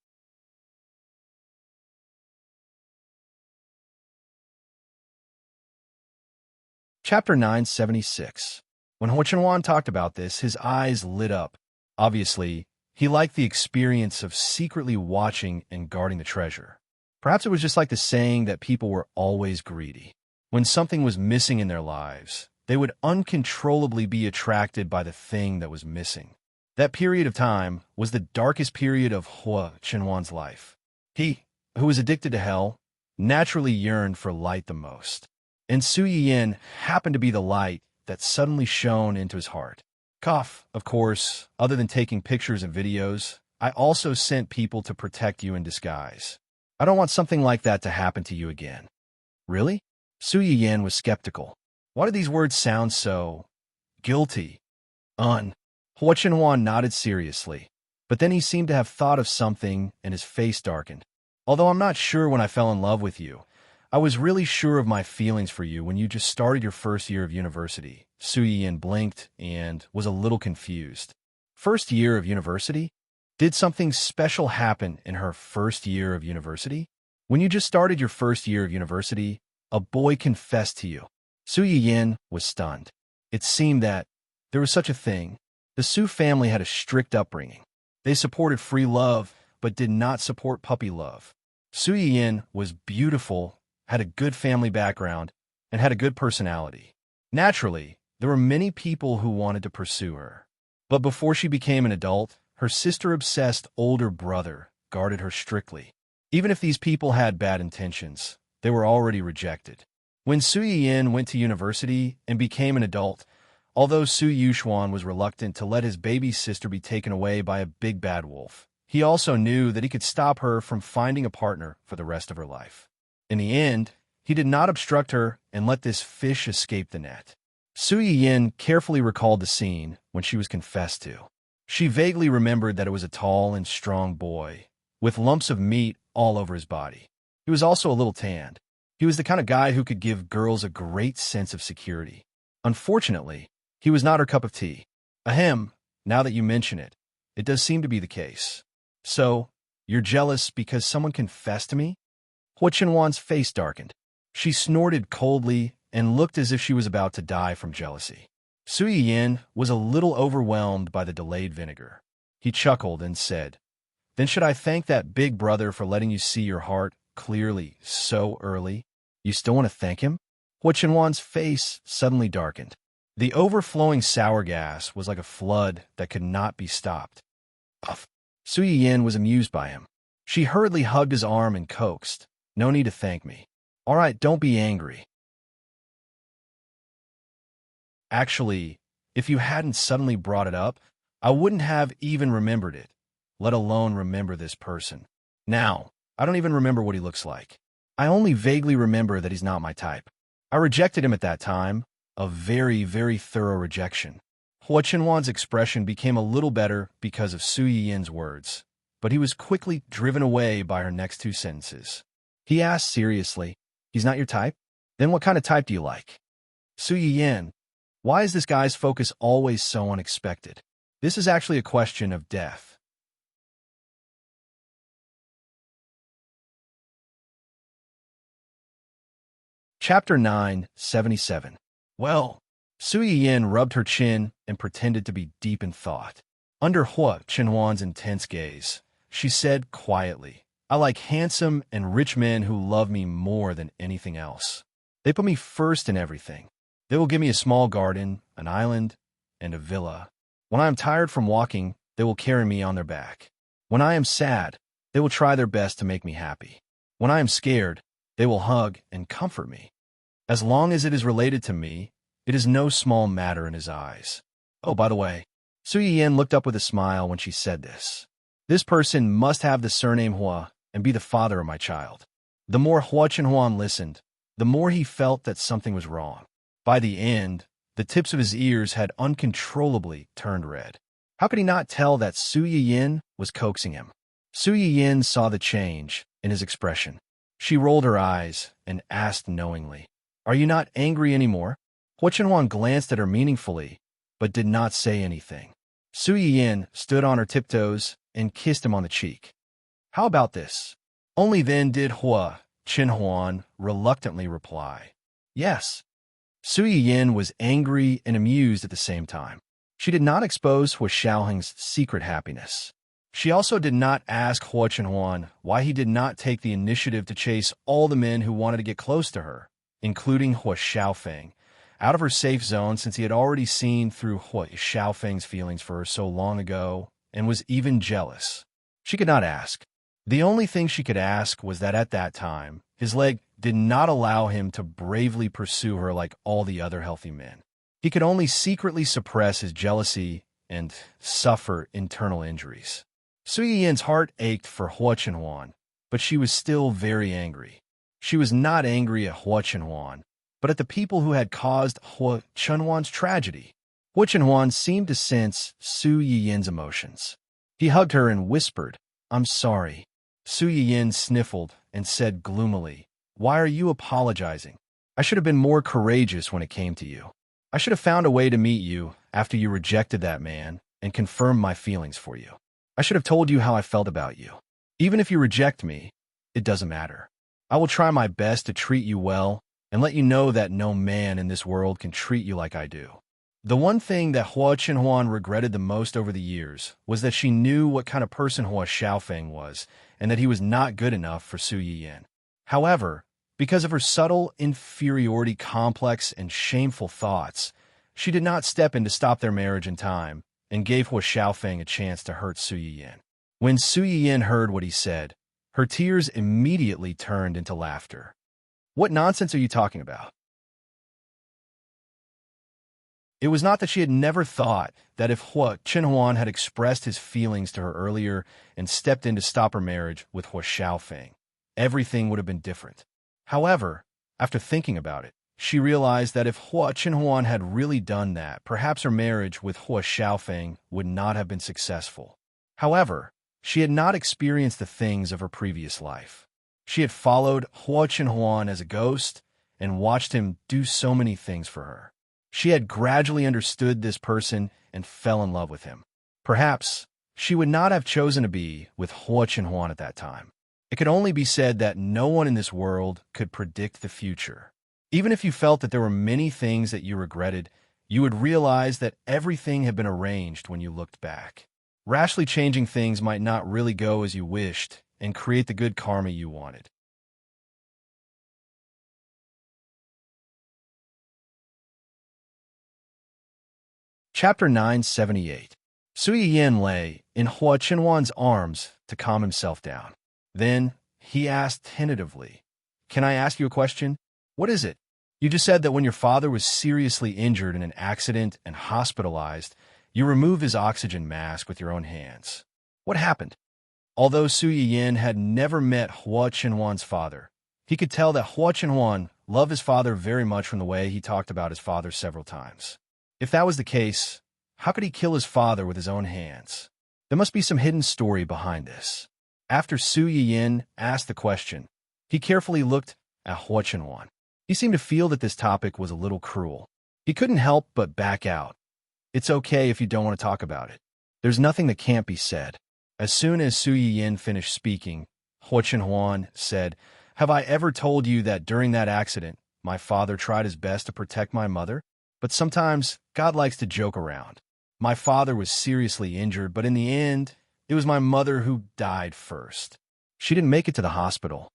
Chapter 976. When Hua Chenhuan talked about this, his eyes lit up. Obviously, he liked the experience of secretly watching and guarding the treasure. Perhaps it was just like the saying that people were always greedy. When something was missing in their lives, they would uncontrollably be attracted by the thing that was missing. That period of time was the darkest period of Hua Chenhuan's life. He, who was addicted to hell, naturally yearned for light the most. And Su Yiyan happened to be the light that suddenly shone into his heart. Of course, other than taking pictures and videos, I also sent people to protect you in disguise. I don't want something like that to happen to you again." "Really?" Su Yiyan was skeptical. Why did these words sound so guilty? Hua Chenhuan nodded seriously, but then he seemed to have thought of something and his face darkened. "Although I'm not sure when I fell in love with you, I was really sure of my feelings for you when you just started your first year of university." Su Yiyan blinked and was a little confused. First year of university? Did something special happen in her first year of university? When you just started your first year of university, a boy confessed to you. Su Yiyan was stunned. It seemed that there was such a thing. The Su family had a strict upbringing. They supported free love, but did not support puppy love. Su Yiyan was beautiful, had a good family background, and had a good personality. Naturally, there were many people who wanted to pursue her. But before she became an adult, her sister-obsessed older brother guarded her strictly. Even if these people had bad intentions, they were already rejected. When Su Yiyan went to university and became an adult, although Su Yuxuan was reluctant to let his baby sister be taken away by a big bad wolf, he also knew that he could stop her from finding a partner for the rest of her life. In the end, he did not obstruct her and let this fish escape the net. Su Yiyan carefully recalled the scene when she was confessed to. She vaguely remembered that it was a tall and strong boy, with lumps of meat all over his body. He was also a little tanned. He was the kind of guy who could give girls a great sense of security. Unfortunately, he was not her cup of tea. Ahem, now that you mention it, it does seem to be the case. "So, you're jealous because someone confessed to me?" Hua Chenhuan's face darkened. She snorted coldly and looked as if she was about to die from jealousy. Su Yiyan was a little overwhelmed by the delayed vinegar. He chuckled and said, "Then should I thank that big brother for letting you see your heart clearly so early? You still want to thank him?" Hua Chenhuan's face suddenly darkened. The overflowing sour gas was like a flood that could not be stopped. Su Yiyan was amused by him. She hurriedly hugged his arm and coaxed, "No need to thank me. All right, don't be angry. Actually, if you hadn't suddenly brought it up, I wouldn't have even remembered it, let alone remember this person. Now, I don't even remember what he looks like. I only vaguely remember that he's not my type. I rejected him at that time, a very, very thorough rejection." Hua Chenhuan's expression became a little better because of Su Yiyan's words, but he was quickly driven away by her next 2 sentences. He asked seriously, "He's not your type? Then what kind of type do you like?" "Su Yiyan, why is this guy's focus always so unexpected? This is actually a question of death." Chapter 977. Well, Su Yiyan rubbed her chin and pretended to be deep in thought. Under Hua Chenhuan's intense gaze, she said quietly, "I like handsome and rich men who love me more than anything else. They put me first in everything. They will give me a small garden, an island, and a villa. When I am tired from walking, they will carry me on their back. When I am sad, they will try their best to make me happy. When I am scared, they will hug and comfort me. As long as it is related to me, it is no small matter in his eyes. Oh, by the way, Su Yiyin looked up with a smile when she said this. This person must have the surname Hua and be the father of my child. The more Hua Chenhuan listened, the more he felt that something was wrong. By the end, the tips of his ears had uncontrollably turned red. How could he not tell that Su Yiyin was coaxing him? Su Yiyin saw the change in his expression. She rolled her eyes and asked knowingly, "Are you not angry anymore?" Hua Chenhuan glanced at her meaningfully, but did not say anything. Su Yiyin stood on her tiptoes and kissed him on the cheek. "How about this?" Only then did Hua Chenhuan reluctantly reply, "Yes." Su Yiyin was angry and amused at the same time. She did not expose Hua Xiaoheng's secret happiness. She also did not ask Hua Chenhuan why he did not take the initiative to chase all the men who wanted to get close to her, including Hua Xiaofeng, out of her safe zone since he had already seen through Hua Xiaofeng's feelings for her so long ago and was even jealous. She could not ask. The only thing she could ask was that at that time, his leg did not allow him to bravely pursue her like all the other healthy men. He could only secretly suppress his jealousy and suffer internal injuries. Su Yiyin's heart ached for Hua Chenhuan, but she was still very angry. She was not angry at Hua Chenhuan, but at the people who had caused Hua Chenhuan's tragedy. Hua Chenhuan seemed to sense Su Yiyin's emotions. He hugged her and whispered, "I'm sorry." Su Yiyin sniffled and said gloomily, "Why are you apologizing? I should have been more courageous when it came to you. I should have found a way to meet you after you rejected that man and confirmed my feelings for you. I should have told you how I felt about you. Even if you reject me, it doesn't matter. I will try my best to treat you well and let you know that no man in this world can treat you like I do." The one thing that Hua Chenhuan regretted the most over the years was that she knew what kind of person Hua Xiaofeng was and that he was not good enough for Su Yiyin. However, because of her subtle inferiority complex and shameful thoughts, she did not step in to stop their marriage in time and gave Hua Xiaofeng a chance to hurt Su Yiyin. When Su Yiyin heard what he said, her tears immediately turned into laughter. "What nonsense are you talking about?" It was not that she had never thought that if Hua Chenhuan had expressed his feelings to her earlier and stepped in to stop her marriage with Hua Xiaofeng, everything would have been different. However, after thinking about it, she realized that if Hua Chenhuan had really done that, perhaps her marriage with Hua Xiaofeng would not have been successful. However, she had not experienced the things of her previous life. She had followed Hua Chenhuan as a ghost and watched him do so many things for her. She had gradually understood this person and fell in love with him. Perhaps she would not have chosen to be with Hua Chenhuan at that time. It could only be said that no one in this world could predict the future. Even if you felt that there were many things that you regretted, you would realize that everything had been arranged when you looked back. Rashly changing things might not really go as you wished and create the good karma you wanted. Chapter 978. Su Yiyin lay in Hua Chenhuan's arms to calm himself down. Then he asked tentatively, "Can I ask you a question?" "What is it?" "You just said that when your father was seriously injured in an accident and hospitalized, you removed his oxygen mask with your own hands. What happened?" Although Su Yiyin had never met Hua Chenhuan's father, he could tell that Hua Chenhuan loved his father very much from the way he talked about his father several times. If that was the case, how could he kill his father with his own hands? There must be some hidden story behind this. After Su Yiyin asked the question, he carefully looked at Hua Chenhuan. He seemed to feel that this topic was a little cruel. He couldn't help but back out. "It's okay if you don't want to talk about it. There's nothing that can't be said." As soon as Su Yiyin finished speaking, Hua Chenhuan said, "Have I ever told you that during that accident, my father tried his best to protect my mother? But sometimes God likes to joke around. My father was seriously injured, but in the end, it was my mother who died first. She didn't make it to the hospital.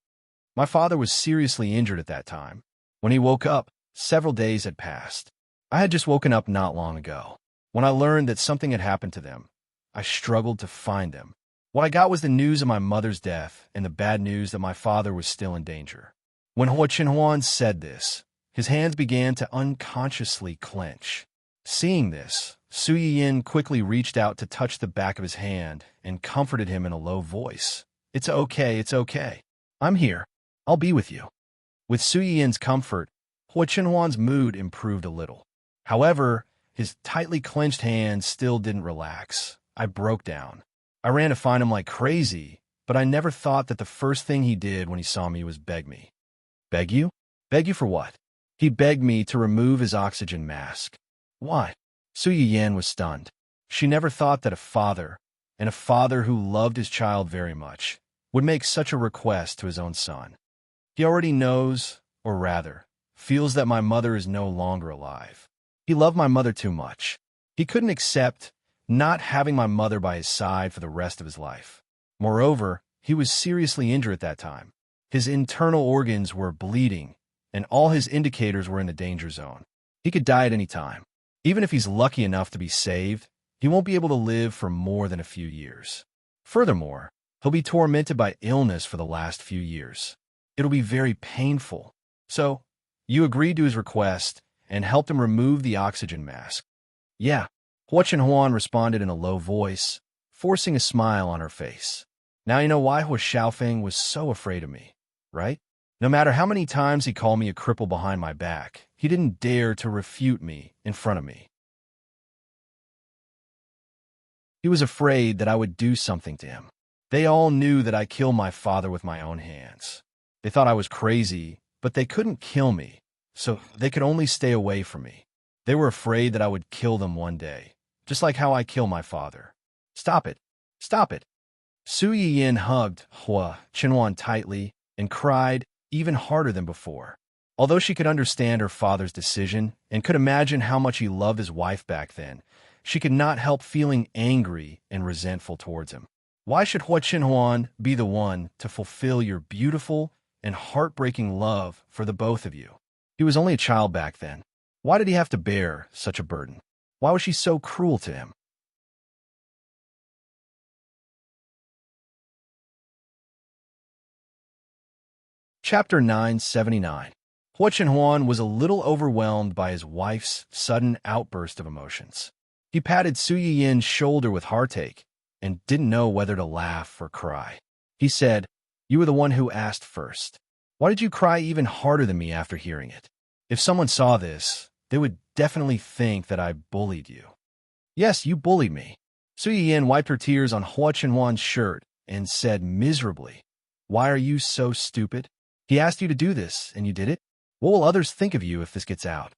My father was seriously injured at that time. When he woke up, several days had passed. I had just woken up not long ago. When I learned that something had happened to them, I struggled to find them. What I got was the news of my mother's death and the bad news that my father was still in danger. When Hua Chenhuan said this, his hands began to unconsciously clench. Seeing this, Su Yiyin quickly reached out to touch the back of his hand and comforted him in a low voice. It's okay, it's okay. I'm here. I'll be with you. With Su Yiyin's comfort, Hua Chenhuan's mood improved a little. However, his tightly clenched hands still didn't relax. I broke down. I ran to find him like crazy, but I never thought that the first thing he did when he saw me was beg me. Beg you? Beg you for what? He begged me to remove his oxygen mask. Why? Su Yiyin was stunned. She never thought that a father, and a father who loved his child very much, would make such a request to his own son. He already knows, or rather, feels that my mother is no longer alive. He loved my mother too much. He couldn't accept not having my mother by his side for the rest of his life. Moreover, he was seriously injured at that time. His internal organs were bleeding, and all his indicators were in the danger zone. He could die at any time. Even if he's lucky enough to be saved, he won't be able to live for more than a few years. Furthermore, he'll be tormented by illness for the last few years. It'll be very painful. So, you agreed to his request and helped him remove the oxygen mask. Yeah, Hua Chenhuan responded in a low voice, forcing a smile on her face. Now you know why Hua Xiaofeng was so afraid of me, right? No matter how many times he called me a cripple behind my back, he didn't dare to refute me in front of me. He was afraid that I would do something to him. They all knew that I killed my father with my own hands. They thought I was crazy, but they couldn't kill me, so they could only stay away from me. They were afraid that I would kill them one day, just like how I killed my father. Stop it. Stop it. Su Yiyin hugged Hua Chenhuan tightly and cried even harder than before. Although she could understand her father's decision and could imagine how much he loved his wife back then, she could not help feeling angry and resentful towards him. Why should Hua Chenhuan be the one to fulfill your beautiful and heartbreaking love for the both of you? He was only a child back then. Why did he have to bear such a burden? Why was she so cruel to him? Chapter 979. Hua Chenhuan was a little overwhelmed by his wife's sudden outburst of emotions. He patted Su Yiyin's shoulder with heartache and didn't know whether to laugh or cry. He said, "You were the one who asked first. Why did you cry even harder than me after hearing it? If someone saw this, they would definitely think that I bullied you." "Yes, you bullied me." Su Yiyin wiped her tears on Hua Chenhuan's shirt and said miserably, "Why are you so stupid? He asked you to do this, and you did it? What will others think of you if this gets out?"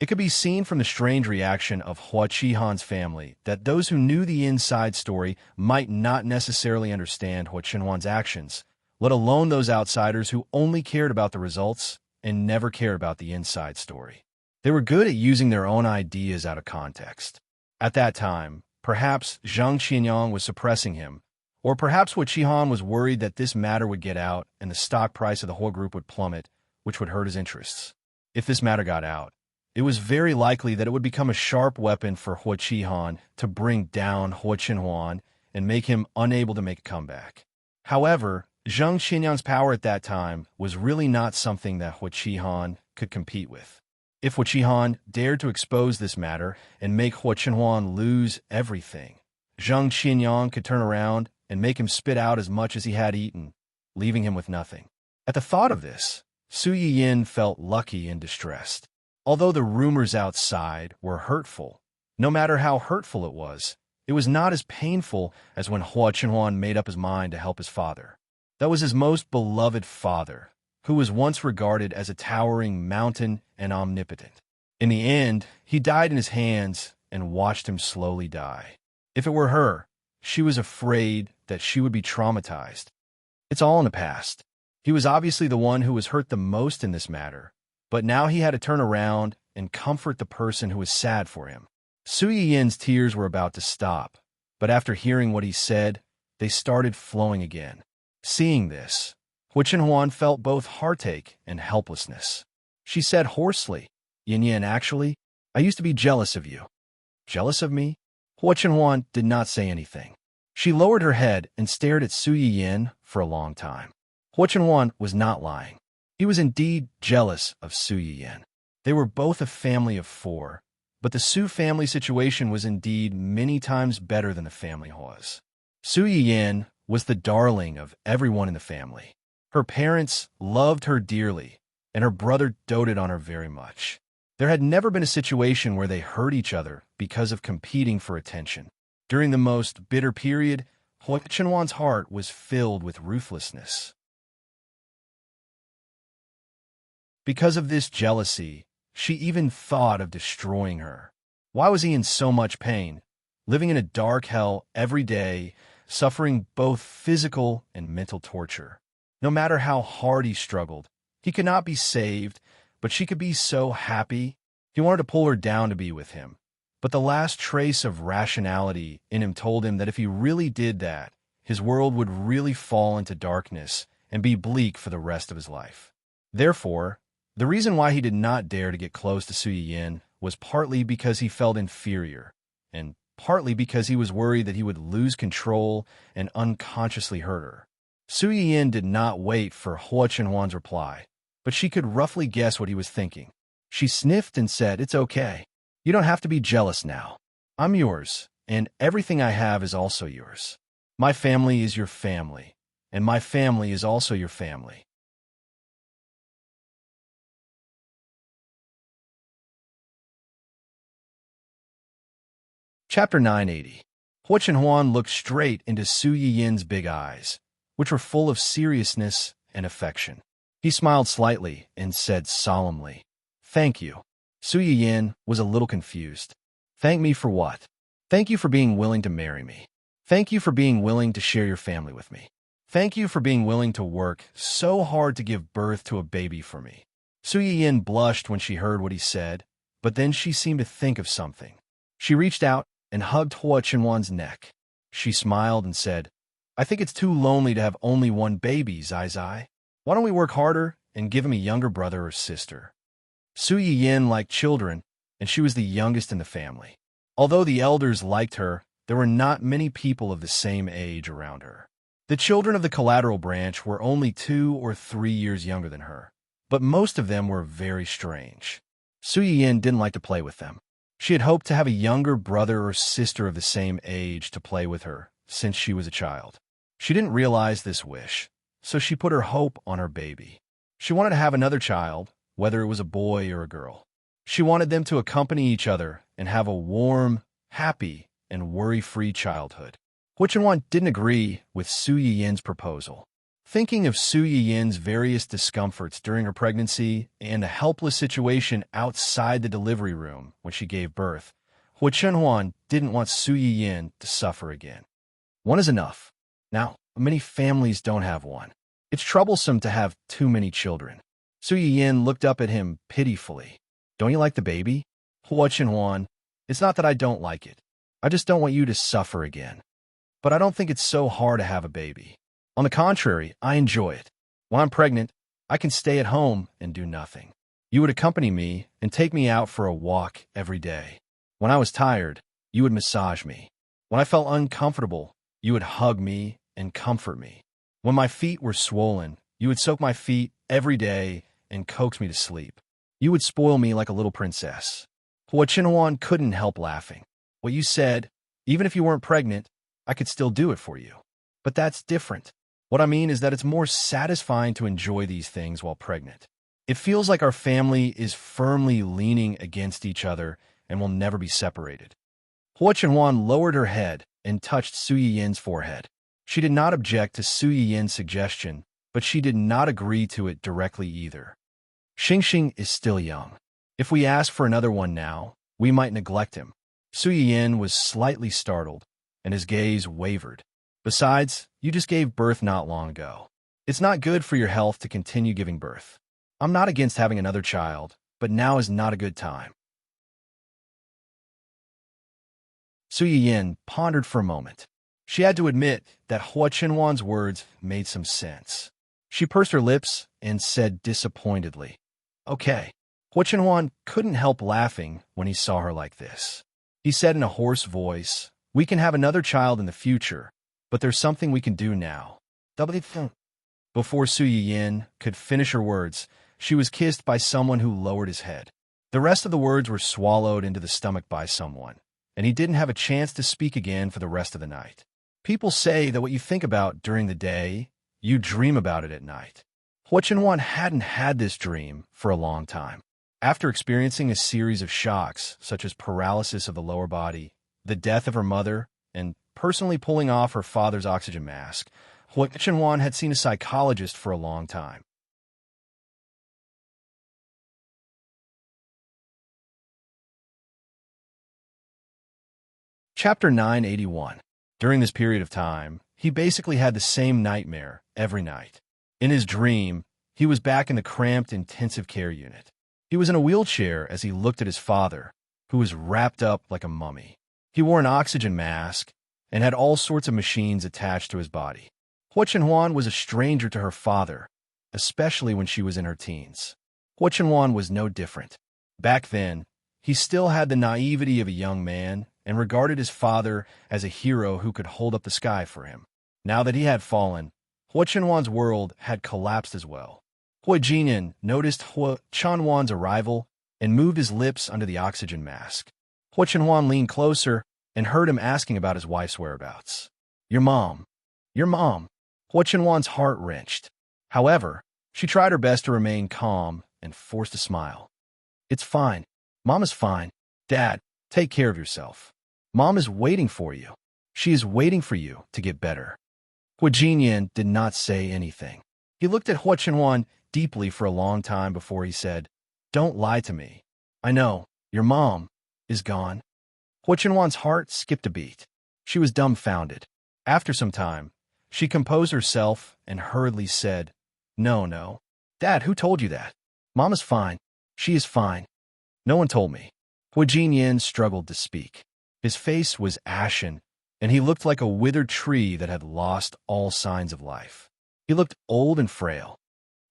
It could be seen from the strange reaction of Hua Qihan's family that those who knew the inside story might not necessarily understand Hua Chenhuan's actions, let alone those outsiders who only cared about the results and never cared about the inside story. They were good at using their own ideas out of context. At that time, perhaps Zhang Qianyang was suppressing him, or perhaps Hua Qihan was worried that this matter would get out and the stock price of the Hua Group would plummet, which would hurt his interests. If this matter got out, it was very likely that it would become a sharp weapon for Hua Qihan to bring down Hua Chenhuan and make him unable to make a comeback. However, Zhang Qianyang's power at that time was really not something that Hua Qihan could compete with. If Hua Qihan dared to expose this matter and make Hua Chenhuan lose everything, Zhang Qianyang could turn around and make him spit out as much as he had eaten, leaving him with nothing. At the thought of this, Su Yiyin felt lucky and distressed. Although the rumors outside were hurtful, no matter how hurtful it was not as painful as when Hua Chenhuan made up his mind to help his father. That was his most beloved father, who was once regarded as a towering mountain and omnipotent. In the end, he died in his hands and watched him slowly die. If it were her, she was afraid that she would be traumatized. It's all in the past. He was obviously the one who was hurt the most in this matter, but now he had to turn around and comfort the person who was sad for him. Su Yiyin's tears were about to stop, but after hearing what he said, they started flowing again. Seeing this, Hua Chenhuan felt both heartache and helplessness. She said hoarsely, "Yin Yin, actually, I used to be jealous of you. Jealous of me? Hua Chenhuan did not say anything. She lowered her head and stared at Su Yiyin for a long time. Hua Chenhuan was not lying. He was indeed jealous of Su Yiyin. They were both a family of 4, but the Su family situation was indeed many times better than the family Hua's. Su Yiyin was the darling of everyone in the family. Her parents loved her dearly, and her brother doted on her very much. There had never been a situation where they hurt each other because of competing for attention. During the most bitter period, Hua Chenhuan's heart was filled with ruthlessness. Because of this jealousy, she even thought of destroying her. Why was he in so much pain, living in a dark hell every day, suffering both physical and mental torture? No matter how hard he struggled, he could not be saved, but she could be so happy. He wanted to pull her down to be with him. But the last trace of rationality in him told him that if he really did that, his world would really fall into darkness and be bleak for the rest of his life. Therefore, the reason why he did not dare to get close to Su Yiyin was partly because he felt inferior, and partly because he was worried that he would lose control and unconsciously hurt her. Su Yiyin did not wait for Hua Chenhuan's reply, but she could roughly guess what he was thinking. She sniffed and said, "It's okay. You don't have to be jealous now. I'm yours, and everything I have is also yours. My family is your family, and my family is also your family." Chapter 980. Hua Chenhuan looked straight into Su Yiyin's big eyes, which were full of seriousness and affection. He smiled slightly and said solemnly, "Thank you." Su Yiyin was a little confused. "Thank me for what?" "Thank you for being willing to marry me. Thank you for being willing to share your family with me. Thank you for being willing to work so hard to give birth to a baby for me." Su Yiyin blushed when she heard what he said, but then she seemed to think of something. She reached out and hugged Hua Chenhuan's neck. She smiled and said, "I think it's too lonely to have only one baby, Zai Zai. Why don't we work harder and give him a younger brother or sister?" Su Yiyin liked children, and she was the youngest in the family. Although the elders liked her, there were not many people of the same age around her. The children of the collateral branch were only 2 or 3 years younger than her, but most of them were very strange. Su Yiyin didn't like to play with them. She had hoped to have a younger brother or sister of the same age to play with her since she was a child. She didn't realize this wish, so she put her hope on her baby. She wanted to have another child, whether it was a boy or a girl. She wanted them to accompany each other and have a warm, happy, and worry-free childhood. Hua Chenhuan didn't agree with Su Yiyin's proposal. Thinking of Su Yiyin's various discomforts during her pregnancy and a helpless situation outside the delivery room when she gave birth, Hua Chenhuan didn't want Su Yiyin to suffer again. One is enough. Now, many families don't have one. It's troublesome to have too many children. Su Yiyin looked up at him pitifully. "Don't you like the baby?" "Hua Chenhuan, it's not that I don't like it. I just don't want you to suffer again. But I don't think it's so hard to have a baby. On the contrary, I enjoy it. When I'm pregnant, I can stay at home and do nothing. You would accompany me and take me out for a walk every day. When I was tired, you would massage me. When I felt uncomfortable, you would hug me and comfort me. When my feet were swollen, you would soak my feet every day and coax me to sleep. You would spoil me like a little princess." Hua Chenhuan couldn't help laughing. "What you said, even if you weren't pregnant, I could still do it for you. But that's different. What I mean is that it's more satisfying to enjoy these things while pregnant. It feels like our family is firmly leaning against each other and will never be separated." Hua Chenhuan lowered her head and touched Su Yiyin's forehead. She did not object to Su Yiyin's suggestion, but she did not agree to it directly either. "Xingxing is still young. If we ask for another one now, we might neglect him." Su Yiyin was slightly startled, and his gaze wavered. "Besides, you just gave birth not long ago. It's not good for your health to continue giving birth. I'm not against having another child, but now is not a good time." Su Yiyin pondered for a moment. She had to admit that Hua Chenhuan's words made some sense. She pursed her lips and said disappointedly, "Okay." Hua Chenhuan couldn't help laughing when he saw her like this. He said in a hoarse voice, "We can have another child in the future, but there's something we can do now." Before Su Yin could finish her words, she was kissed by someone who lowered his head. The rest of the words were swallowed into the stomach by someone, and he didn't have a chance to speak again for the rest of the night. People say that what you think about during the day, you dream about it at night. Hua Chenwan hadn't had this dream for a long time. After experiencing a series of shocks, such as paralysis of the lower body, the death of her mother, and personally pulling off her father's oxygen mask, Hua Chenwan had seen a psychologist for a long time. Chapter 981. During this period of time, he basically had the same nightmare every night. In his dream, he was back in the cramped intensive care unit. He was in a wheelchair as he looked at his father, who was wrapped up like a mummy. He wore an oxygen mask and had all sorts of machines attached to his body. Hua Chenwan was a stranger to her father, especially when she was in her teens. Hua Chenwan was no different. Back then, he still had the naivety of a young man and regarded his father as a hero who could hold up the sky for him. Now that he had fallen, Hua Chenwan's world had collapsed as well. Hua Jinyan noticed Hua Chenwan's arrival and moved his lips under the oxygen mask. Hua Chenwan leaned closer and heard him asking about his wife's whereabouts. Your mom. Your mom. Hua Chenwan's heart wrenched. However, she tried her best to remain calm and forced a smile. It's fine. Mom is fine. Dad, take care of yourself. Mom is waiting for you. She is waiting for you to get better. Hua Jinyan did not say anything. He looked at Hua Chenwan deeply for a long time before he said, "Don't lie to me. I know, your mom is gone." Hua Chenwan's heart skipped a beat. She was dumbfounded. After some time, she composed herself and hurriedly said, No. Dad, who told you that? Mom is fine. She is fine. No one told me." Hua Jinyan struggled to speak. His face was ashen, and he looked like a withered tree that had lost all signs of life. He looked old and frail.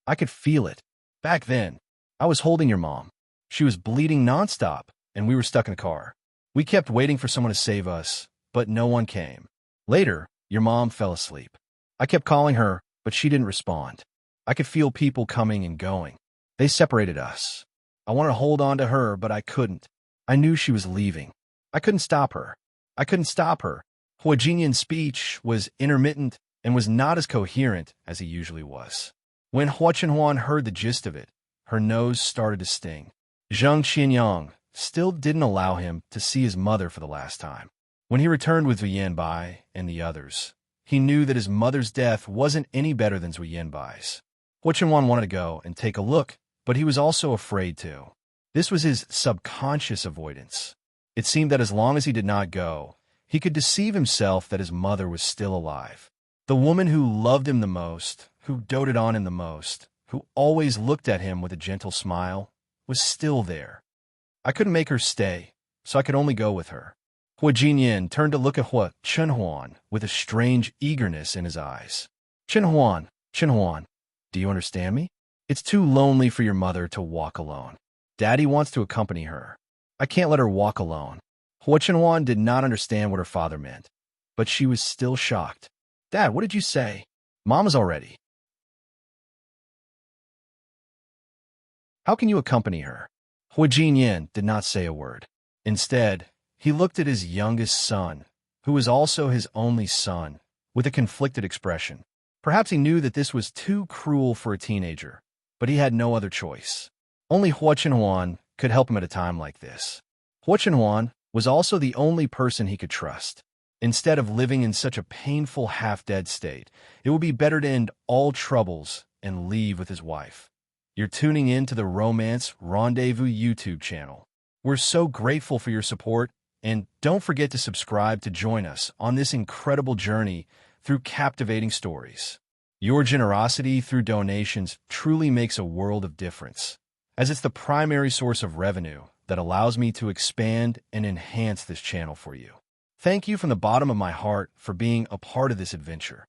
I could feel it. Back then, I was holding your mom. She was bleeding nonstop, and we were stuck in a car. We kept waiting for someone to save us, but no one came. Later, your mom fell asleep. I kept calling her, but she didn't respond. I could feel people coming and going. They separated us. I wanted to hold on to her, but I couldn't. I knew she was leaving. I couldn't stop her. I couldn't stop her. Hua Jinyan's speech was intermittent and was not as coherent as he usually was. When Hua Chenwan heard the gist of it, her nose started to sting. Zheng Qianyang still didn't allow him to see his mother for the last time. When he returned with Zhu Yanbai and the others, he knew that his mother's death wasn't any better than Zhu Yanbai's. Hua Chenwan wanted to go and take a look, but he was also afraid to. This was his subconscious avoidance. It seemed that as long as he did not go, he could deceive himself that his mother was still alive. The woman who loved him the most, who doted on him the most, who always looked at him with a gentle smile, was still there. I couldn't make her stay, so I could only go with her. Hua Jinyan turned to look at Hua Chenhuan with a strange eagerness in his eyes. Chenhuan, do you understand me? It's too lonely for your mother to walk alone. Daddy wants to accompany her. I can't let her walk alone. Hua Chenhuan did not understand what her father meant, but she was still shocked. Dad, what did you say? Mama's already. How can you accompany her? Hua Jinyan did not say a word. Instead, he looked at his youngest son, who was also his only son, with a conflicted expression. Perhaps he knew that this was too cruel for a teenager, but he had no other choice. Only Hua Chenhuan could help him at a time like this. Hua Chenhuan was also the only person he could trust. Instead of living in such a painful half-dead state, it would be better to end all troubles and leave with his wife. You're tuning in to the Romance Rendezvous YouTube channel. We're so grateful for your support, and don't forget to subscribe to join us on this incredible journey through captivating stories. Your generosity through donations truly makes a world of difference, as it's the primary source of revenue that allows me to expand and enhance this channel for you. Thank you from the bottom of my heart for being a part of this adventure.